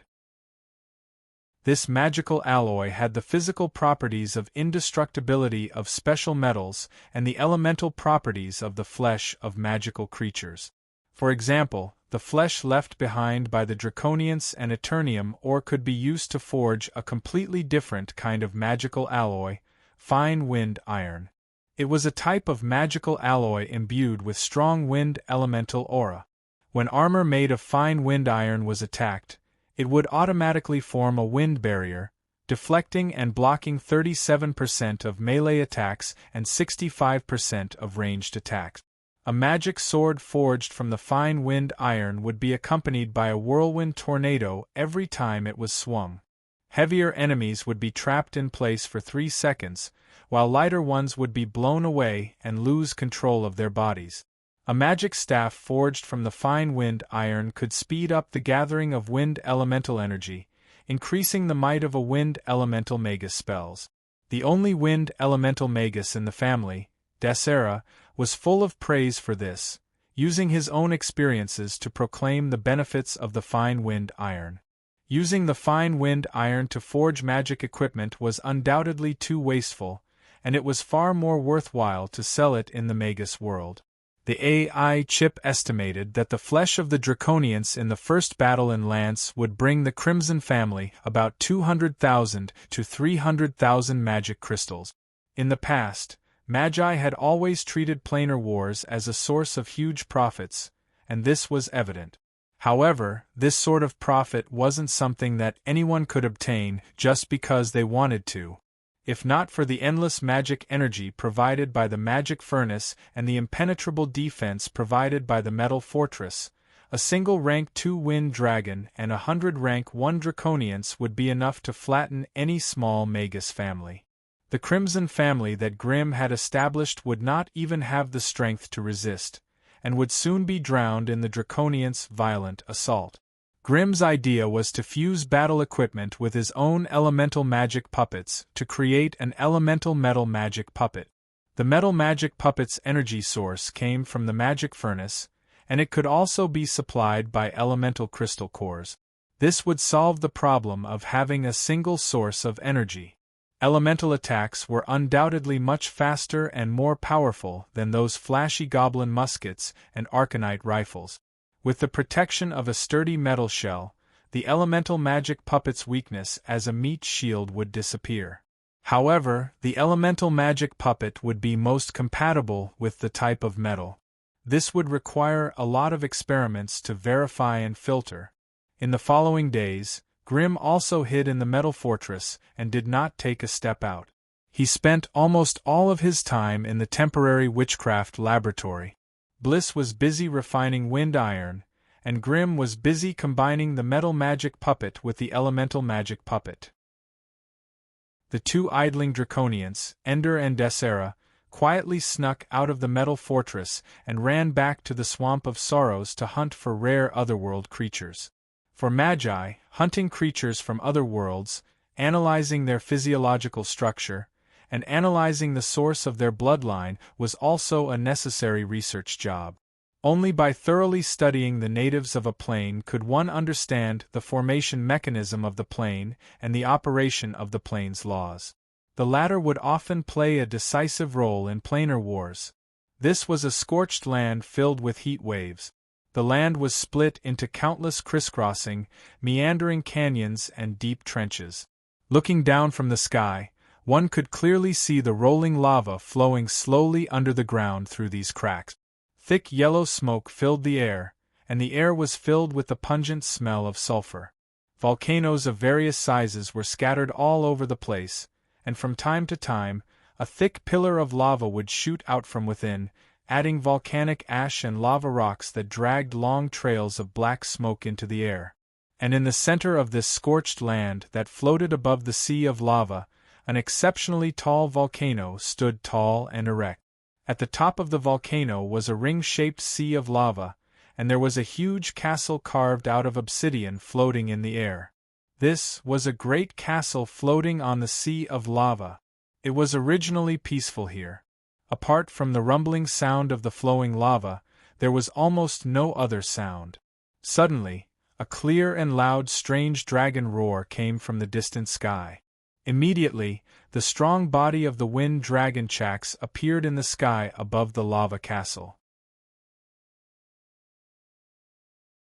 S1: This magical alloy had the physical properties of indestructibility of special metals and the elemental properties of the flesh of magical creatures. For example, the flesh left behind by the draconians and eternium ore could be used to forge a completely different kind of magical alloy, fine wind iron. It was a type of magical alloy imbued with strong wind elemental aura. When armor made of fine wind iron was attacked, it would automatically form a wind barrier, deflecting and blocking 37% of melee attacks and 65% of ranged attacks. A magic sword forged from the fine wind iron would be accompanied by a whirlwind tornado every time it was swung. Heavier enemies would be trapped in place for 3 seconds, while lighter ones would be blown away and lose control of their bodies. A magic staff forged from the fine wind iron could speed up the gathering of wind elemental energy, increasing the might of a wind elemental magus spells. The only wind elemental magus in the family, Desera, was full of praise for this, using his own experiences to proclaim the benefits of the fine wind iron. Using the fine wind iron to forge magic equipment was undoubtedly too wasteful, and it was far more worthwhile to sell it in the magus world. The AI chip estimated that the flesh of the draconians in the first battle in Lance would bring the Crimson family about 200,000 to 300,000 magic crystals. In the past, Magi had always treated planar wars as a source of huge profits, and this was evident. However, this sort of profit wasn't something that anyone could obtain just because they wanted to. If not for the endless magic energy provided by the magic furnace and the impenetrable defense provided by the metal fortress, a single rank 2 wind dragon and 100 rank 1 draconians would be enough to flatten any small magus family. The Crimson family that Grimm had established would not even have the strength to resist, and would soon be drowned in the draconians' violent assault. Grimm's idea was to fuse battle equipment with his own elemental magic puppets to create an elemental metal magic puppet. The metal magic puppet's energy source came from the magic furnace, and it could also be supplied by elemental crystal cores. This would solve the problem of having a single source of energy. Elemental attacks were undoubtedly much faster and more powerful than those flashy goblin muskets and arcanite rifles. With the protection of a sturdy metal shell, the elemental magic puppet's weakness as a meat shield would disappear. However, the elemental magic puppet would be most compatible with the type of metal. This would require a lot of experiments to verify and filter. In the following days, Grimm also hid in the metal fortress and did not take a step out. He spent almost all of his time in the temporary witchcraft laboratory. Bliss was busy refining wind iron, and Grimm was busy combining the metal magic puppet with the elemental magic puppet. The 2 idling draconians, Ender and Desera, quietly snuck out of the metal fortress and ran back to the Swamp of Sorrows to hunt for rare otherworld creatures. For Magi, hunting creatures from other worlds, analyzing their physiological structure, and analyzing the source of their bloodline was also a necessary research job. Only by thoroughly studying the natives of a plane could one understand the formation mechanism of the plane and the operation of the plane's laws. The latter would often play a decisive role in planar wars. This was a scorched land filled with heat waves. The land was split into countless crisscrossing, meandering canyons and deep trenches. Looking down from the sky, one could clearly see the rolling lava flowing slowly under the ground through these cracks. Thick yellow smoke filled the air, and the air was filled with the pungent smell of sulfur. Volcanoes of various sizes were scattered all over the place, and from time to time, a thick pillar of lava would shoot out from within, adding volcanic ash and lava rocks that dragged long trails of black smoke into the air. And in the center of this scorched land that floated above the sea of lava, an exceptionally tall volcano stood tall and erect. At the top of the volcano was a ring-shaped sea of lava, and there was a huge castle carved out of obsidian floating in the air. This was a great castle floating on the sea of lava. It was originally peaceful here. Apart from the rumbling sound of the flowing lava, there was almost no other sound. Suddenly, a clear and loud strange dragon roar came from the distant sky. Immediately, the strong body of the wind dragon Chax appeared in the sky above the lava castle.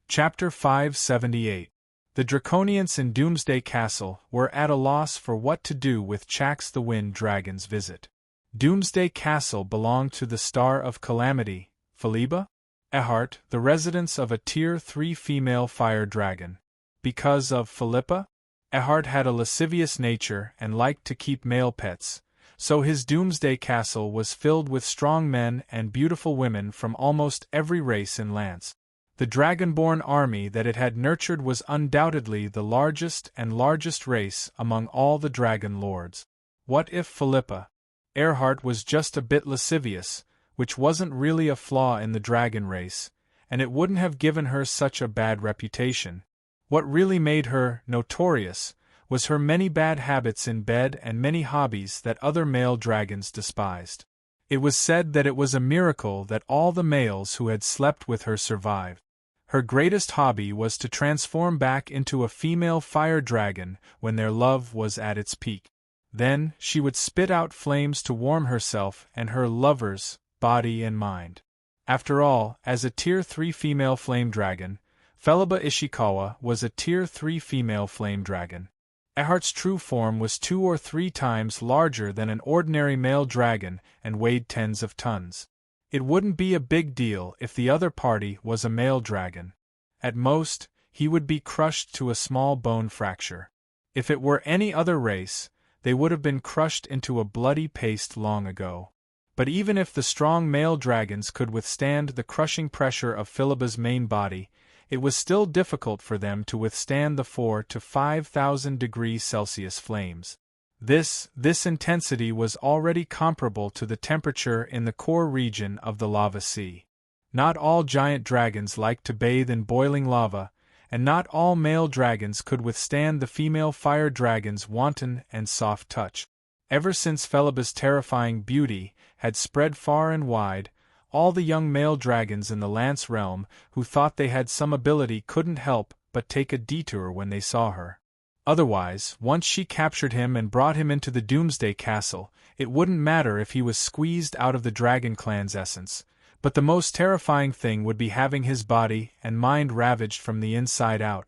S1: Chapter 578. The Draconians in Doomsday Castle were at a loss for what to do with Chax the Wind Dragon's visit. Doomsday Castle belonged to the Star of Calamity, Philippa Ehart, the residence of a Tier 3 female fire dragon. Because of Philippa Ehart had a lascivious nature and liked to keep male pets, so his Doomsday Castle was filled with strong men and beautiful women from almost every race and lance. The dragonborn army that it had nurtured was undoubtedly the largest race among all the dragon lords. What if Philippa Earhart was just a bit lascivious, which wasn't really a flaw in the dragon race, and it wouldn't have given her such a bad reputation. What really made her notorious was her many bad habits in bed and many hobbies that other male dragons despised. It was said that it was a miracle that all the males who had slept with her survived. Her greatest hobby was to transform back into a female fire dragon when their love was at its peak. Then, she would spit out flames to warm herself and her lover's body and mind. After all, as a Tier 3 female flame dragon, Philippa Ishikawa was a Tier 3 female flame dragon. Ehart's true form was 2 or 3 times larger than an ordinary male dragon and weighed tens of tons. It wouldn't be a big deal if the other party was a male dragon. At most, he would be crushed to a small bone fracture. If it were any other race, they would have been crushed into a bloody paste long ago. But even if the strong male dragons could withstand the crushing pressure of Philippa's main body, it was still difficult for them to withstand the 4,000 to 5,000 degrees Celsius flames. This intensity was already comparable to the temperature in the core region of the lava sea. Not all giant dragons liked to bathe in boiling lava, and not all male dragons could withstand the female fire dragon's wanton and soft touch. Ever since Philippa's terrifying beauty had spread far and wide, all the young male dragons in the Lance realm who thought they had some ability couldn't help but take a detour when they saw her. Otherwise, once she captured him and brought him into the Doomsday Castle, it wouldn't matter if he was squeezed out of the Dragon Clan's essence, but the most terrifying thing would be having his body and mind ravaged from the inside out.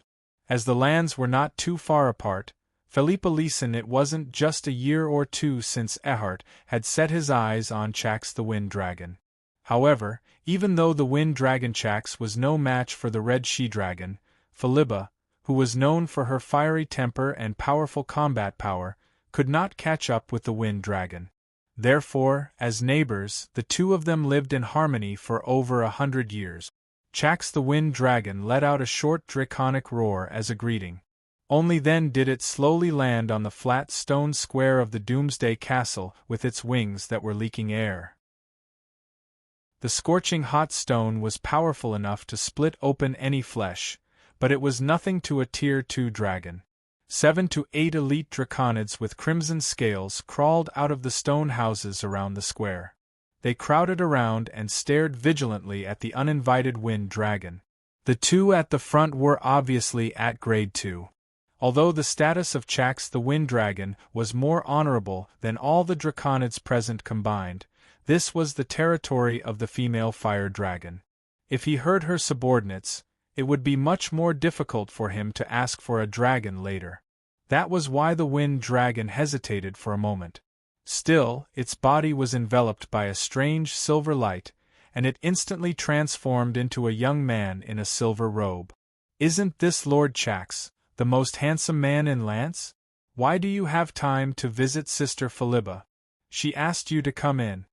S1: As the lands were not too far apart, Philippa Leeson, it wasn't just a year or two since Ehart had set his eyes on Chax the Wind Dragon. However, even though the Wind Dragon Chax was no match for the Red She-Dragon, Philippa, who was known for her fiery temper and powerful combat power, could not catch up with the Wind Dragon. Therefore, as neighbors, the two of them lived in harmony for over 100 years. Chax the Wind Dragon let out a short draconic roar as a greeting. Only then did it slowly land on the flat stone square of the Doomsday Castle with its wings that were leaking air. The scorching hot stone was powerful enough to split open any flesh, but it was nothing to a Tier 2 dragon. 7 to 8 elite draconids with crimson scales crawled out of the stone houses around the square. They crowded around and stared vigilantly at the uninvited wind dragon. The two at the front were obviously at grade 2. Although the status of Chax the wind dragon was more honorable than all the draconids present combined, this was the territory of the female fire dragon. If he heard her subordinates, it would be much more difficult for him to ask for a dragon later. That was why the wind dragon hesitated for a moment. Still, its body was enveloped by a strange silver light, and it instantly transformed into a young man in a silver robe. "Isn't this Lord Chax, the most handsome man in Lance? Why do you have time to visit Sister Philibba? She asked you to come in."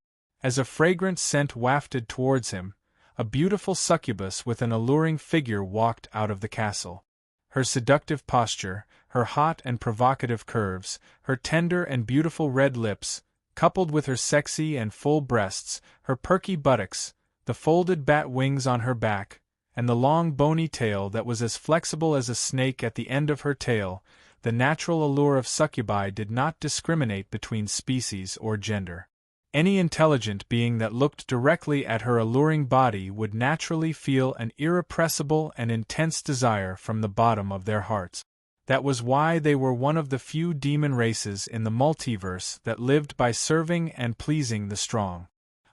S1: As a fragrant scent wafted towards him, a beautiful succubus with an alluring figure walked out of the castle. Her seductive posture, her hot and provocative curves, her tender and beautiful red lips, coupled with her sexy and full breasts, her perky buttocks, the folded bat wings on her back, and the long bony tail that was as flexible as a snake at the end of her tail, the natural allure of succubi did not discriminate between species or gender. Any intelligent being that looked directly at her alluring body would naturally feel an irrepressible and intense desire from the bottom of their hearts. That was why they were one of the few demon races in the multiverse that lived by serving and pleasing the strong.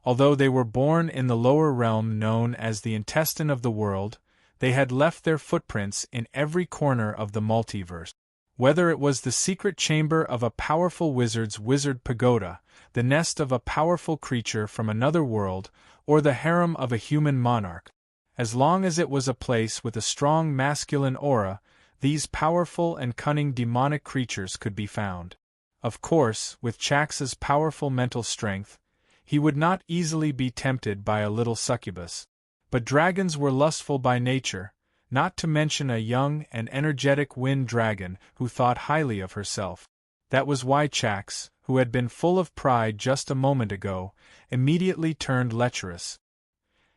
S1: Although they were born in the lower realm known as the intestine of the world, they had left their footprints in every corner of the multiverse. Whether it was the secret chamber of a powerful wizard's wizard pagoda, the nest of a powerful creature from another world, or the harem of a human monarch, as long as it was a place with a strong masculine aura, these powerful and cunning demonic creatures could be found. Of course, with Chax's powerful mental strength, he would not easily be tempted by a little succubus. But dragons were lustful by nature, not to mention a young and energetic wind dragon who thought highly of herself. That was why Chax, who had been full of pride just a moment ago, immediately turned lecherous.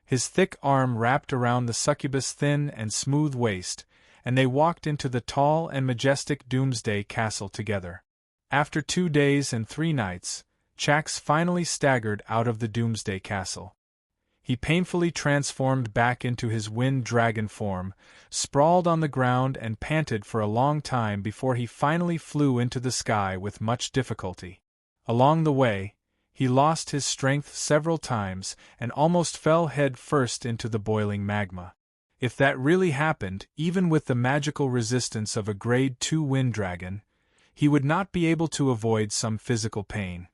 S1: His thick arm wrapped around the succubus' thin and smooth waist, and they walked into the tall and majestic Doomsday Castle together. After 2 days and 3 nights, Chax finally staggered out of the Doomsday Castle. He painfully transformed back into his wind dragon form, sprawled on the ground and panted for a long time before he finally flew into the sky with much difficulty. Along the way, he lost his strength several times and almost fell head first into the boiling magma. If that really happened, even with the magical resistance of a grade 2 wind dragon, he would not be able to avoid some physical pain.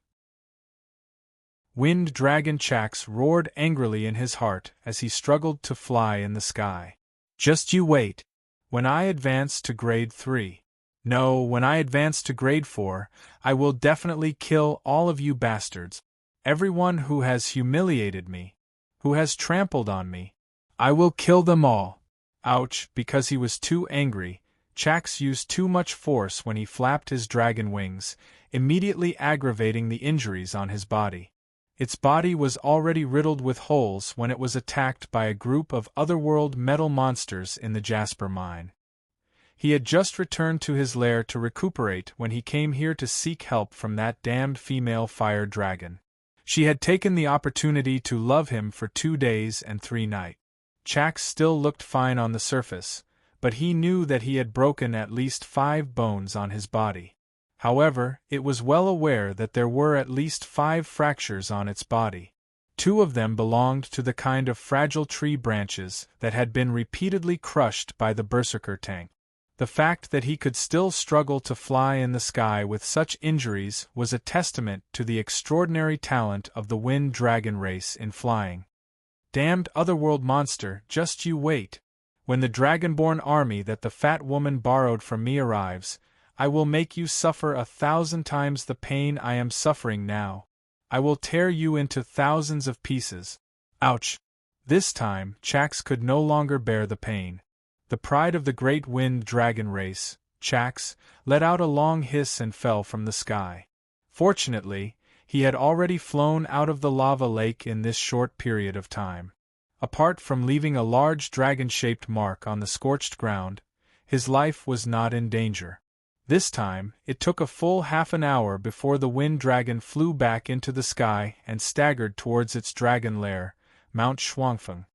S1: Wind Dragon Chax roared angrily in his heart as he struggled to fly in the sky. "Just you wait. When I advance to grade 3. No, when I advance to grade 4, I will definitely kill all of you bastards. Everyone who has humiliated me, who has trampled on me. I will kill them all." Ouch! Because he was too angry, Chax used too much force when he flapped his dragon wings, immediately aggravating the injuries on his body. Its body was already riddled with holes when it was attacked by a group of otherworld metal monsters in the Jasper mine. He had just returned to his lair to recuperate when he came here to seek help from that damned female fire dragon. She had taken the opportunity to love him for 2 days and 3 nights. Chax still looked fine on the surface, but he knew that he had broken at least 5 bones on his body. However, it was well aware that there were at least 5 fractures on its body. 2 of them belonged to the kind of fragile tree branches that had been repeatedly crushed by the berserker tank. The fact that he could still struggle to fly in the sky with such injuries was a testament to the extraordinary talent of the wind dragon race in flying. "Damned otherworld monster, just you wait. When the dragonborn army that the fat woman borrowed from me arrives, I will make you suffer 1,000 times the pain I am suffering now. I will tear you into thousands of pieces." Ouch! This time, Chax could no longer bear the pain. The pride of the great wind dragon race, Chax, let out a long hiss and fell from the sky. Fortunately, he had already flown out of the lava lake in this short period of time. Apart from leaving a large dragon-shaped mark on the scorched ground, his life was not in danger. This time, it took a full half an hour before the wind dragon flew back into the sky and staggered towards its dragon lair, Mount Shuangfeng.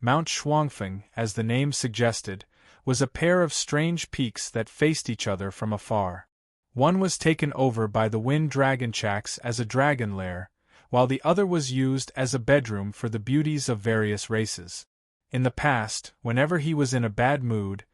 S1: Mount Shuangfeng, as the name suggested, was a pair of strange peaks that faced each other from afar. One was taken over by the wind dragon Chax as a dragon lair, while the other was used as a bedroom for the beauties of various races. In the past, whenever he was in a bad mood,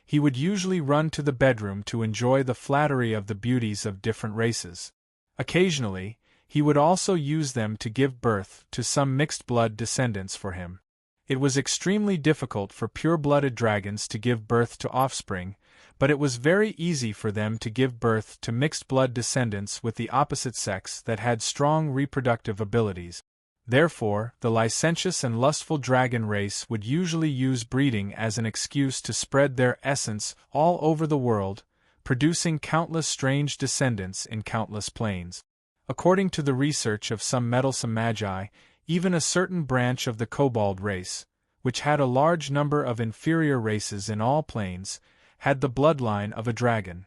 S1: he would usually run to the bedroom to enjoy the flattery of the beauties of different races. Occasionally, he would also use them to give birth to some mixed-blood descendants for him. It was extremely difficult for pure-blooded dragons to give birth to offspring, but it was very easy for them to give birth to mixed-blood descendants with the opposite sex that had strong reproductive abilities. Therefore, the licentious and lustful dragon race would usually use breeding as an excuse to spread their essence all over the world, producing countless strange descendants in countless planes. According to the research of some meddlesome magi, even a certain branch of the kobold race, which had a large number of inferior races in all planes, had the bloodline of a dragon.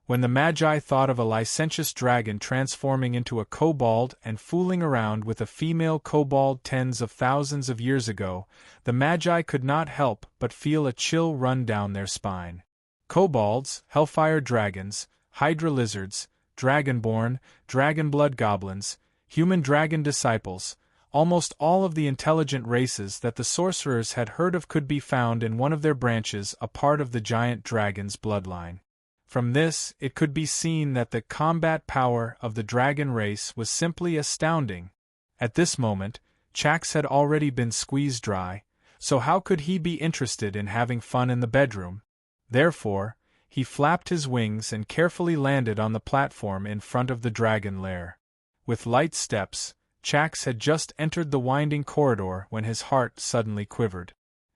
S1: When the Magi thought of a licentious dragon transforming into a kobold and fooling around with a female kobold tens of thousands of years ago, the Magi could not help but feel a chill run down their spine. Kobolds, hellfire dragons, hydra lizards, dragonborn, dragonblood goblins, human dragon disciples, almost all of the intelligent races that the sorcerers had heard of could be found in one of their branches, a part of the giant dragon's bloodline. From this, it could be seen that the combat power of the dragon race was simply astounding. At this moment, Chax had already been squeezed dry, so how could he be interested in having fun in the bedroom? Therefore, he flapped his wings and carefully landed on the platform in front of the dragon lair. With light steps, Chax had just entered the winding corridor when his heart suddenly quivered.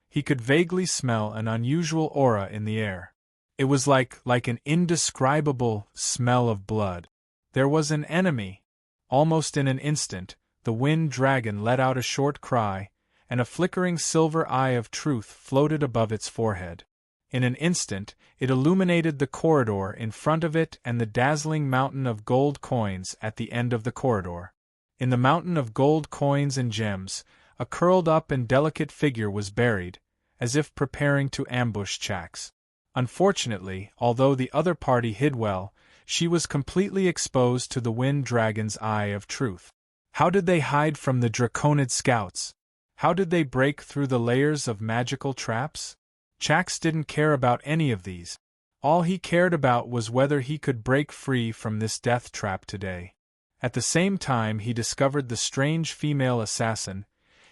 S1: He could vaguely smell an unusual aura in the air. It was like an indescribable smell of blood. There was an enemy. Almost in an instant, the wind dragon let out a short cry, and a flickering silver eye of truth floated above its forehead. In an instant, it illuminated the corridor in front of it and the dazzling mountain of gold coins at the end of the corridor. In the mountain of gold coins and gems, a curled-up and delicate figure was buried, as if preparing to ambush Chax. Unfortunately, although the other party hid well, she was completely exposed to the wind dragon's eye of truth. How did they hide from the Draconid scouts? How did they break through the layers of magical traps? Chax didn't care about any of these. All he cared about was whether he could break free from this death trap today. At the same time he discovered the strange female assassin,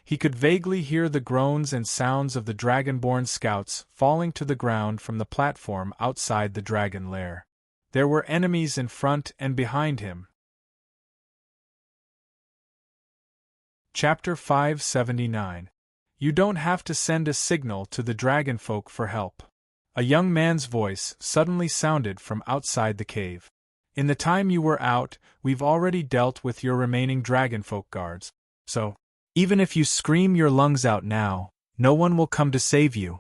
S1: he could vaguely hear the groans and sounds of the dragonborn scouts falling to the ground from the platform outside the dragon lair. There were enemies in front and behind him. Chapter 579. You don't have to send a signal to the dragonfolk for help. A young man's voice suddenly sounded from outside the cave. In the time you were out, we've already dealt with your remaining dragonfolk guards, so even if you scream your lungs out now, no one will come to save you.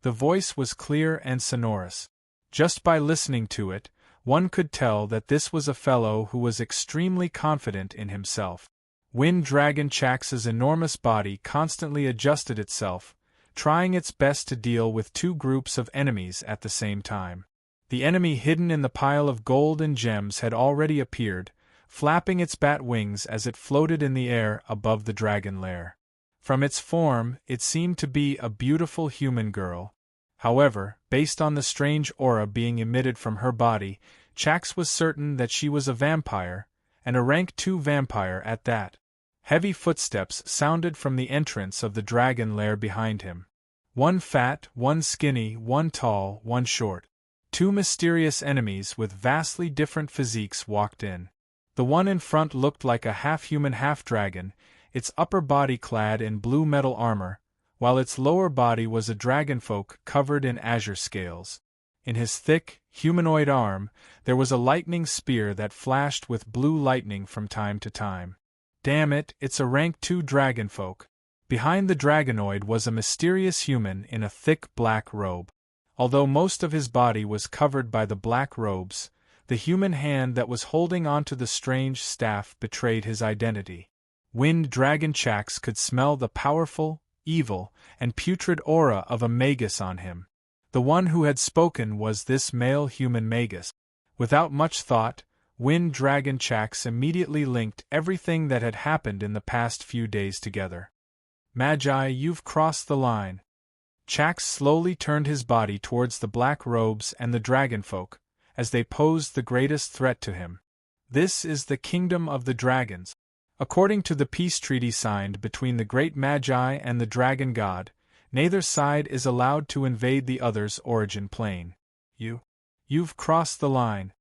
S1: The voice was clear and sonorous. Just by listening to it, one could tell that this was a fellow who was extremely confident in himself. Wind Dragon Chax's enormous body constantly adjusted itself, trying its best to deal with two groups of enemies at the same time. The enemy hidden in the pile of gold and gems had already appeared, flapping its bat wings as it floated in the air above the dragon lair. From its form, it seemed to be a beautiful human girl. However, based on the strange aura being emitted from her body, Chax was certain that she was a vampire, and a rank 2 vampire at that. Heavy footsteps sounded from the entrance of the dragon lair behind him. One fat, one skinny, one tall, one short. Two mysterious enemies with vastly different physiques walked in. The one in front looked like a half-human half-dragon, its upper body clad in blue metal armor, while its lower body was a dragonfolk covered in azure scales. In his thick, humanoid arm, there was a lightning spear that flashed with blue lightning from time to time. Damn it, it's a rank 2 dragonfolk. Behind the dragonoid was a mysterious human in a thick black robe. Although most of his body was covered by the black robes, the human hand that was holding onto the strange staff betrayed his identity. Wind Dragon Chax could smell the powerful, evil, and putrid aura of a magus on him. The one who had spoken was this male human magus. Without much thought, Wind Dragon Chax immediately linked everything that had happened in the past few days together. Magi, you've crossed the line. Chax slowly turned his body towards the black robes and the dragonfolk, as they posed the greatest threat to him. This is the kingdom of the dragons. According to the peace treaty signed between the great Magi and the dragon god, neither side is allowed to invade the other's origin plane. You've crossed the line.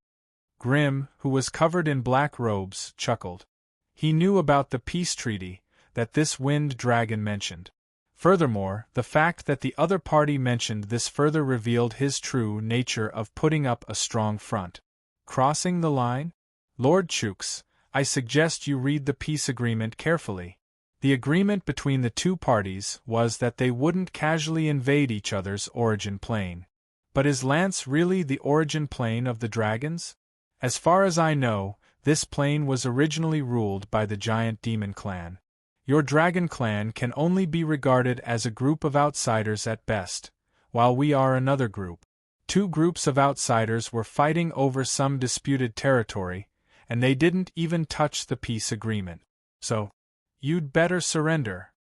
S1: Grim, who was covered in black robes, chuckled. He knew about the peace treaty that this wind dragon mentioned. Furthermore, the fact that the other party mentioned this further revealed his true nature of putting up a strong front. Crossing the line? Lord Chooks, I suggest you read the peace agreement carefully. The agreement between the two parties was that they wouldn't casually invade each other's origin plane. But is Lance really the origin plane of the dragons? As far as I know, this plane was originally ruled by the giant demon clan. Your dragon clan can only be regarded as a group of outsiders at best, while we are another group. Two groups of outsiders were fighting over some disputed territory, and they didn't even touch the peace agreement. So, you'd better surrender.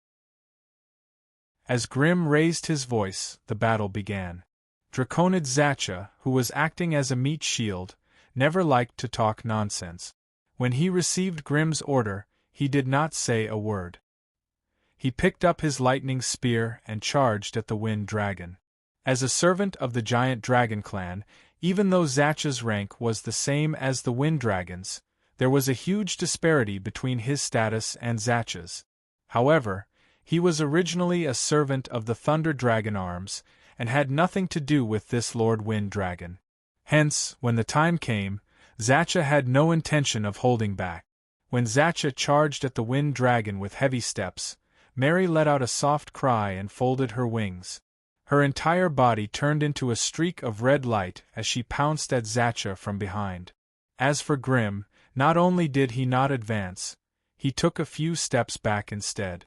S1: As Grim raised his voice, the battle began. Draconid Zacha, who was acting as a meat shield, never liked to talk nonsense. When he received Grim's order, he did not say a word. He picked up his lightning spear and charged at the wind dragon. As a servant of the giant dragon clan, even though Zacha's rank was the same as the wind dragons, there was a huge disparity between his status and Zacha's. However, he was originally a servant of the Thunder Dragon Arms, and had nothing to do with this Lord Wind Dragon. Hence, when the time came, Zacha had no intention of holding back. When Zacha charged at the wind dragon with heavy steps, Mary let out a soft cry and folded her wings. Her entire body turned into a streak of red light as she pounced at Zacha from behind. As for Grim, not only did he not advance, he took a few steps back instead.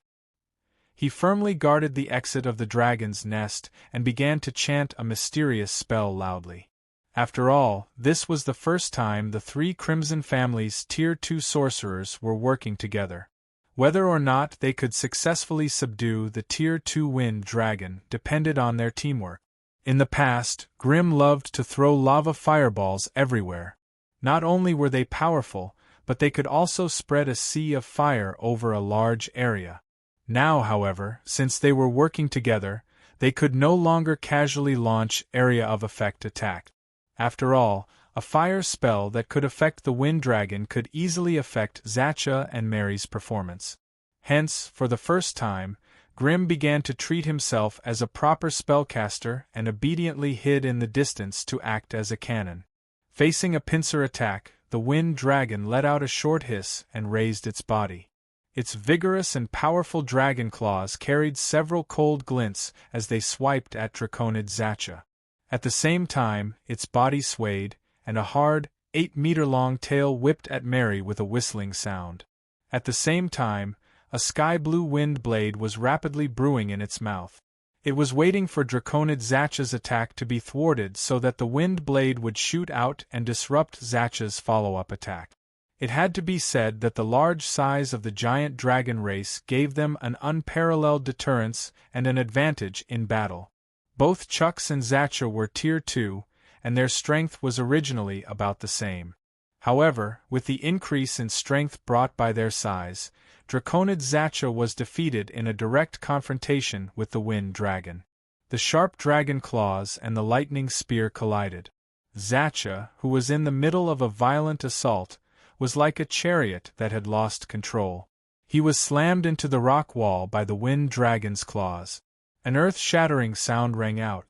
S1: He firmly guarded the exit of the dragon's nest and began to chant a mysterious spell loudly. After all, this was the first time the three Crimson Family's Tier 2 sorcerers were working together. Whether or not they could successfully subdue the Tier 2 Wind Dragon depended on their teamwork. In the past, Grim loved to throw lava fireballs everywhere. Not only were they powerful, but they could also spread a sea of fire over a large area. Now, however, since they were working together, they could no longer casually launch area of effect attack. After all, a fire spell that could affect the Wind Dragon could easily affect Zacha and Mary's performance. Hence, for the first time, Grim began to treat himself as a proper spellcaster and obediently hid in the distance to act as a cannon. Facing a pincer attack, the Wind Dragon let out a short hiss and raised its body. Its vigorous and powerful dragon claws carried several cold glints as they swiped at Draconid Zacha. At the same time, its body swayed, and a hard, 8-meter-long tail whipped at Mary with a whistling sound. At the same time, a sky-blue wind blade was rapidly brewing in its mouth. It was waiting for Draconid Zacha's attack to be thwarted so that the wind blade would shoot out and disrupt Zacha's follow-up attack. It had to be said that the large size of the giant dragon race gave them an unparalleled deterrence and an advantage in battle. Both Chucks and Zacha were Tier 2, and their strength was originally about the same. However, with the increase in strength brought by their size, Draconid Zacha was defeated in a direct confrontation with the Wind Dragon. The sharp dragon claws and the lightning spear collided. Zacha, who was in the middle of a violent assault, was like a chariot that had lost control. He was slammed into the rock wall by the Wind Dragon's claws. An earth-shattering sound rang out.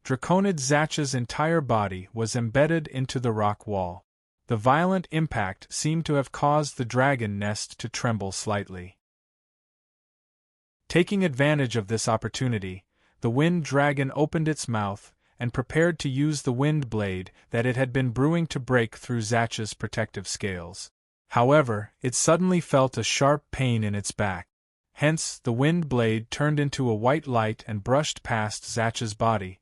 S1: Draconid Zacha's entire body was embedded into the rock wall. The violent impact seemed to have caused the dragon nest to tremble slightly. Taking advantage of this opportunity, the Wind Dragon opened its mouth and prepared to use the wind blade that it had been brewing to break through Zacha's protective scales. However, it suddenly felt a sharp pain in its back. Hence, the wind blade turned into a white light and brushed past Zacha's body,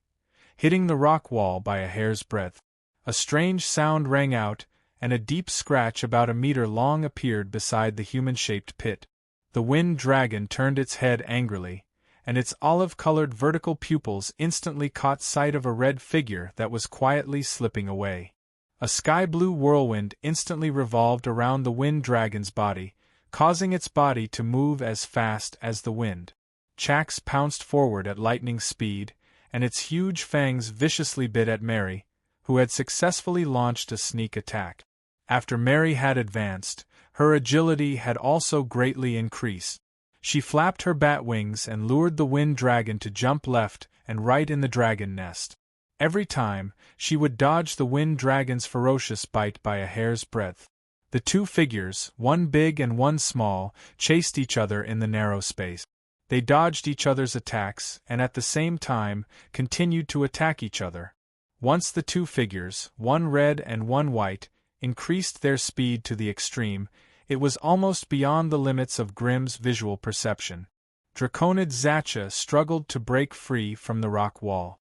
S1: hitting the rock wall by a hair's breadth. A strange sound rang out, and a deep scratch about a meter long appeared beside the human-shaped pit. The wind dragon turned its head angrily, and its olive-colored vertical pupils instantly caught sight of a red figure that was quietly slipping away. A sky-blue whirlwind instantly revolved around the wind dragon's body, causing its body to move as fast as the wind. Chax pounced forward at lightning speed, and its huge fangs viciously bit at Mary, who had successfully launched a sneak attack. After Mary had advanced, her agility had also greatly increased. She flapped her bat wings and lured the wind dragon to jump left and right in the dragon nest. Every time, she would dodge the wind dragon's ferocious bite by a hair's breadth. The two figures, one big and one small, chased each other in the narrow space. They dodged each other's attacks and at the same time continued to attack each other. Once the two figures, one red and one white, increased their speed to the extreme, it was almost beyond the limits of Grimm's visual perception. Draconid Zacha struggled to break free from the rock wall.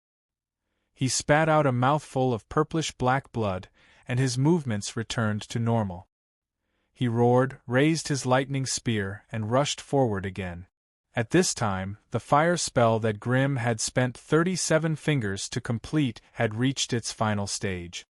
S1: He spat out a mouthful of purplish-black blood, and his movements returned to normal. He roared, raised his lightning spear, and rushed forward again. At this time, the fire spell that Grimm had spent 37 fingers to complete had reached its final stage.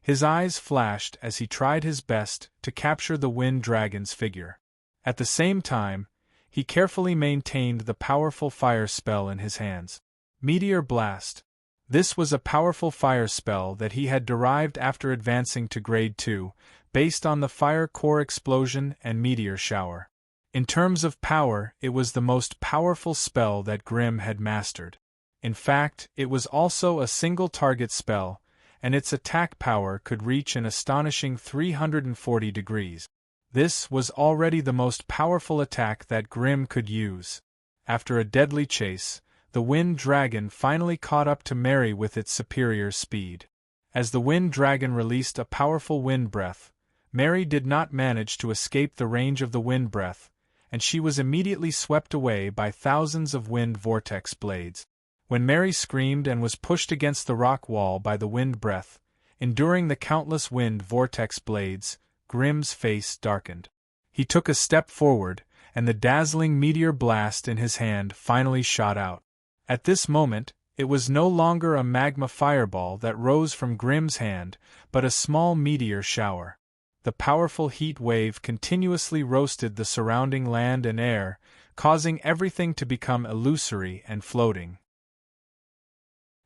S1: His eyes flashed as he tried his best to capture the wind dragon's figure. At the same time, he carefully maintained the powerful fire spell in his hands. Meteor Blast. This was a powerful fire spell that he had derived after advancing to Grade 2, based on the Fire Core Explosion and Meteor Shower. In terms of power, it was the most powerful spell that Grimm had mastered. In fact, it was also a single-target spell, and its attack power could reach an astonishing 340 degrees. This was already the most powerful attack that Grimm could use. After a deadly chase, the wind dragon finally caught up to Mary with its superior speed. As the wind dragon released a powerful wind breath, Mary did not manage to escape the range of the wind breath, and she was immediately swept away by thousands of wind vortex blades. When Mary screamed and was pushed against the rock wall by the wind breath, enduring the countless wind vortex blades, Grimm's face darkened. He took a step forward, and the dazzling meteor blast in his hand finally shot out. At this moment, it was no longer a magma fireball that rose from Grimm's hand, but a small meteor shower. The powerful heat wave continuously roasted the surrounding land and air, causing everything to become illusory and floating.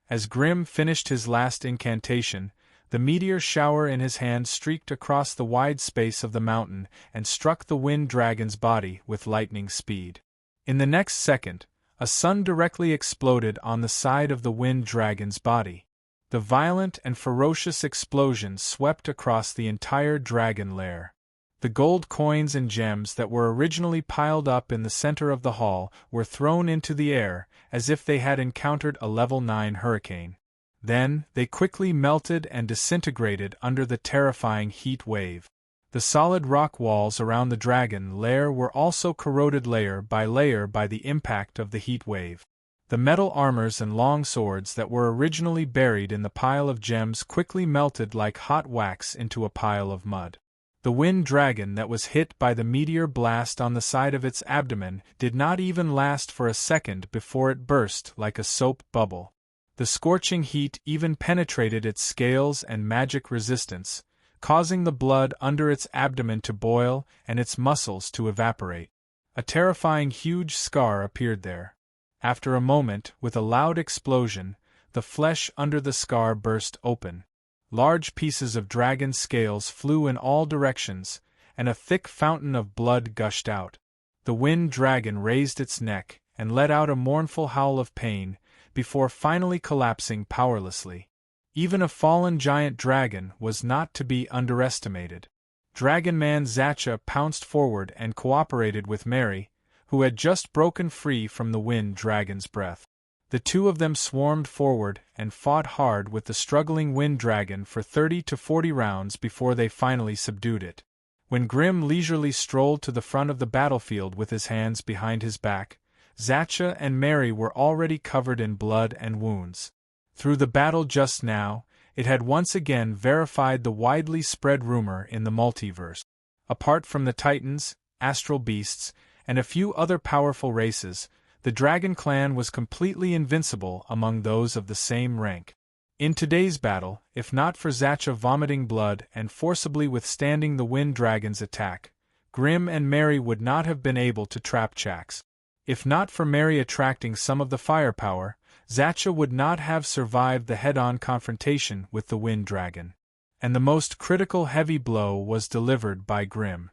S1: As Grimm finished his last incantation, the meteor shower in his hand streaked across the wide space of the mountain and struck the wind dragon's body with lightning speed. In the next second, a sun directly exploded on the side of the wind dragon's body. The violent and ferocious explosion swept across the entire dragon lair. The gold coins and gems that were originally piled up in the center of the hall were thrown into the air as if they had encountered a level 9 hurricane. Then, they quickly melted and disintegrated under the terrifying heat wave. The solid rock walls around the dragon lair were also corroded layer by the impact of the heat wave. The metal armors and long swords that were originally buried in the pile of gems quickly melted like hot wax into a pile of mud. The wind dragon that was hit by the meteor blast on the side of its abdomen did not even last for a second before it burst like a soap bubble. The scorching heat even penetrated its scales and magic resistance, causing the blood under its abdomen to boil and its muscles to evaporate. A terrifying huge scar appeared there. After a moment, with a loud explosion, the flesh under the scar burst open. Large pieces of dragon scales flew in all directions, and a thick fountain of blood gushed out. The wind dragon raised its neck and let out a mournful howl of pain, before finally collapsing powerlessly. Even a fallen giant dragon was not to be underestimated. Dragonman Zacha pounced forward and cooperated with Mary, who had just broken free from the wind dragon's breath. The two of them swarmed forward and fought hard with the struggling wind dragon for 30 to 40 rounds before they finally subdued it. When Grim leisurely strolled to the front of the battlefield with his hands behind his back, Zacha and Mary were already covered in blood and wounds. Through the battle just now, it had once again verified the widely spread rumor in the multiverse. Apart from the Titans, astral beasts, and a few other powerful races, the Dragon Clan was completely invincible among those of the same rank. In today's battle, if not for Zacha vomiting blood and forcibly withstanding the Wind Dragon's attack, Grim and Mary would not have been able to trap Jax. If not for Mary attracting some of the firepower, Zacha would not have survived the head-on confrontation with the Wind Dragon. And the most critical heavy blow was delivered by Grim.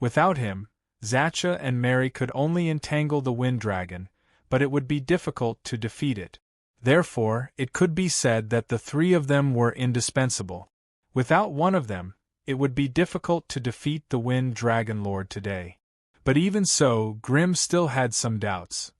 S1: Without him, Zacha and Mary could only entangle the Wind Dragon, but it would be difficult to defeat it. Therefore, it could be said that the three of them were indispensable. Without one of them, it would be difficult to defeat the Wind Dragon Lord today. But even so, Grim still had some doubts.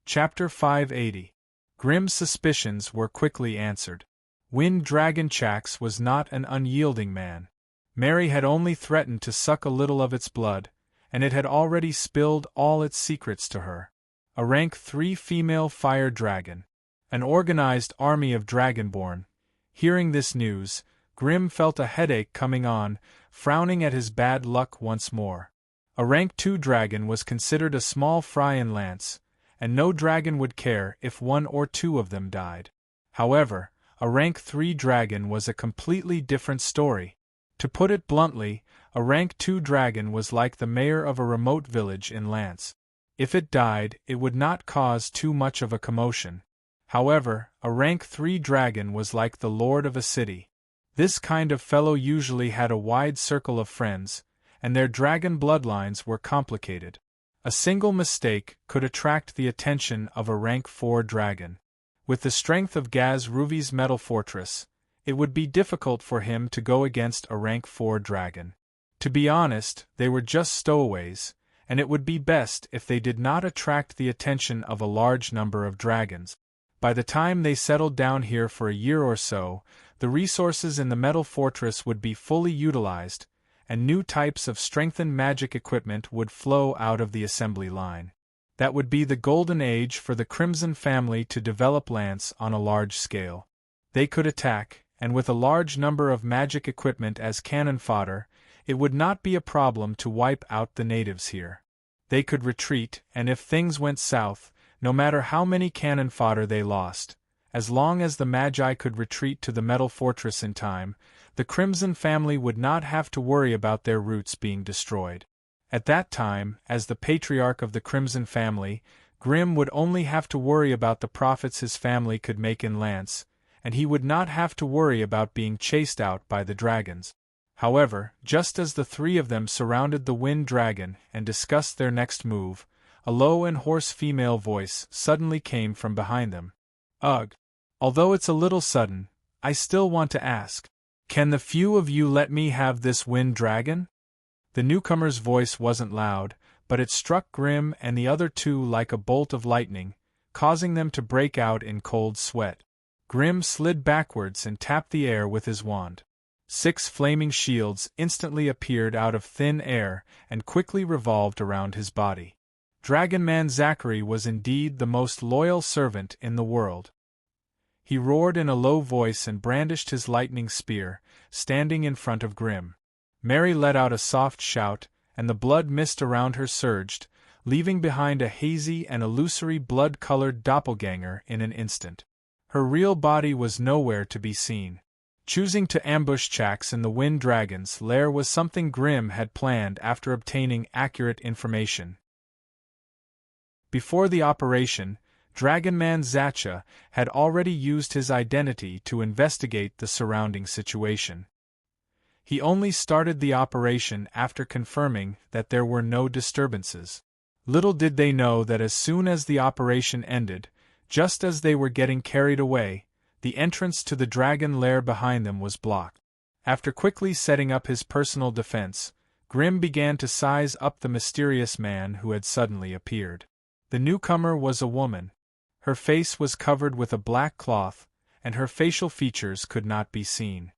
S1: Chapter 580. Grim's suspicions were quickly answered. Wind Dragon Jax was not an unyielding man. Mary had only threatened to suck a little of its blood, and it had already spilled all its secrets to her. A rank 3 female fire dragon. An organized army of Dragonborn. Hearing this news, Grim felt a headache coming on, frowning at his bad luck once more. A rank 2 dragon was considered a small fry in lance, and no dragon would care if one or two of them died. However, a rank 3 dragon was a completely different story. To put it bluntly, a rank 2 dragon was like the mayor of a remote village in Lance. If it died, it would not cause too much of a commotion. However, a rank 3 dragon was like the lord of a city. This kind of fellow usually had a wide circle of friends, and their dragon bloodlines were complicated. A single mistake could attract the attention of a rank 4 dragon. With the strength of Gaz Ruvy's metal fortress, it would be difficult for him to go against a rank 4 dragon. To be honest, they were just stowaways, and it would be best if they did not attract the attention of a large number of dragons. By the time they settled down here for a year or so, the resources in the metal fortress would be fully utilized, and new types of strengthened magic equipment would flow out of the assembly line. That would be the golden age for the Crimson family to develop Lance on a large scale. They could attack, and with a large number of magic equipment as cannon fodder, it would not be a problem to wipe out the natives here. They could retreat, and if things went south, no matter how many cannon fodder they lost, as long as the Magi could retreat to the metal fortress in time, the Crimson family would not have to worry about their roots being destroyed. At that time, as the patriarch of the Crimson family, Grim would only have to worry about the profits his family could make in Lance, and he would not have to worry about being chased out by the dragons. However, just as the three of them surrounded the Wind Dragon and discussed their next move, a low and hoarse female voice suddenly came from behind them. Ugh! Although it's a little sudden, I still want to ask, can the few of you let me have this Wind Dragon? The newcomer's voice wasn't loud, but it struck Grim and the other two like a bolt of lightning, causing them to break out in cold sweat. Grim slid backwards and tapped the air with his wand. 6 flaming shields instantly appeared out of thin air and quickly revolved around his body. Dragonman Zachary was indeed the most loyal servant in the world. He roared in a low voice and brandished his lightning spear, standing in front of Grim. Mary let out a soft shout, and the blood mist around her surged, leaving behind a hazy and illusory blood-colored doppelganger in an instant. Her real body was nowhere to be seen. Choosing to ambush Jax in the Wind Dragon's lair was something Grim had planned after obtaining accurate information. Before the operation, Dragonman Zacha had already used his identity to investigate the surrounding situation. He only started the operation after confirming that there were no disturbances. Little did they know that as soon as the operation ended, just as they were getting carried away, the entrance to the dragon lair behind them was blocked. After quickly setting up his personal defense, Grim began to size up the mysterious man who had suddenly appeared. The newcomer was a woman. Her face was covered with a black cloth, and her facial features could not be seen.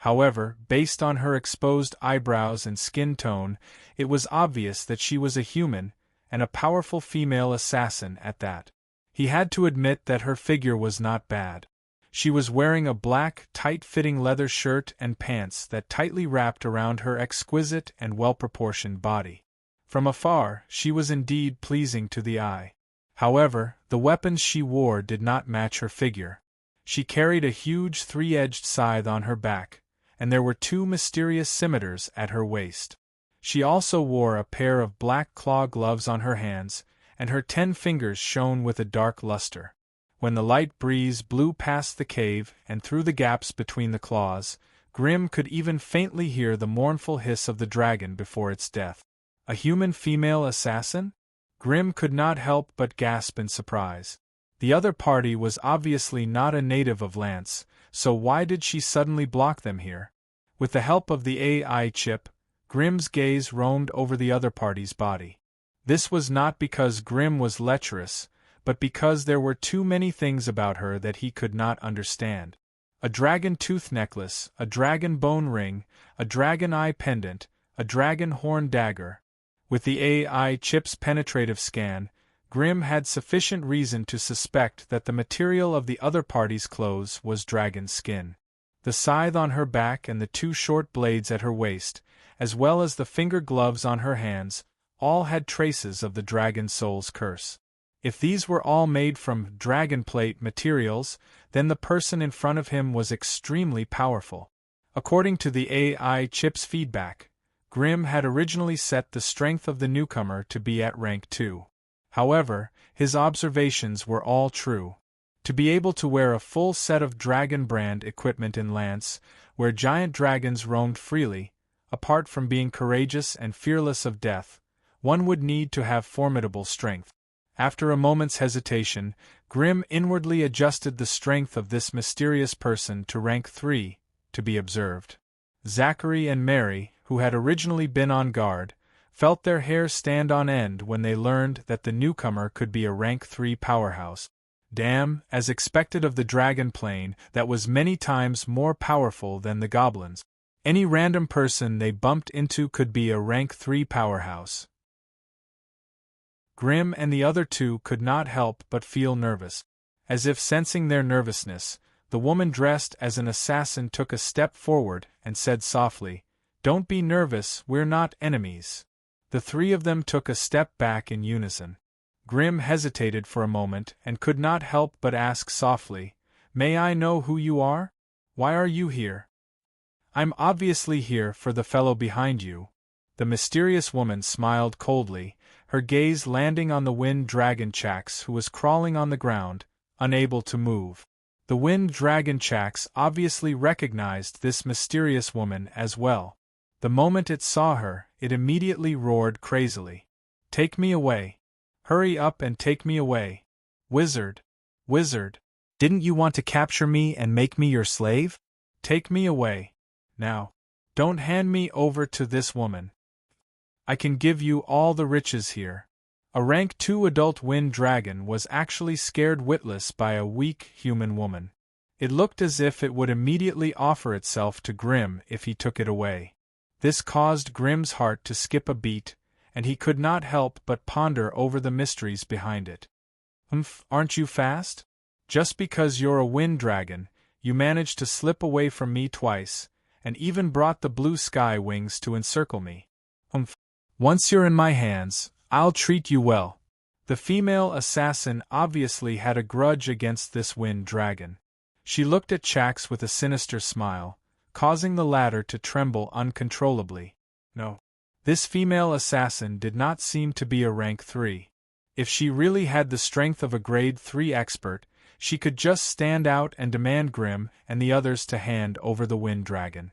S1: However, based on her exposed eyebrows and skin tone, it was obvious that she was a human, and a powerful female assassin at that. He had to admit that her figure was not bad. She was wearing a black, tight-fitting leather shirt and pants that tightly wrapped around her exquisite and well-proportioned body. From afar, she was indeed pleasing to the eye. However, the weapons she wore did not match her figure. She carried a huge three-edged scythe on her back, and there were 2 mysterious scimitars at her waist. She also wore a pair of black claw gloves on her hands, and her 10 fingers shone with a dark luster. When the light breeze blew past the cave and through the gaps between the claws, Grim could even faintly hear the mournful hiss of the dragon before its death. A human female assassin? Grim could not help but gasp in surprise. The other party was obviously not a native of Lance, so why did she suddenly block them here? With the help of the AI chip, Grim's gaze roamed over the other party's body. This was not because Grim was lecherous, but because there were too many things about her that he could not understand. A dragon tooth necklace, a dragon bone ring, a dragon eye pendant, a dragon horn dagger. With the AI chip's penetrative scan, Grim had sufficient reason to suspect that the material of the other party's clothes was dragon skin. The scythe on her back and the 2 short blades at her waist, as well as the finger gloves on her hands, all had traces of the dragon soul's curse. If these were all made from dragon plate materials, then the person in front of him was extremely powerful. According to the AI chip's feedback, Grim had originally set the strength of the newcomer to be at rank 2. However, his observations were all true. To be able to wear a full set of dragon brand equipment in Lance, where giant dragons roamed freely, apart from being courageous and fearless of death, one would need to have formidable strength. After a moment's hesitation, Grim inwardly adjusted the strength of this mysterious person to rank 3, to be observed. Zachary and Mary, who had originally been on guard, felt their hair stand on end when they learned that the newcomer could be a rank 3 powerhouse. Damn, as expected of the dragon plane, that was many times more powerful than the goblins. Any random person they bumped into could be a rank 3 powerhouse. Grim and the other 2 could not help but feel nervous. As if sensing their nervousness, the woman dressed as an assassin took a step forward and said softly, "Don't be nervous, we're not enemies." The 3 of them took a step back in unison. Grim hesitated for a moment and could not help but ask softly, "May I know who you are? Why are you here?" "I'm obviously here for the fellow behind you." The mysterious woman smiled coldly, her gaze landing on the wind dragon Chax, who was crawling on the ground, unable to move. The wind dragon Chax obviously recognized this mysterious woman as well. The moment it saw her, it immediately roared crazily. "Take me away! Hurry up and take me away! Wizard! Wizard! Didn't you want to capture me and make me your slave? Take me away! Now! Don't hand me over to this woman! I can give you all the riches here." A rank 2 adult wind dragon was actually scared witless by a weak human woman. It looked as if it would immediately offer itself to Grim if he took it away. This caused Grim's heart to skip a beat, and he could not help but ponder over the mysteries behind it. Aren't you fast? Just because you're a wind dragon, you managed to slip away from me twice, and even brought the blue sky wings to encircle me. Once you're in my hands, I'll treat you well. The female assassin obviously had a grudge against this wind dragon. She looked at Chax with a sinister smile, causing the latter to tremble uncontrollably. No. This female assassin did not seem to be a rank 3. If she really had the strength of a grade 3 expert, she could just stand out and demand Grim and the others to hand over the wind dragon.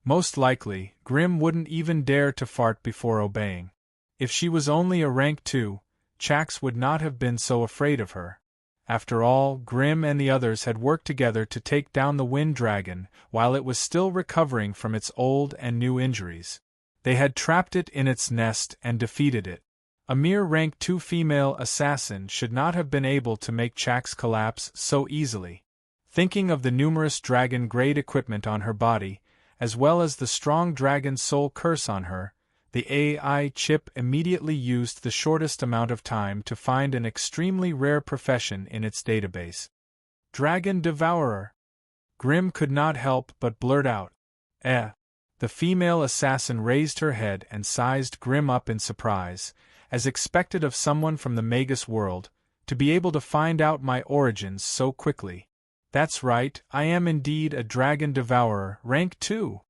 S1: Most likely, Grim wouldn't even dare to fart before obeying. If she was only a rank 2, Chax would not have been so afraid of her. After all, Grim and the others had worked together to take down the wind dragon while it was still recovering from its old and new injuries. They had trapped it in its nest and defeated it. A mere rank 2 female assassin should not have been able to make Chak's collapse so easily. Thinking of the numerous dragon-grade equipment on her body, as well as the strong dragon soul curse on her, the AI chip immediately used the shortest amount of time to find an extremely rare profession in its database. Dragon Devourer. Grim could not help but blurt out, "Eh." The female assassin raised her head and sized Grim up in surprise, as expected of someone from the Magus world, to be able to find out my origins so quickly. "That's right, I am indeed a Dragon Devourer, rank 2.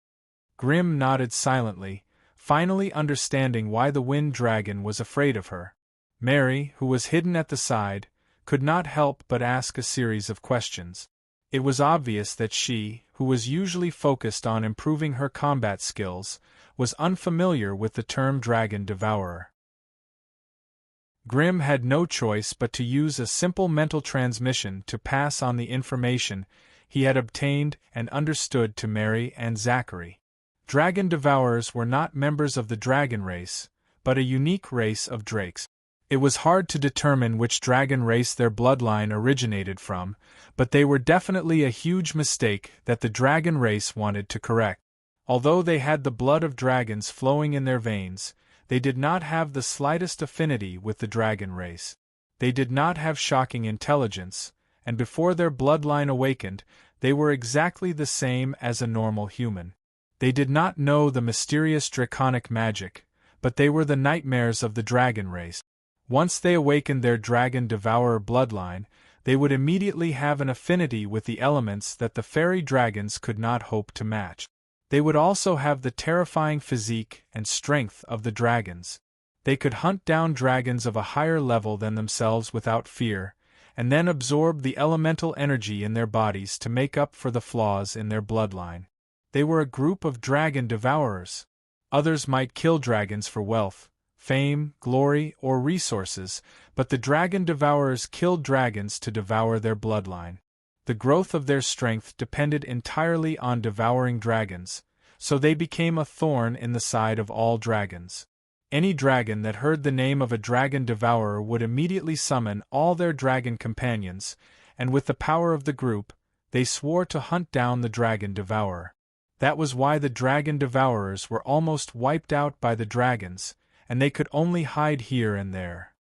S1: Grim nodded silently, finally understanding why the Wind Dragon was afraid of her. Mary, who was hidden at the side, could not help but ask a series of questions. It was obvious that she, who was usually focused on improving her combat skills, was unfamiliar with the term Dragon Devourer. Grim had no choice but to use a simple mental transmission to pass on the information he had obtained and understood to Mary and Zachary. Dragon Devourers were not members of the dragon race, but a unique race of drakes. It was hard to determine which dragon race their bloodline originated from, but they were definitely a huge mistake that the dragon race wanted to correct. Although they had the blood of dragons flowing in their veins, they did not have the slightest affinity with the dragon race. They did not have shocking intelligence, and before their bloodline awakened, they were exactly the same as a normal human. They did not know the mysterious draconic magic, but they were the nightmares of the dragon race. Once they awakened their Dragon Devourer bloodline, they would immediately have an affinity with the elements that the fairy dragons could not hope to match. They would also have the terrifying physique and strength of the dragons. They could hunt down dragons of a higher level than themselves without fear, and then absorb the elemental energy in their bodies to make up for the flaws in their bloodline. They were a group of Dragon Devourers. Others might kill dragons for wealth, fame, glory, or resources, but the Dragon Devourers killed dragons to devour their bloodline. The growth of their strength depended entirely on devouring dragons, so they became a thorn in the side of all dragons. Any dragon that heard the name of a Dragon Devourer would immediately summon all their dragon companions, and with the power of the group, they swore to hunt down the Dragon Devourer. That was why the Dragon Devourers were almost wiped out by the dragons, and they could only hide here and there.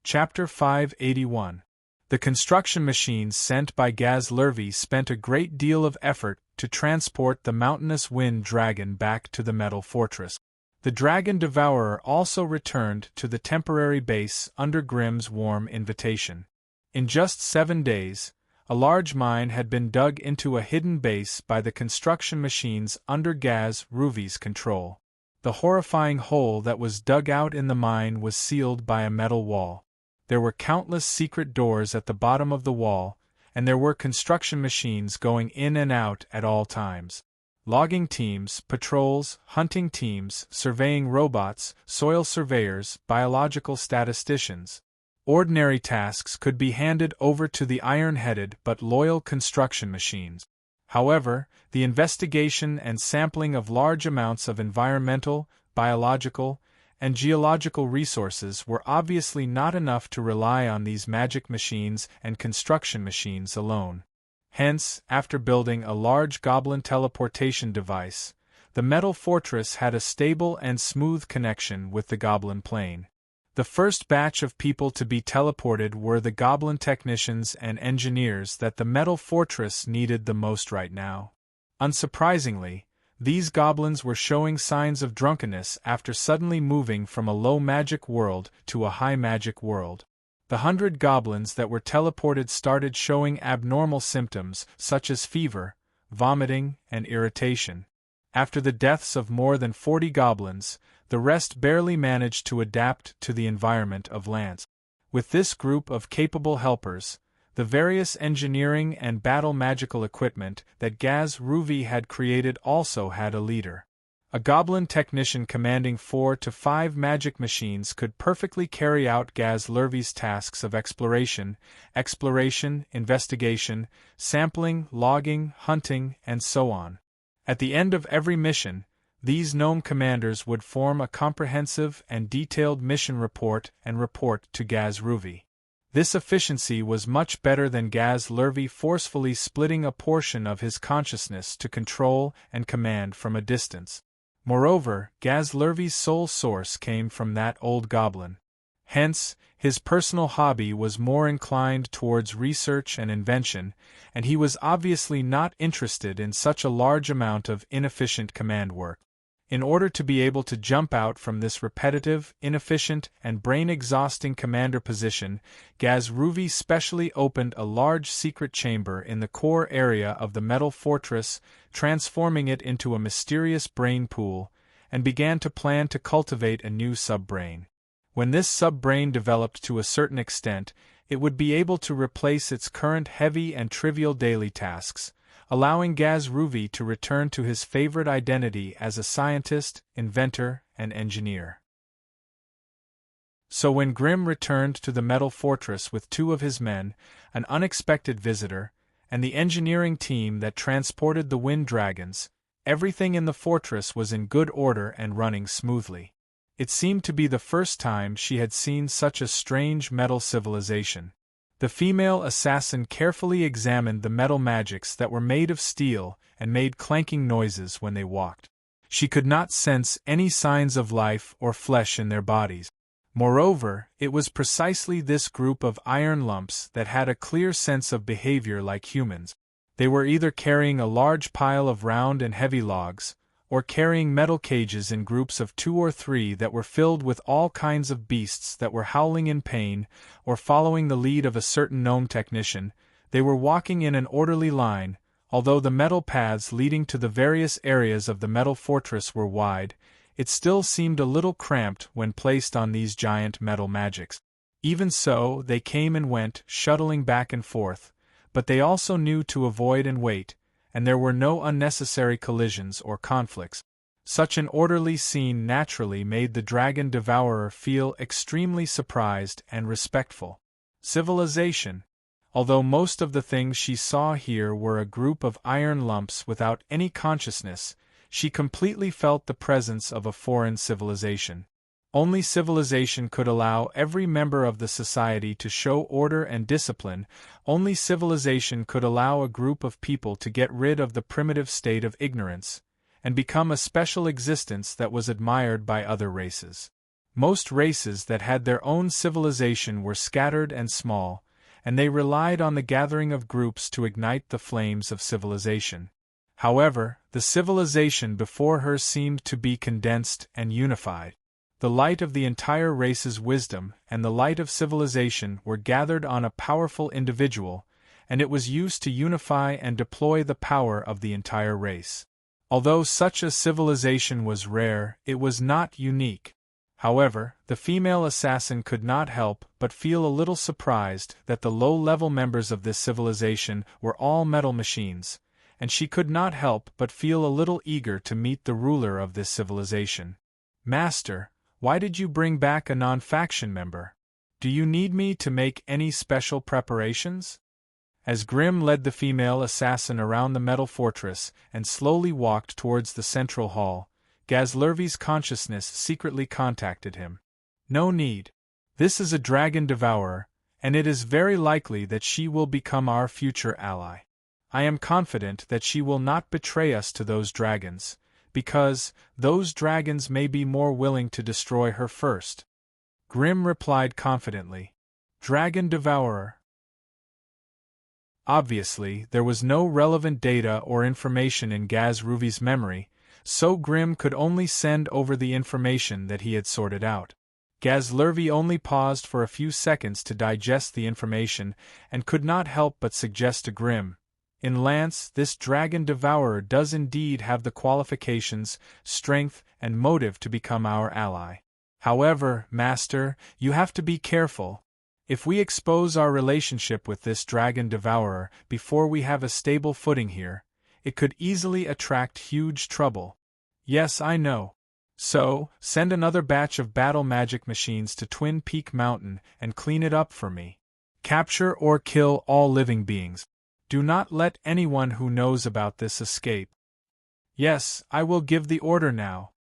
S1: Chapter 581. The construction machines sent by Gaz Lurvy spent a great deal of effort to transport the mountainous wind dragon back to the metal fortress. The Dragon Devourer also returned to the temporary base under Grimm's warm invitation. In just 7 days, a large mine had been dug into a hidden base by the construction machines under Gaz Lurvy's control. The horrifying hole that was dug out in the mine was sealed by a metal wall. There were countless secret doors at the bottom of the wall, and there were construction machines going in and out at all times. Logging teams, patrols, hunting teams, surveying robots, soil surveyors, biological statisticians. Ordinary tasks could be handed over to the iron-headed but loyal construction machines. However, the investigation and sampling of large amounts of environmental, biological, and geological resources were obviously not enough to rely on these magic machines and construction machines alone. Hence, after building a large goblin teleportation device, the metal fortress had a stable and smooth connection with the goblin plane. The first batch of people to be teleported were the goblin technicians and engineers that the metal fortress needed the most right now. Unsurprisingly, these goblins were showing signs of drunkenness after suddenly moving from a low magic world to a high magic world. The 100 goblins that were teleported started showing abnormal symptoms such as fever, vomiting, and irritation. After the deaths of more than 40 goblins, the rest barely managed to adapt to the environment of Lance. With this group of capable helpers, the various engineering and battle magical equipment that Gaz Lurvy had created also had a leader. A goblin technician commanding 4 to 5 magic machines could perfectly carry out Gaz Lurvy's tasks of exploration, investigation, sampling, logging, hunting, and so on. At the end of every mission, these gnome commanders would form a comprehensive and detailed mission report and report to Gaz Ruvi. This efficiency was much better than Gaz Lurvi forcefully splitting a portion of his consciousness to control and command from a distance. Moreover, Gaz Lurvi's sole source came from that old goblin. Hence, his personal hobby was more inclined towards research and invention, and he was obviously not interested in such a large amount of inefficient command work. In order to be able to jump out from this repetitive, inefficient, and brain-exhausting commander position, Gaz Ruvi specially opened a large secret chamber in the core area of the metal fortress, transforming it into a mysterious brain pool, and began to plan to cultivate a new sub-brain. When this sub-brain developed to a certain extent, it would be able to replace its current heavy and trivial daily tasks, allowing Gaz Ruvi to return to his favorite identity as a scientist, inventor, and engineer. So when Grimm returned to the metal fortress with 2 of his men, an unexpected visitor, and the engineering team that transported the wind dragons, everything in the fortress was in good order and running smoothly. It seemed to be the first time she had seen such a strange metal civilization. The female assassin carefully examined the metal magics that were made of steel and made clanking noises when they walked. She could not sense any signs of life or flesh in their bodies. Moreover, it was precisely this group of iron lumps that had a clear sense of behavior like humans. They were either carrying a large pile of round and heavy logs, or carrying metal cages in groups of 2 or 3 that were filled with all kinds of beasts that were howling in pain, or following the lead of a certain gnome technician. They were walking in an orderly line, although the metal paths leading to the various areas of the metal fortress were wide. It still seemed a little cramped when placed on these giant metal magics. Even so, they came and went, shuttling back and forth, but they also knew to avoid and wait, and there were no unnecessary collisions or conflicts. Such an orderly scene naturally made the dragon devourer feel extremely surprised and respectful. Civilization. Although most of the things she saw here were a group of iron lumps without any consciousness, she completely felt the presence of a foreign civilization. Only civilization could allow every member of the society to show order and discipline. Only civilization could allow a group of people to get rid of the primitive state of ignorance, and become a special existence that was admired by other races. Most races that had their own civilization were scattered and small, and they relied on the gathering of groups to ignite the flames of civilization. However, the civilization before her seemed to be condensed and unified. The light of the entire race's wisdom and the light of civilization were gathered on a powerful individual, and it was used to unify and deploy the power of the entire race. Although such a civilization was rare, it was not unique. However, the female assassin could not help but feel a little surprised that the low-level members of this civilization were all metal machines, and she could not help but feel a little eager to meet the ruler of this civilization. "Master, why did you bring back a non-faction member? Do you need me to make any special preparations?" As Grimm led the female assassin around the metal fortress and slowly walked towards the central hall, Gaz Lurvi's consciousness secretly contacted him. "No need. This is a dragon devourer, and it is very likely that she will become our future ally. I am confident that she will not betray us to those dragons, because those dragons may be more willing to destroy her first." Grimm replied confidently. "Dragon devourer." Obviously, there was no relevant data or information in Gaz Ruvi's memory, so Grimm could only send over the information that he had sorted out. Gaz Lurvi only paused for a few seconds to digest the information and could not help but suggest to Grimm, "In Lance, this dragon devourer does indeed have the qualifications, strength, and motive to become our ally. However, Master, you have to be careful. If we expose our relationship with this dragon devourer before we have a stable footing here, it could easily attract huge trouble." "Yes, I know. So, send another batch of battle magic machines to Twin Peak Mountain and clean it up for me. Capture or kill all living beings. Do not let anyone who knows about this escape." Yes, I will give the order now.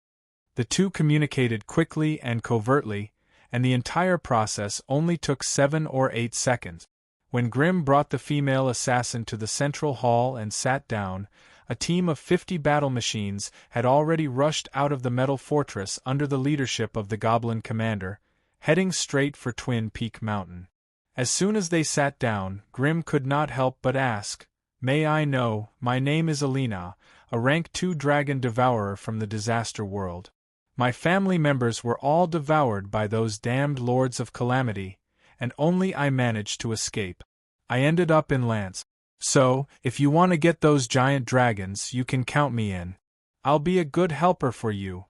S1: The two communicated quickly and covertly, and the entire process only took 7 or 8 seconds. When Grimm brought the female assassin to the central hall and sat down, a team of 50 battle machines had already rushed out of the metal fortress under the leadership of the goblin commander, heading straight for Twin Peak Mountain. As soon as they sat down, Grimm could not help but ask, "May I know, my name is Alina, a rank 2 dragon devourer from the disaster world. My family members were all devoured by those damned Lords of Calamity, and only I managed to escape. I ended up in Lance. So, if you want to get those giant dragons, you can count me in. I'll be a good helper for you."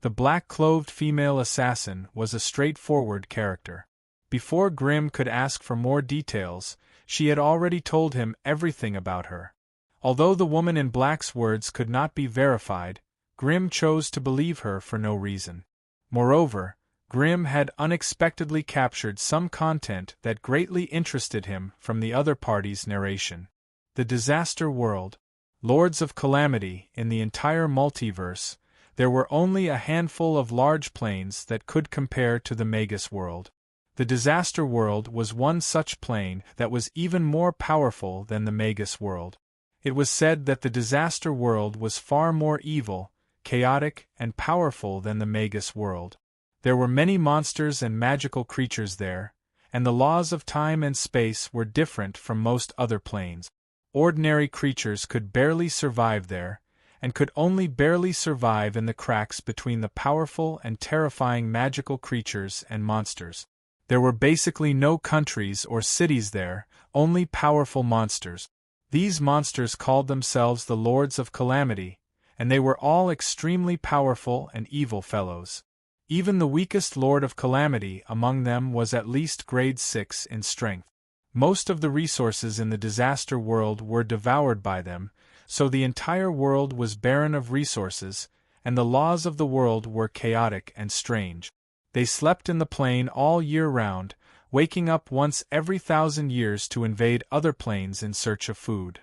S1: The black-clothed female assassin was a straightforward character. Before Grimm could ask for more details, she had already told him everything about her. Although the woman in black's words could not be verified, Grimm chose to believe her for no reason. Moreover, Grimm had unexpectedly captured some content that greatly interested him from the other party's narration. The disaster world. Lords of Calamity. In the entire multiverse, there were only a handful of large planes that could compare to the Magus world. The disaster world was one such plane that was even more powerful than the Magus world. It was said that the disaster world was far more evil, chaotic, and powerful than the Magus world. There were many monsters and magical creatures there, and the laws of time and space were different from most other planes. Ordinary creatures could barely survive there, and could only barely survive in the cracks between the powerful and terrifying magical creatures and monsters. There were basically no countries or cities there, only powerful monsters. These monsters called themselves the Lords of Calamity, and they were all extremely powerful and evil fellows. Even the weakest Lord of Calamity among them was at least grade 6 in strength. Most of the resources in the disaster world were devoured by them, so the entire world was barren of resources, and the laws of the world were chaotic and strange. They slept in the plain all year round, waking up once every 1,000 years to invade other planes in search of food.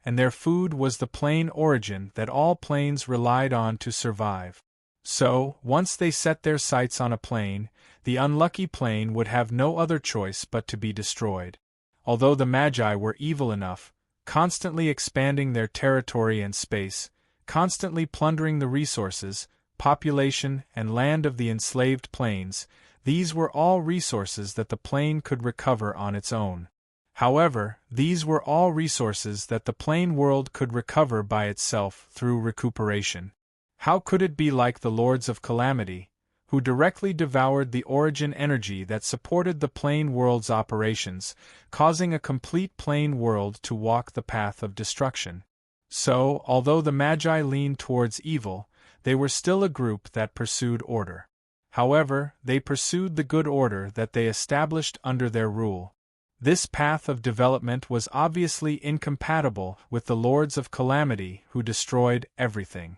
S1: And their food was the plain origin that all planes relied on to survive. So, once they set their sights on a plane, the unlucky plane would have no other choice but to be destroyed. Although the Magi were evil enough, constantly expanding their territory and space, constantly plundering the resources, population, and land of the enslaved planes, these were all resources that the plane could recover on its own. However, these were all resources that the plane world could recover by itself through recuperation. How could it be like the Lords of Calamity, who directly devoured the origin energy that supported the plane world's operations, causing a complete plane world to walk the path of destruction? So, although the Magi leaned towards evil, they were still a group that pursued order. However, they pursued the good order that they established under their rule. This path of development was obviously incompatible with the Lords of Calamity who destroyed everything.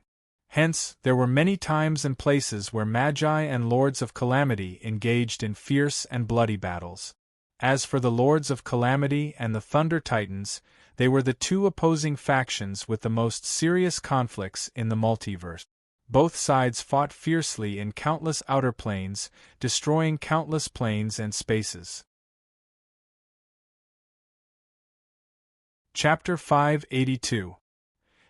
S1: Hence, there were many times and places where Magi and Lords of Calamity engaged in fierce and bloody battles. As for the Lords of Calamity and the Thunder Titans, they were the two opposing factions with the most serious conflicts in the multiverse. Both sides fought fiercely in countless outer planes, destroying countless planes and spaces. Chapter 582.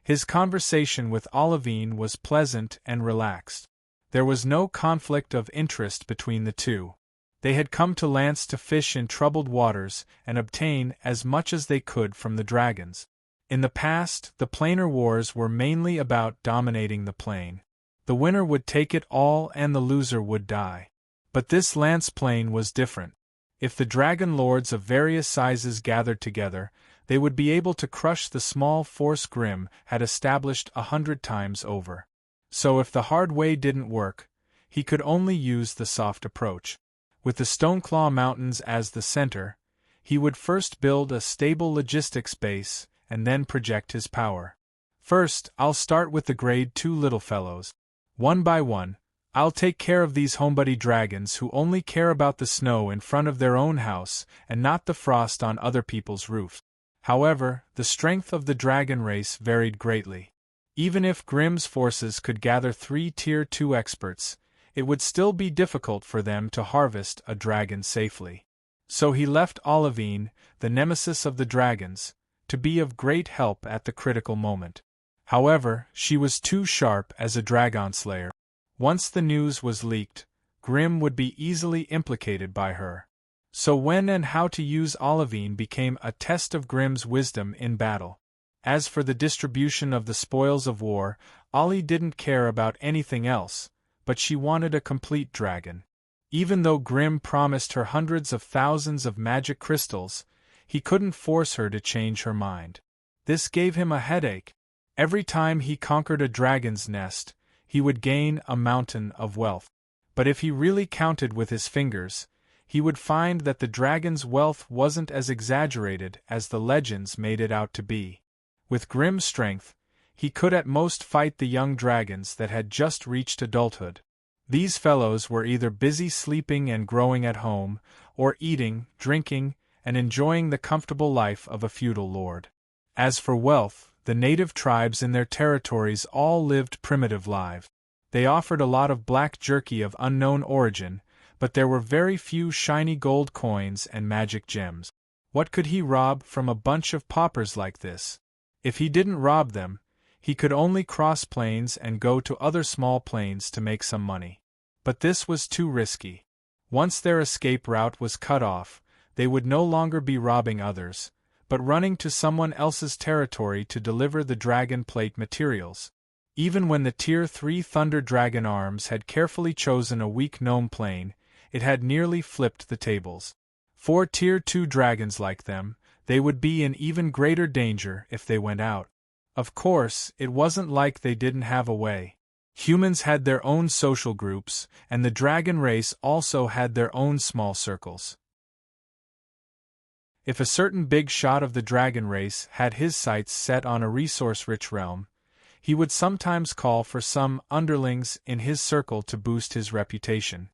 S1: His conversation with Olivine was pleasant and relaxed. There was no conflict of interest between the two. They had come to Lance to fish in troubled waters and obtain as much as they could from the dragons. In the past, the planar wars were mainly about dominating the plane. The winner would take it all and the loser would die. But this Lance plane was different. If the dragon lords of various sizes gathered together, they would be able to crush the small force Grimm had established 100 times over. So if the hard way didn't work, he could only use the soft approach. With the Stoneclaw Mountains as the center, he would first build a stable logistics base and then project his power. First, I'll start with the grade 2 little fellows. One by one, I'll take care of these homebody dragons who only care about the snow in front of their own house and not the frost on other people's roofs. However, the strength of the dragon race varied greatly. Even if Grimm's forces could gather 3 Tier 2 experts, it would still be difficult for them to harvest a dragon safely. So he left Olivine, the nemesis of the dragons, to be of great help at the critical moment. However, she was too sharp as a dragon slayer. Once the news was leaked, Grimm would be easily implicated by her. So when and how to use Olivine became a test of Grimm's wisdom in battle. As for the distribution of the spoils of war, Ollie didn't care about anything else, but she wanted a complete dragon. Even though Grimm promised her hundreds of thousands of magic crystals, he couldn't force her to change her mind. This gave him a headache. Every time he conquered a dragon's nest, he would gain a mountain of wealth. But if he really counted with his fingers, he would find that the dragon's wealth wasn't as exaggerated as the legends made it out to be. With Grimm's strength, he could at most fight the young dragons that had just reached adulthood. These fellows were either busy sleeping and growing at home, or eating, drinking, and enjoying the comfortable life of a feudal lord. As for wealth, the native tribes in their territories all lived primitive lives. They offered a lot of black jerky of unknown origin, but there were very few shiny gold coins and magic gems. What could he rob from a bunch of paupers like this? If he didn't rob them, he could only cross plains and go to other small plains to make some money. But this was too risky. Once their escape route was cut off, they would no longer be robbing others, but running to someone else's territory to deliver the dragon plate materials. Even when the Tier 3 Thunder Dragon arms had carefully chosen a weak gnome plain, it had nearly flipped the tables. For Tier 2 dragons like them, they would be in even greater danger if they went out. Of course, it wasn't like they didn't have a way. Humans had their own social groups, and the dragon race also had their own small circles. If a certain big shot of the dragon race had his sights set on a resource-rich realm, he would sometimes call for some underlings in his circle to boost his reputation.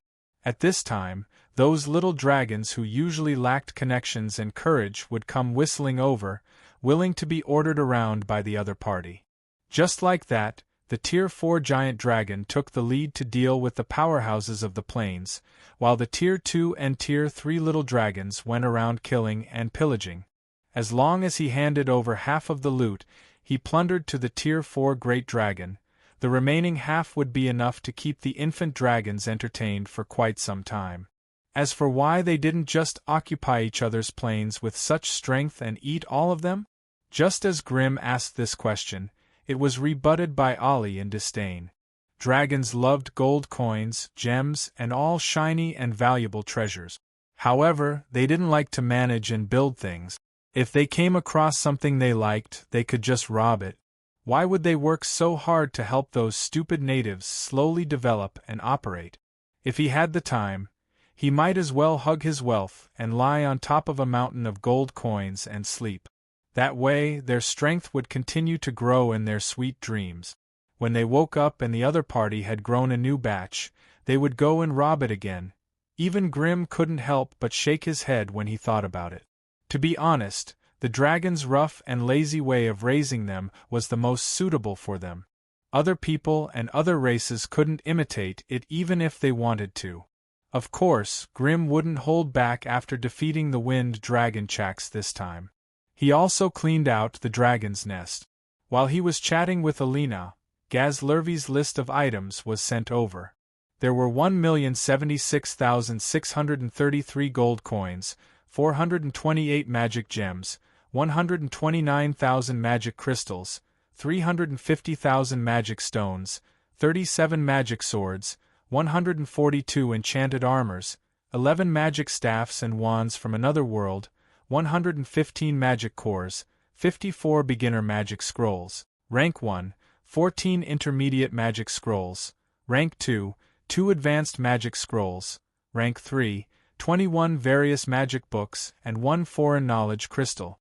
S1: At this time, those little dragons who usually lacked connections and courage would come whistling over, willing to be ordered around by the other party. Just like that, the Tier 4 giant dragon took the lead to deal with the powerhouses of the plains, while the Tier 2 and Tier 3 little dragons went around killing and pillaging. As long as he handed over half of the loot he plundered to the Tier 4 great dragon, the remaining half would be enough to keep the infant dragons entertained for quite some time. As for why they didn't just occupy each other's plains with such strength and eat all of them? Just as Grimm asked this question, it was rebutted by Ollie in disdain. Dragons loved gold coins, gems, and all shiny and valuable treasures. However, they didn't like to manage and build things. If they came across something they liked, they could just rob it. Why would they work so hard to help those stupid natives slowly develop and operate? If he had the time, he might as well hug his wealth and lie on top of a mountain of gold coins and sleep. That way, their strength would continue to grow in their sweet dreams. When they woke up and the other party had grown a new batch, they would go and rob it again. Even Grimm couldn't help but shake his head when he thought about it. To be honest, the dragon's rough and lazy way of raising them was the most suitable for them. Other people and other races couldn't imitate it even if they wanted to. Of course, Grimm wouldn't hold back after defeating the wind dragon Chax this time. He also cleaned out the dragon's nest. While he was chatting with Alina, Gazlervi's list of items was sent over. There were 1,076,633 gold coins, 428 magic gems, 129,000 magic crystals, 350,000 magic stones, 37 magic swords, 142 enchanted armors, 11 magic staffs and wands from another world, 115 magic cores, 54 beginner magic scrolls, rank 1, 14 intermediate magic scrolls, rank 2, 2 advanced magic scrolls, rank 3, 21 various magic books, and 1 foreign knowledge crystal.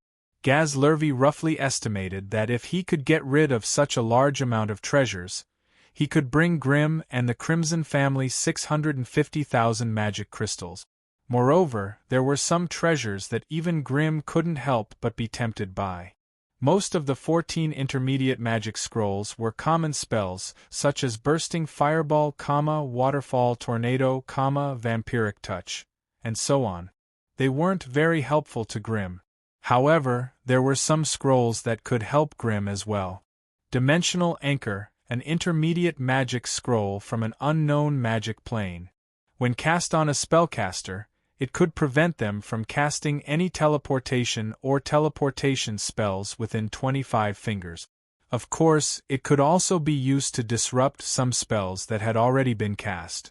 S1: Gazlervi roughly estimated that if he could get rid of such a large amount of treasures, he could bring Grimm and the Crimson family 650,000 magic crystals. Moreover, there were some treasures that even Grimm couldn't help but be tempted by. Most of the 14 intermediate magic scrolls were common spells, such as Bursting Fireball, Waterfall Tornado, Vampiric Touch, and so on. They weren't very helpful to Grimm. However, there were some scrolls that could help Grimm as well. Dimensional Anchor, an intermediate magic scroll from an unknown magic plane. When cast on a spellcaster, it could prevent them from casting any teleportation or teleportation spells within 25 fingers. Of course, it could also be used to disrupt some spells that had already been cast.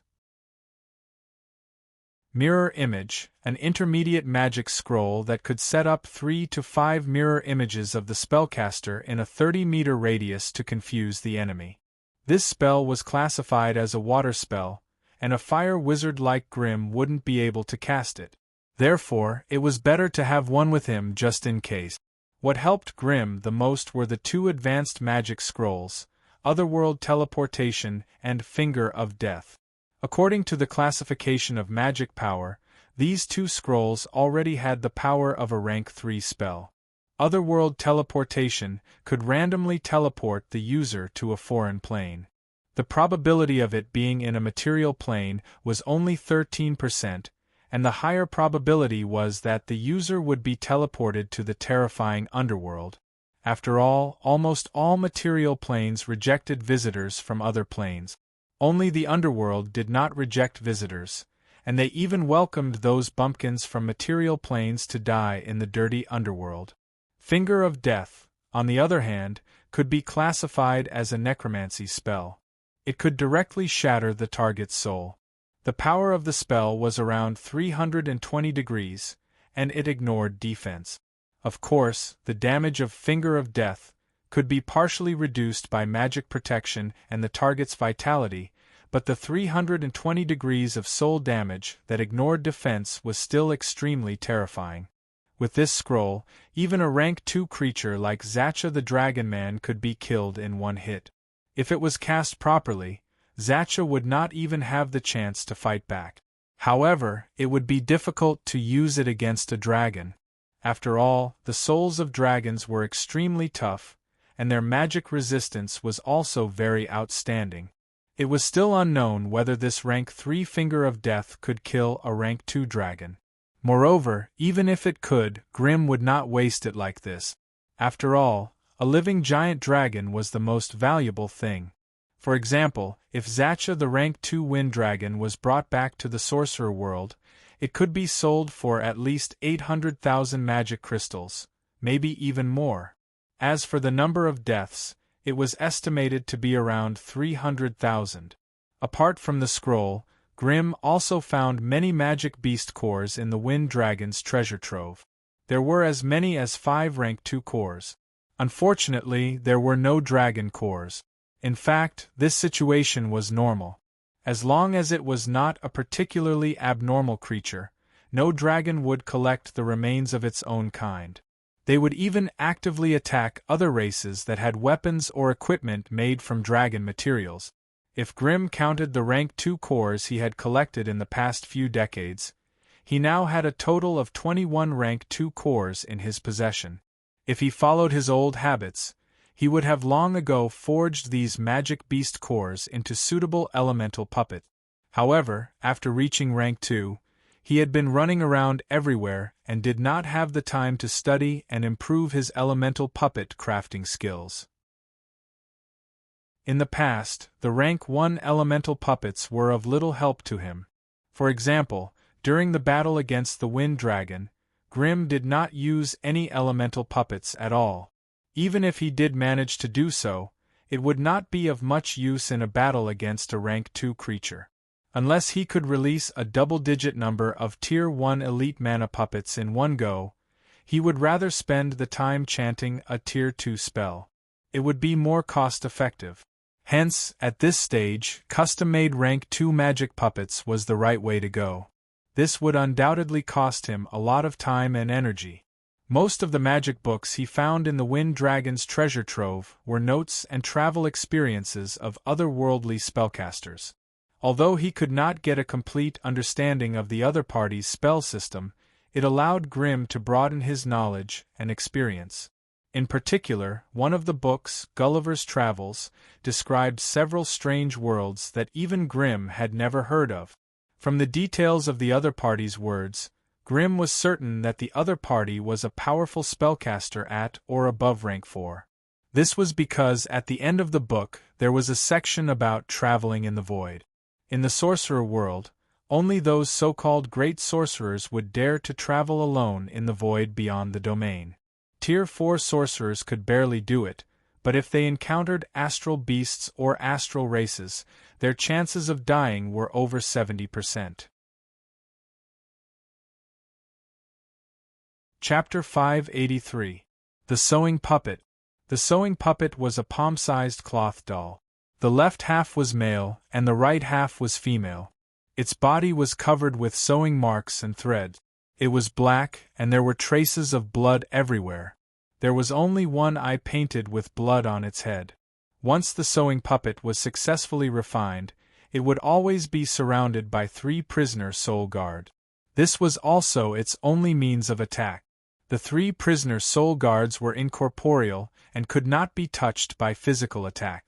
S1: Mirror Image, an intermediate magic scroll that could set up 3 to 5 mirror images of the spellcaster in a 30-meter radius to confuse the enemy. This spell was classified as a water spell, and a fire wizard like Grimm wouldn't be able to cast it. Therefore, it was better to have one with him just in case. What helped Grimm the most were the 2 advanced magic scrolls, Otherworld Teleportation and Finger of Death. According to the classification of magic power, these 2 scrolls already had the power of a rank 3 spell. Otherworld Teleportation could randomly teleport the user to a foreign plane. The probability of it being in a material plane was only 13%, and the higher probability was that the user would be teleported to the terrifying underworld. After all, almost all material planes rejected visitors from other planes. Only the underworld did not reject visitors, and they even welcomed those bumpkins from material planes to die in the dirty underworld. Finger of Death, on the other hand, could be classified as a necromancy spell. It could directly shatter the target's soul. The power of the spell was around 320 degrees, and it ignored defense. Of course, the damage of Finger of Death could be partially reduced by magic protection and the target's vitality, but the 320 degrees of soul damage that ignored defense was still extremely terrifying. With this scroll, even a rank 2 creature like Zacha the Dragon Man could be killed in one hit. If it was cast properly, Zacha would not even have the chance to fight back. However, it would be difficult to use it against a dragon. After all, the souls of dragons were extremely tough, and their magic resistance was also very outstanding. It was still unknown whether this rank 3 Finger of Death could kill a rank 2 dragon. Moreover, even if it could, Grimm would not waste it like this. After all, a living giant dragon was the most valuable thing. For example, if Zacha the rank 2 Wind Dragon was brought back to the sorcerer world, it could be sold for at least 800,000 magic crystals, maybe even more. As for the number of deaths, it was estimated to be around 300,000. Apart from the scroll, Grimm also found many magic beast cores in the Wind Dragon's treasure trove. There were as many as 5 rank 2 cores. Unfortunately, there were no dragon cores. In fact, this situation was normal. As long as it was not a particularly abnormal creature, no dragon would collect the remains of its own kind. They would even actively attack other races that had weapons or equipment made from dragon materials. If Grimm counted the rank 2 cores he had collected in the past few decades, he now had a total of 21 rank 2 cores in his possession. If he followed his old habits, he would have long ago forged these magic beast cores into suitable elemental puppets. However, after reaching rank 2, he had been running around everywhere and did not have the time to study and improve his elemental puppet crafting skills. In the past, the rank 1 elemental puppets were of little help to him. For example, during the battle against the Wind Dragon, Grimm did not use any elemental puppets at all. Even if he did manage to do so, it would not be of much use in a battle against a rank 2 creature. Unless he could release a double-digit number of Tier 1 elite mana puppets in one go, he would rather spend the time chanting a Tier 2 spell. It would be more cost-effective. Hence, at this stage, custom-made rank 2 magic puppets was the right way to go. This would undoubtedly cost him a lot of time and energy. Most of the magic books he found in the Wind Dragon's treasure trove were notes and travel experiences of otherworldly spellcasters. Although he could not get a complete understanding of the other party's spell system, it allowed Grimm to broaden his knowledge and experience. In particular, one of the books, Gulliver's Travels, described several strange worlds that even Grimm had never heard of. From the details of the other party's words, Grimm was certain that the other party was a powerful spellcaster at or above rank 4. This was because at the end of the book there was a section about traveling in the void. In the sorcerer world, only those so-called great sorcerers would dare to travel alone in the void beyond the domain. Tier 4 sorcerers could barely do it, but if they encountered astral beasts or astral races, their chances of dying were over 70%. Chapter 583. The Sewing Puppet. The sewing puppet was a palm-sized cloth doll. The left half was male, and the right half was female. Its body was covered with sewing marks and threads. It was black, and there were traces of blood everywhere. There was only one eye painted with blood on its head. Once the sewing puppet was successfully refined, it would always be surrounded by 3 prisoner soul guards. This was also its only means of attack. The 3 prisoner soul guards were incorporeal and could not be touched by physical attack.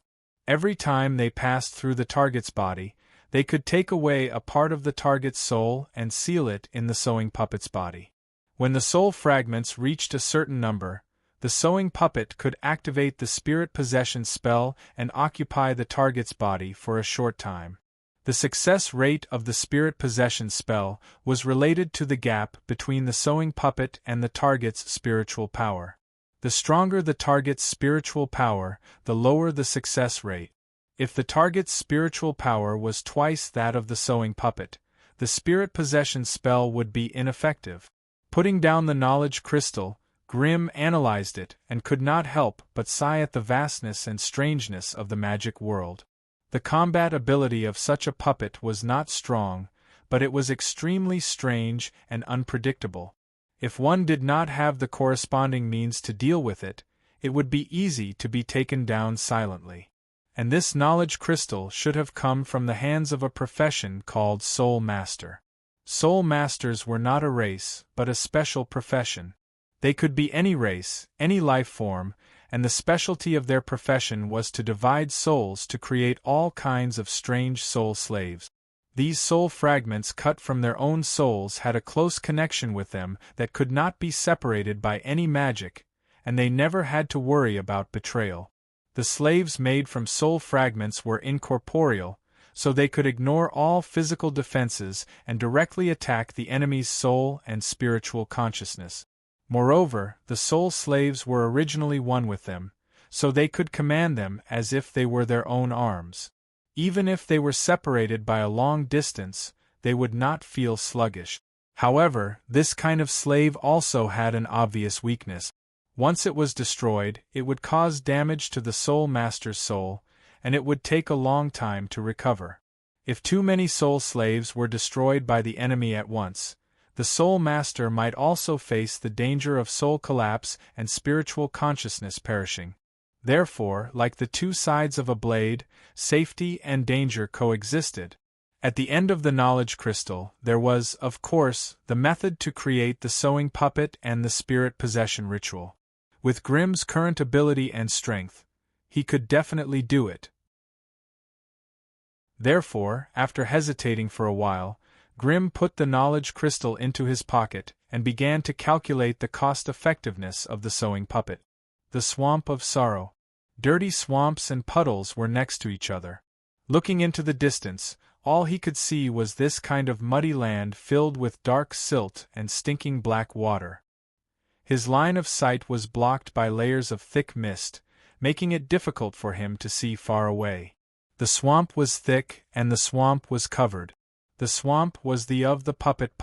S1: Every time they passed through the target's body, they could take away a part of the target's soul and seal it in the sewing puppet's body. When the soul fragments reached a certain number, the sewing puppet could activate the spirit possession spell and occupy the target's body for a short time. The success rate of the spirit possession spell was related to the gap between the sewing puppet and the target's spiritual power. The stronger the target's spiritual power, the lower the success rate. If the target's spiritual power was twice that of the sewing puppet, the spirit possession spell would be ineffective. Putting down the knowledge crystal, Grimm analyzed it and could not help but sigh at the vastness and strangeness of the magic world. The combat ability of such a puppet was not strong, but it was extremely strange and unpredictable. If one did not have the corresponding means to deal with it, it would be easy to be taken down silently. And this knowledge crystal should have come from the hands of a profession called Soul Master. Soul Masters were not a race, but a special profession. They could be any race, any life form, and the specialty of their profession was to divide souls to create all kinds of strange soul slaves. These soul fragments cut from their own souls had a close connection with them that could not be separated by any magic, and they never had to worry about betrayal. The slaves made from soul fragments were incorporeal, so they could ignore all physical defenses and directly attack the enemy's soul and spiritual consciousness. Moreover, the soul slaves were originally one with them, so they could command them as if they were their own arms. Even if they were separated by a long distance, they would not feel sluggish. However, this kind of slave also had an obvious weakness. Once it was destroyed, it would cause damage to the soul master's soul, and it would take a long time to recover. If too many soul slaves were destroyed by the enemy at once, the soul master might also face the danger of soul collapse and spiritual consciousness perishing. Therefore, like the two sides of a blade, safety and danger coexisted. At the end of the knowledge crystal, there was, of course, the method to create the sewing puppet and the spirit possession ritual. With Grimm's current ability and strength, he could definitely do it. Therefore, after hesitating for a while, Grimm put the knowledge crystal into his pocket and began to calculate the cost-effectiveness of the sewing puppet. The Swamp of Sorrow. Dirty swamps and puddles were next to each other. Looking into the distance, all he could see was this kind of muddy land filled with dark silt and stinking black water. His line of sight was blocked by layers of thick mist, making it difficult for him to see far away. The swamp was thick and the swamp was covered. The swamp was the of the puppet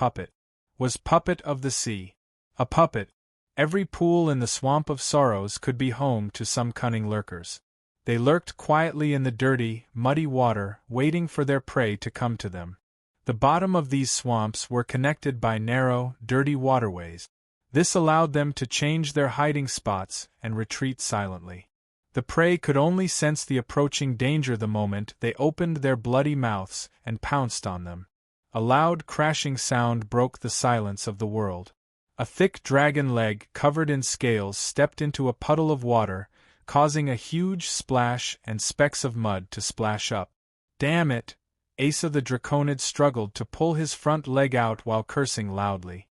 S1: was puppet of the sea. A puppet. Every pool in the Swamp of Sorrows could be home to some cunning lurkers. They lurked quietly in the dirty, muddy water, waiting for their prey to come to them. The bottom of these swamps were connected by narrow, dirty waterways. This allowed them to change their hiding spots and retreat silently. The prey could only sense the approaching danger the moment they opened their bloody mouths and pounced on them. A loud crashing sound broke the silence of the world. A thick dragon leg covered in scales stepped into a puddle of water, causing a huge splash and specks of mud to splash up. "Damn it!" Asa the Draconid struggled to pull his front leg out while cursing loudly.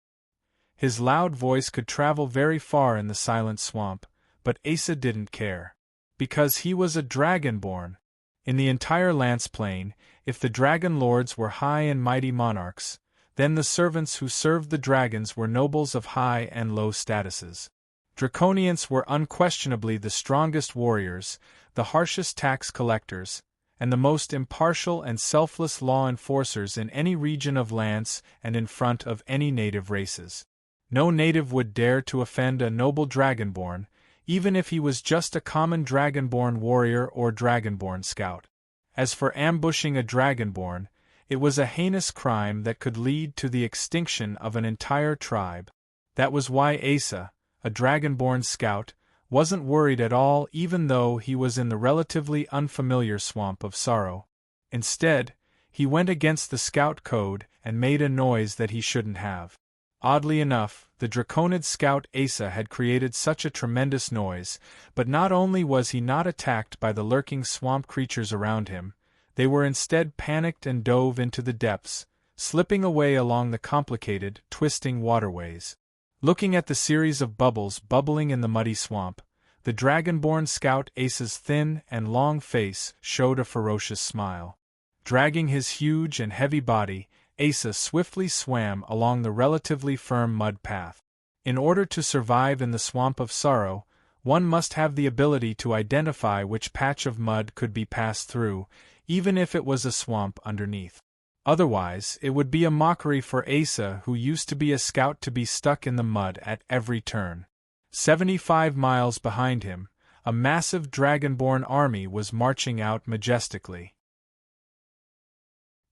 S1: His loud voice could travel very far in the silent swamp, but Asa didn't care. Because he was a dragonborn. In the entire Lance Plain, if the dragon lords were high and mighty monarchs, then the servants who served the dragons were nobles of high and low statuses. Draconians were unquestionably the strongest warriors, the harshest tax collectors, and the most impartial and selfless law enforcers in any region of Lance and in front of any native races. No native would dare to offend a noble dragonborn, even if he was just a common dragonborn warrior or dragonborn scout. As for ambushing a dragonborn, it was a heinous crime that could lead to the extinction of an entire tribe. That was why Asa, a dragonborn scout, wasn't worried at all even though he was in the relatively unfamiliar Swamp of Sorrow. Instead, he went against the scout code and made a noise that he shouldn't have. Oddly enough, the Draconid scout Asa had created such a tremendous noise, but not only was he not attacked by the lurking swamp creatures around him, they were instead panicked and dove into the depths, slipping away along the complicated, twisting waterways. Looking at the series of bubbles bubbling in the muddy swamp, the dragonborn scout Asa's thin and long face showed a ferocious smile. Dragging his huge and heavy body, Asa swiftly swam along the relatively firm mud path. In order to survive in the Swamp of Sorrow, one must have the ability to identify which patch of mud could be passed through, even if it was a swamp underneath. Otherwise, it would be a mockery for Asa, who used to be a scout, to be stuck in the mud at every turn. 75 miles behind him, a massive dragonborn army was marching out majestically.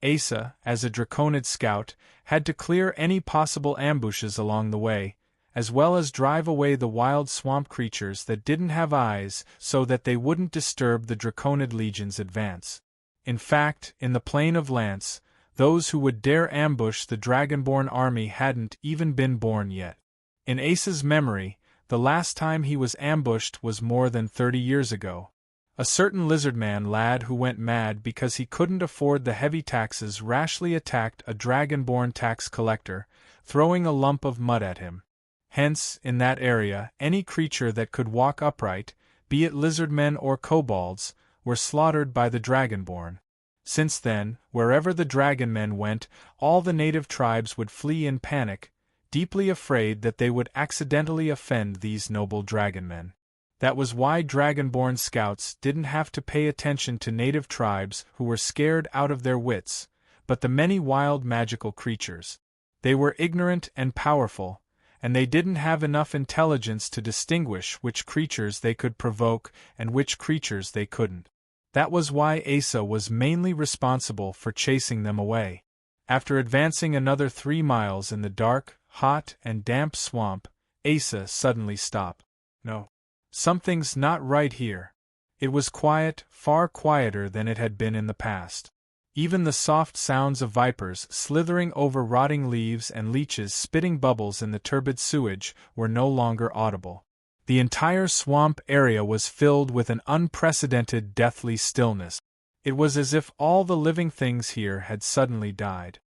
S1: Asa, as a Draconid scout, had to clear any possible ambushes along the way, as well as drive away the wild swamp creatures that didn't have eyes so that they wouldn't disturb the Draconid legion's advance. In fact, in the Plain of Lance, those who would dare ambush the dragonborn army hadn't even been born yet. In Asa's memory, the last time he was ambushed was more than 30 years ago. A certain lizardman lad who went mad because he couldn't afford the heavy taxes rashly attacked a dragonborn tax collector, throwing a lump of mud at him. Hence, in that area, any creature that could walk upright, be it lizardmen or kobolds, were slaughtered by the dragonborn. Since then, wherever the dragonmen went, all the native tribes would flee in panic, deeply afraid that they would accidentally offend these noble dragonmen. That was why dragonborn scouts didn't have to pay attention to native tribes who were scared out of their wits, but the many wild magical creatures. They were ignorant and powerful, and they didn't have enough intelligence to distinguish which creatures they could provoke and which creatures they couldn't. That was why Asa was mainly responsible for chasing them away. After advancing another 3 miles in the dark, hot, and damp swamp, Asa suddenly stopped. No. Something's not right here. It was quiet, far quieter than it had been in the past. Even the soft sounds of vipers slithering over rotting leaves and leeches spitting bubbles in the turbid sewage were no longer audible. The entire swamp area was filled with an unprecedented deathly stillness. It was as if all the living things here had suddenly died.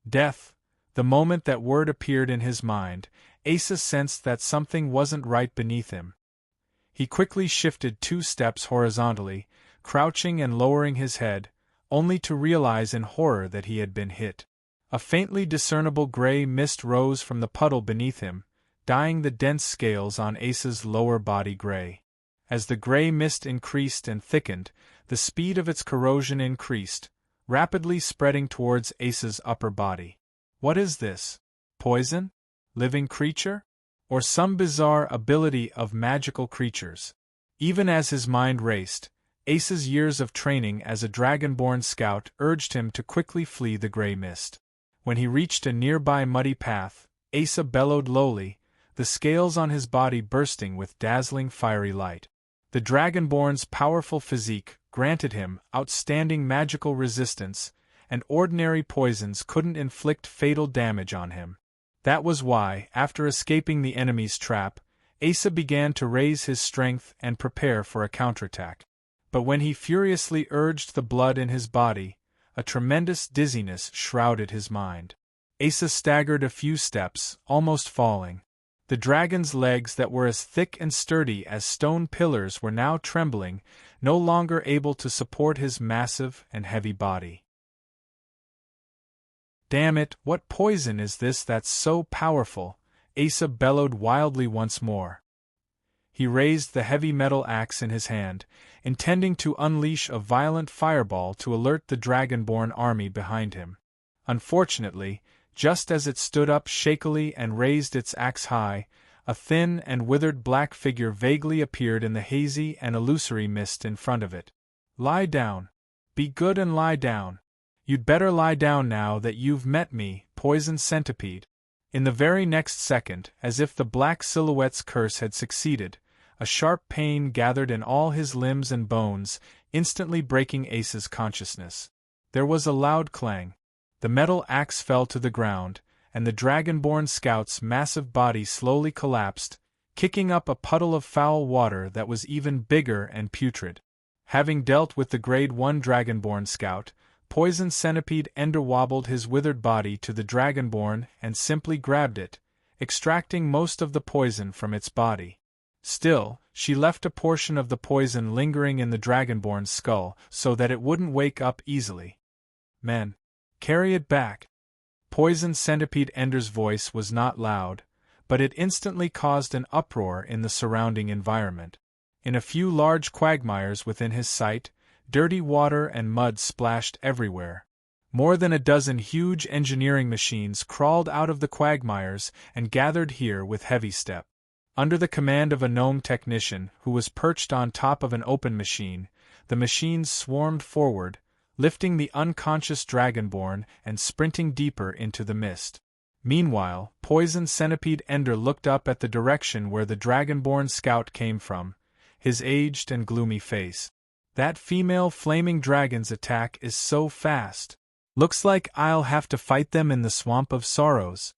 S1: Death. The moment that word appeared in his mind, Asa sensed that something wasn't right beneath him. He quickly shifted 2 steps horizontally, crouching and lowering his head, only to realize in horror that he had been hit. A faintly discernible gray mist rose from the puddle beneath him, dyeing the dense scales on Asa's lower body gray. As the gray mist increased and thickened, the speed of its corrosion increased, rapidly spreading towards Asa's upper body. What is this? Poison? Living creature? Or some bizarre ability of magical creatures? Even as his mind raced, Asa's years of training as a dragonborn scout urged him to quickly flee the gray mist. When he reached a nearby muddy path, Asa bellowed lowly, the scales on his body bursting with dazzling fiery light. The Dragonborn's powerful physique granted him outstanding magical resistance, and ordinary poisons couldn't inflict fatal damage on him. That was why, after escaping the enemy's trap, Asa began to raise his strength and prepare for a counterattack. But when he furiously urged the blood in his body, a tremendous dizziness shrouded his mind. Asa staggered a few steps, almost falling. The dragon's legs that were as thick and sturdy as stone pillars were now trembling, no longer able to support his massive and heavy body. "Damn it, what poison is this that's so powerful?" Asa bellowed wildly once more. He raised the heavy metal axe in his hand, intending to unleash a violent fireball to alert the Dragonborn army behind him. Unfortunately, just as it stood up shakily and raised its axe high, a thin and withered black figure vaguely appeared in the hazy and illusory mist in front of it. "Lie down. Be good and lie down. You'd better lie down now that you've met me, poison centipede." In the very next second, as if the black silhouette's curse had succeeded, a sharp pain gathered in all his limbs and bones, instantly breaking Asa's consciousness. There was a loud clang. The metal axe fell to the ground, and the Dragonborn scout's massive body slowly collapsed, kicking up a puddle of foul water that was even bigger and putrid. Having dealt with the Grade 1 Dragonborn scout, Poison Centipede Ender wobbled his withered body to the Dragonborn and simply grabbed it, extracting most of the poison from its body. Still, she left a portion of the poison lingering in the Dragonborn's skull so that it wouldn't wake up easily. "Men, carry it back." Poison Centipede Ender's voice was not loud, but it instantly caused an uproar in the surrounding environment. In a few large quagmires within his sight, dirty water and mud splashed everywhere. More than a dozen huge engineering machines crawled out of the quagmires and gathered here with heavy step. Under the command of a gnome technician who was perched on top of an open machine, the machines swarmed forward, lifting the unconscious Dragonborn and sprinting deeper into the mist. Meanwhile, Poison Centipede Ender looked up at the direction where the Dragonborn scout came from, his aged and gloomy face. "That female flaming dragon's attack is so fast. Looks like I'll have to fight them in the Swamp of Sorrows."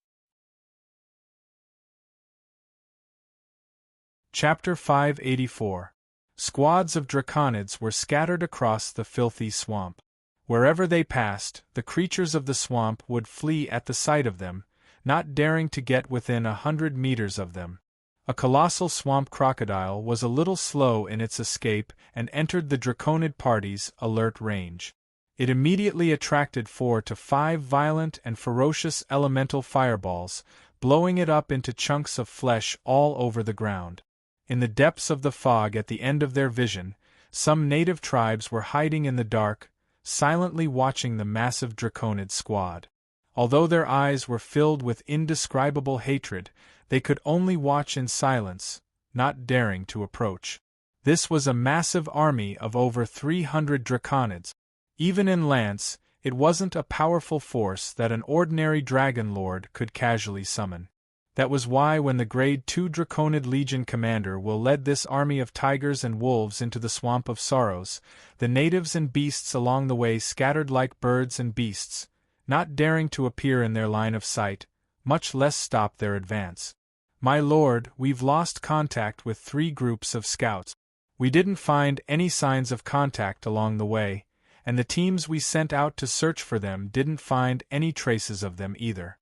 S1: Chapter 584. Squads of draconids were scattered across the filthy swamp. Wherever they passed, the creatures of the swamp would flee at the sight of them, not daring to get within 100 meters of them. A colossal swamp crocodile was a little slow in its escape and entered the draconid party's alert range. It immediately attracted 4 to 5 violent and ferocious elemental fireballs, blowing it up into chunks of flesh all over the ground. In the depths of the fog at the end of their vision, some native tribes were hiding in the dark, silently watching the massive draconid squad. Although their eyes were filled with indescribable hatred, they could only watch in silence, not daring to approach. This was a massive army of over 300 draconids. Even in Lance, it wasn't a powerful force that an ordinary dragon lord could casually summon. That was why when the Grade 2 Draconid Legion commander Will led this army of tigers and wolves into the Swamp of Sorrows, the natives and beasts along the way scattered like birds and beasts, not daring to appear in their line of sight, much less stop their advance. "My lord, we've lost contact with 3 groups of scouts. We didn't find any signs of contact along the way, and the teams we sent out to search for them didn't find any traces of them either."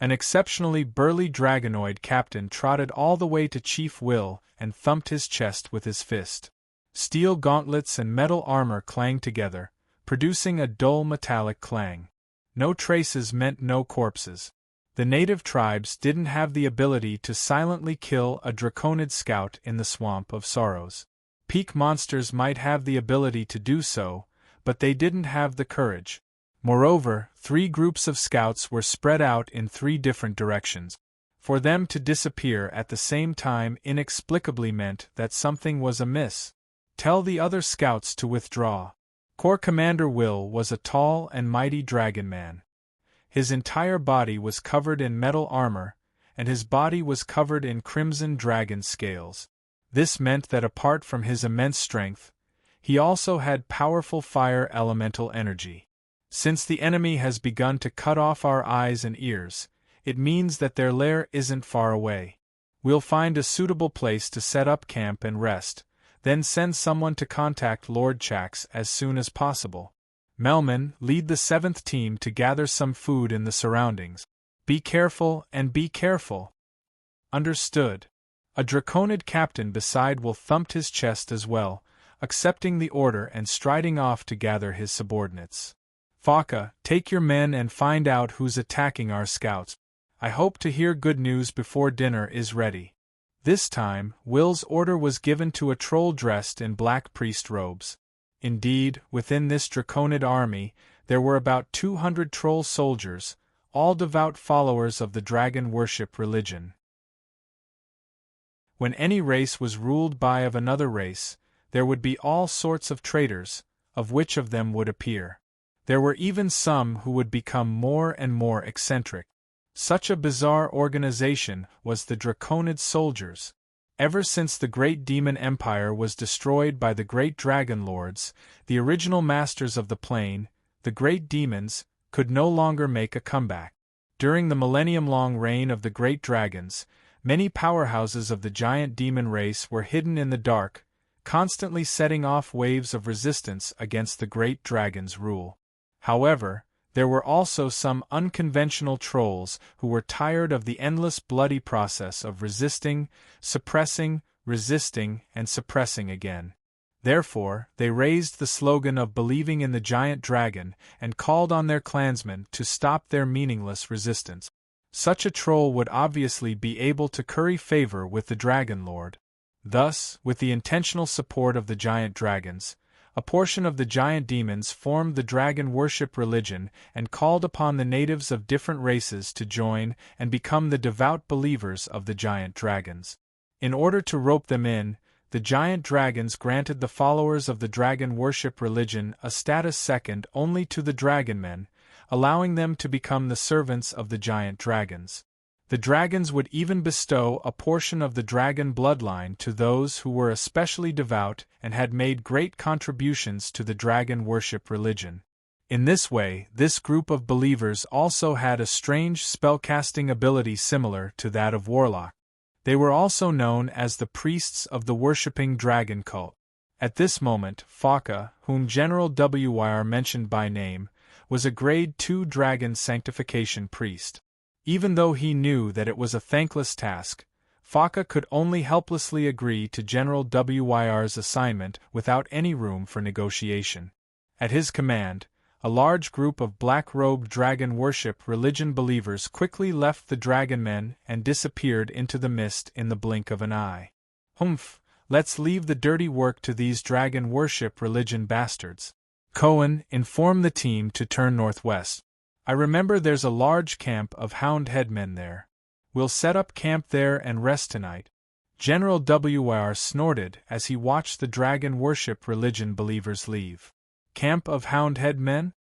S1: An exceptionally burly dragonoid captain trotted all the way to Chief Will and thumped his chest with his fist. Steel gauntlets and metal armor clanged together, producing a dull metallic clang. No traces meant no corpses. The native tribes didn't have the ability to silently kill a draconid scout in the Swamp of Sorrows. Peak monsters might have the ability to do so, but they didn't have the courage. Moreover, 3 groups of scouts were spread out in 3 different directions. For them to disappear at the same time inexplicably meant that something was amiss. Tell the other scouts to withdraw. Corps Commander Will was a tall and mighty dragon man. His entire body was covered in metal armor, and his body was covered in crimson dragon scales. This meant that apart from his immense strength, he also had powerful fire elemental energy. Since the enemy has begun to cut off our eyes and ears, it means that their lair isn't far away. We'll find a suitable place to set up camp and rest, then send someone to contact Lord Chax as soon as possible. Melman, lead the 7th team to gather some food in the surroundings. Be careful and be careful. Understood. A Draconid captain beside will thumped his chest as well, accepting the order and striding off to gather his subordinates. Faka, take your men and find out who's attacking our scouts. I hope to hear good news before dinner is ready. This time, Will's order was given to a troll dressed in black priest robes. Indeed, within this Draconid army, there were about 200 troll soldiers, all devout followers of the dragon worship religion. When any race was ruled by of another race, there would be all sorts of traitors, of which of them would appear. There were even some who would become more and more eccentric. Such a bizarre organization was the Draconid soldiers. Ever since the Great Demon Empire was destroyed by the Great Dragon Lords, the original masters of the plane, the Great Demons, could no longer make a comeback. During the millennium-long reign of the Great Dragons, many powerhouses of the giant demon race were hidden in the dark, constantly setting off waves of resistance against the Great Dragon's rule. However, there were also some unconventional trolls who were tired of the endless bloody process of resisting, suppressing, resisting, and suppressing again. Therefore, they raised the slogan of believing in the giant dragon and called on their clansmen to stop their meaningless resistance. Such a troll would obviously be able to curry favor with the Dragon Lord. Thus, with the intentional support of the giant dragons, a portion of the giant demons formed the dragon worship religion and called upon the natives of different races to join and become the devout believers of the giant dragons. In order to rope them in, the giant dragons granted the followers of the dragon worship religion a status second only to the dragonmen, allowing them to become the servants of the giant dragons. The dragons would even bestow a portion of the dragon bloodline to those who were especially devout and had made great contributions to the dragon worship religion. In this way, this group of believers also had a strange spellcasting ability similar to that of Warlock. They were also known as the priests of the worshipping dragon cult. At this moment, Faka, whom General Wyr mentioned by name, was a Grade 2 dragon sanctification priest. Even though he knew that it was a thankless task, Faka could only helplessly agree to General Wyr's assignment without any room for negotiation. At his command, a large group of black-robed dragon worship religion believers quickly left the dragonmen and disappeared into the mist in the blink of an eye. Humph, let's leave the dirty work to these dragon worship religion bastards. Cohen, inform the team to turn northwest. I remember there's a large camp of hound headmen there. We'll set up camp there and rest tonight. General Wyr snorted as he watched the dragon worship religion believers leave. Camp of hound headmen?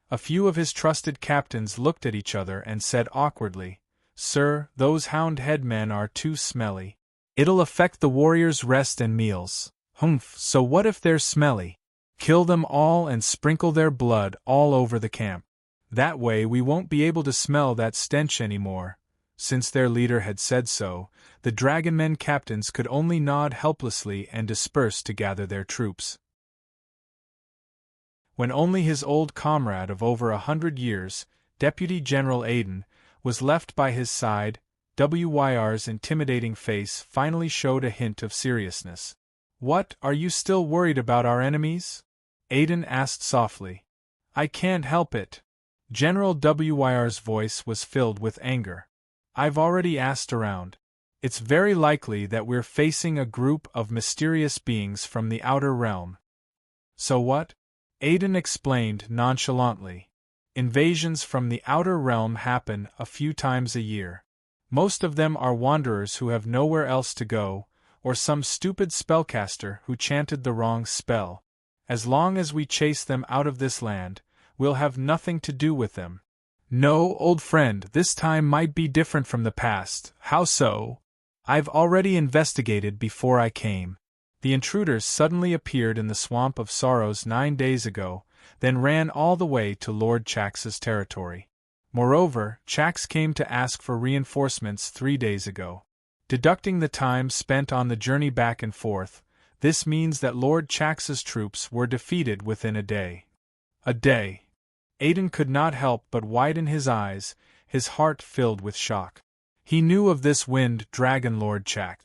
S1: A few of his trusted captains looked at each other and said awkwardly, "Sir, those hound headmen are too smelly. It'll affect the warriors' rest and meals." Humph, so what if they're smelly? Kill them all and sprinkle their blood all over the camp. That way we won't be able to smell that stench anymore. Since their leader had said so, the dragonmen captains could only nod helplessly and disperse to gather their troops. When only his old comrade of over 100 years, Deputy General Aiden, was left by his side, Wyr's intimidating face finally showed a hint of seriousness. "What, are you still worried about our enemies?" Aiden asked softly. "I can't help it." General Wyr's voice was filled with anger. "I've already asked around. It's very likely that we're facing a group of mysterious beings from the outer realm." "So what?" Aiden explained nonchalantly. "Invasions from the outer realm happen a few times a year. Most of them are wanderers who have nowhere else to go, or some stupid spellcaster who chanted the wrong spell. As long as we chase them out of this land, we'll have nothing to do with them." "No, old friend, this time might be different from the past." "How so?" I've already investigated before I came. The intruders suddenly appeared in the Swamp of Sorrows 9 days ago, then ran all the way to Lord Chax's territory. Moreover, Chax came to ask for reinforcements 3 days ago. Deducting the time spent on the journey back and forth, this means that Lord Chax's troops were defeated within a day. A day. Aiden could not help but widen his eyes, his heart filled with shock. He knew of this Wind Dragon Lord Chax.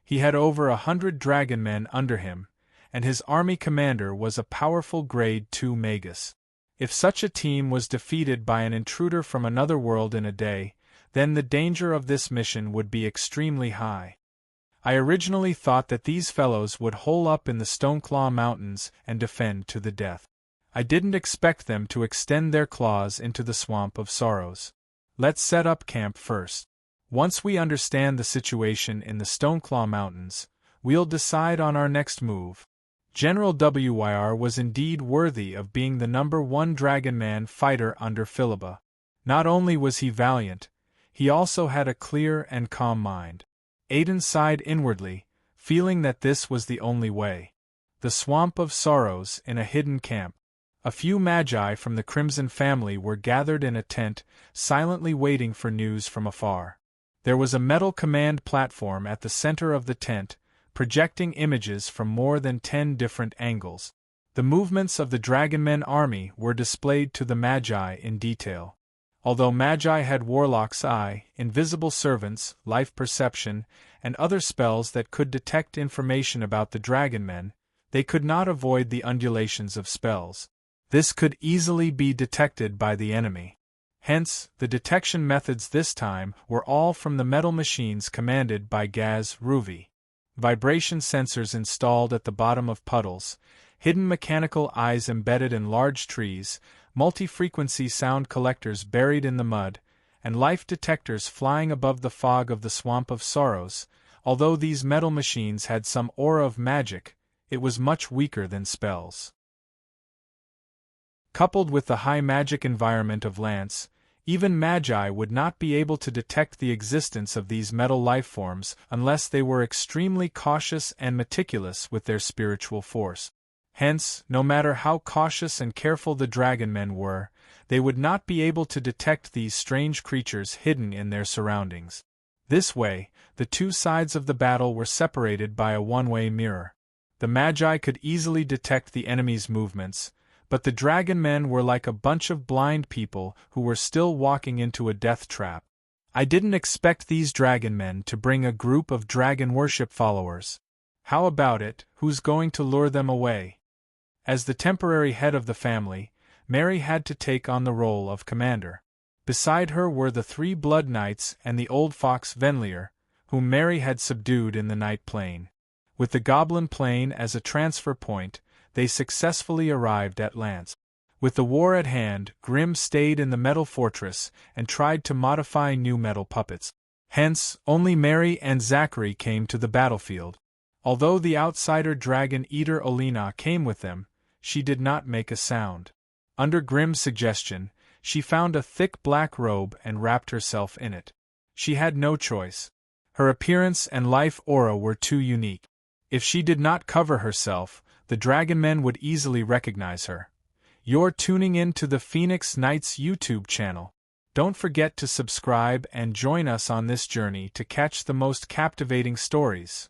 S1: He had over 100 dragon men under him, and his army commander was a powerful Grade 2 Magus. If such a team was defeated by an intruder from another world in a day, then the danger of this mission would be extremely high. I originally thought that these fellows would hole up in the Stoneclaw Mountains and defend to the death. I didn't expect them to extend their claws into the Swamp of Sorrows. Let's set up camp first. Once we understand the situation in the Stoneclaw Mountains, we'll decide on our next move. General WYR was indeed worthy of being the #1 Dragonman fighter under Philibba. Not only was he valiant, he also had a clear and calm mind. Aiden sighed inwardly, feeling that this was the only way. The Swamp of Sorrows in a hidden camp. A few magi from the Crimson family were gathered in a tent, silently waiting for news from afar. There was a metal command platform at the center of the tent, projecting images from more than 10 different angles. The movements of the Dragonmen army were displayed to the Magi in detail. Although Magi had Warlock's Eye, invisible servants, life perception, and other spells that could detect information about the Dragonmen, they could not avoid the undulations of spells. This could easily be detected by the enemy. Hence, the detection methods this time were all from the metal machines commanded by Gaz Ruvi. Vibration sensors installed at the bottom of puddles, hidden mechanical eyes embedded in large trees, multi-frequency sound collectors buried in the mud, and life detectors flying above the fog of the Swamp of Sorrows. Although these metal machines had some aura of magic, it was much weaker than spells. Coupled with the high magic environment of Lance, even Magi would not be able to detect the existence of these metal lifeforms unless they were extremely cautious and meticulous with their spiritual force. Hence, no matter how cautious and careful the Dragonmen were, they would not be able to detect these strange creatures hidden in their surroundings. This way, the two sides of the battle were separated by a one-way mirror. The Magi could easily detect the enemy's movements, but the Dragonmen were like a bunch of blind people who were still walking into a death trap. I didn't expect these Dragonmen to bring a group of dragon worship followers. How about it, who's going to lure them away? As the temporary head of the family, Mary had to take on the role of commander. Beside her were the 3 Blood Knights and the old fox Venlier, whom Mary had subdued in the Night Plain. With the Goblin Plain as a transfer point, they successfully arrived at Lance. With the war at hand, Grimm stayed in the metal fortress and tried to modify new metal puppets. Hence, only Mary and Zachary came to the battlefield. Although the outsider dragon eater Olina came with them, she did not make a sound. Under Grimm's suggestion, she found a thick black robe and wrapped herself in it. She had no choice. Her appearance and life aura were too unique. If she did not cover herself, the Dragonmen would easily recognize her. You're tuning in to the Phoenix Knights YouTube channel. Don't forget to subscribe and join us on this journey to catch the most captivating stories.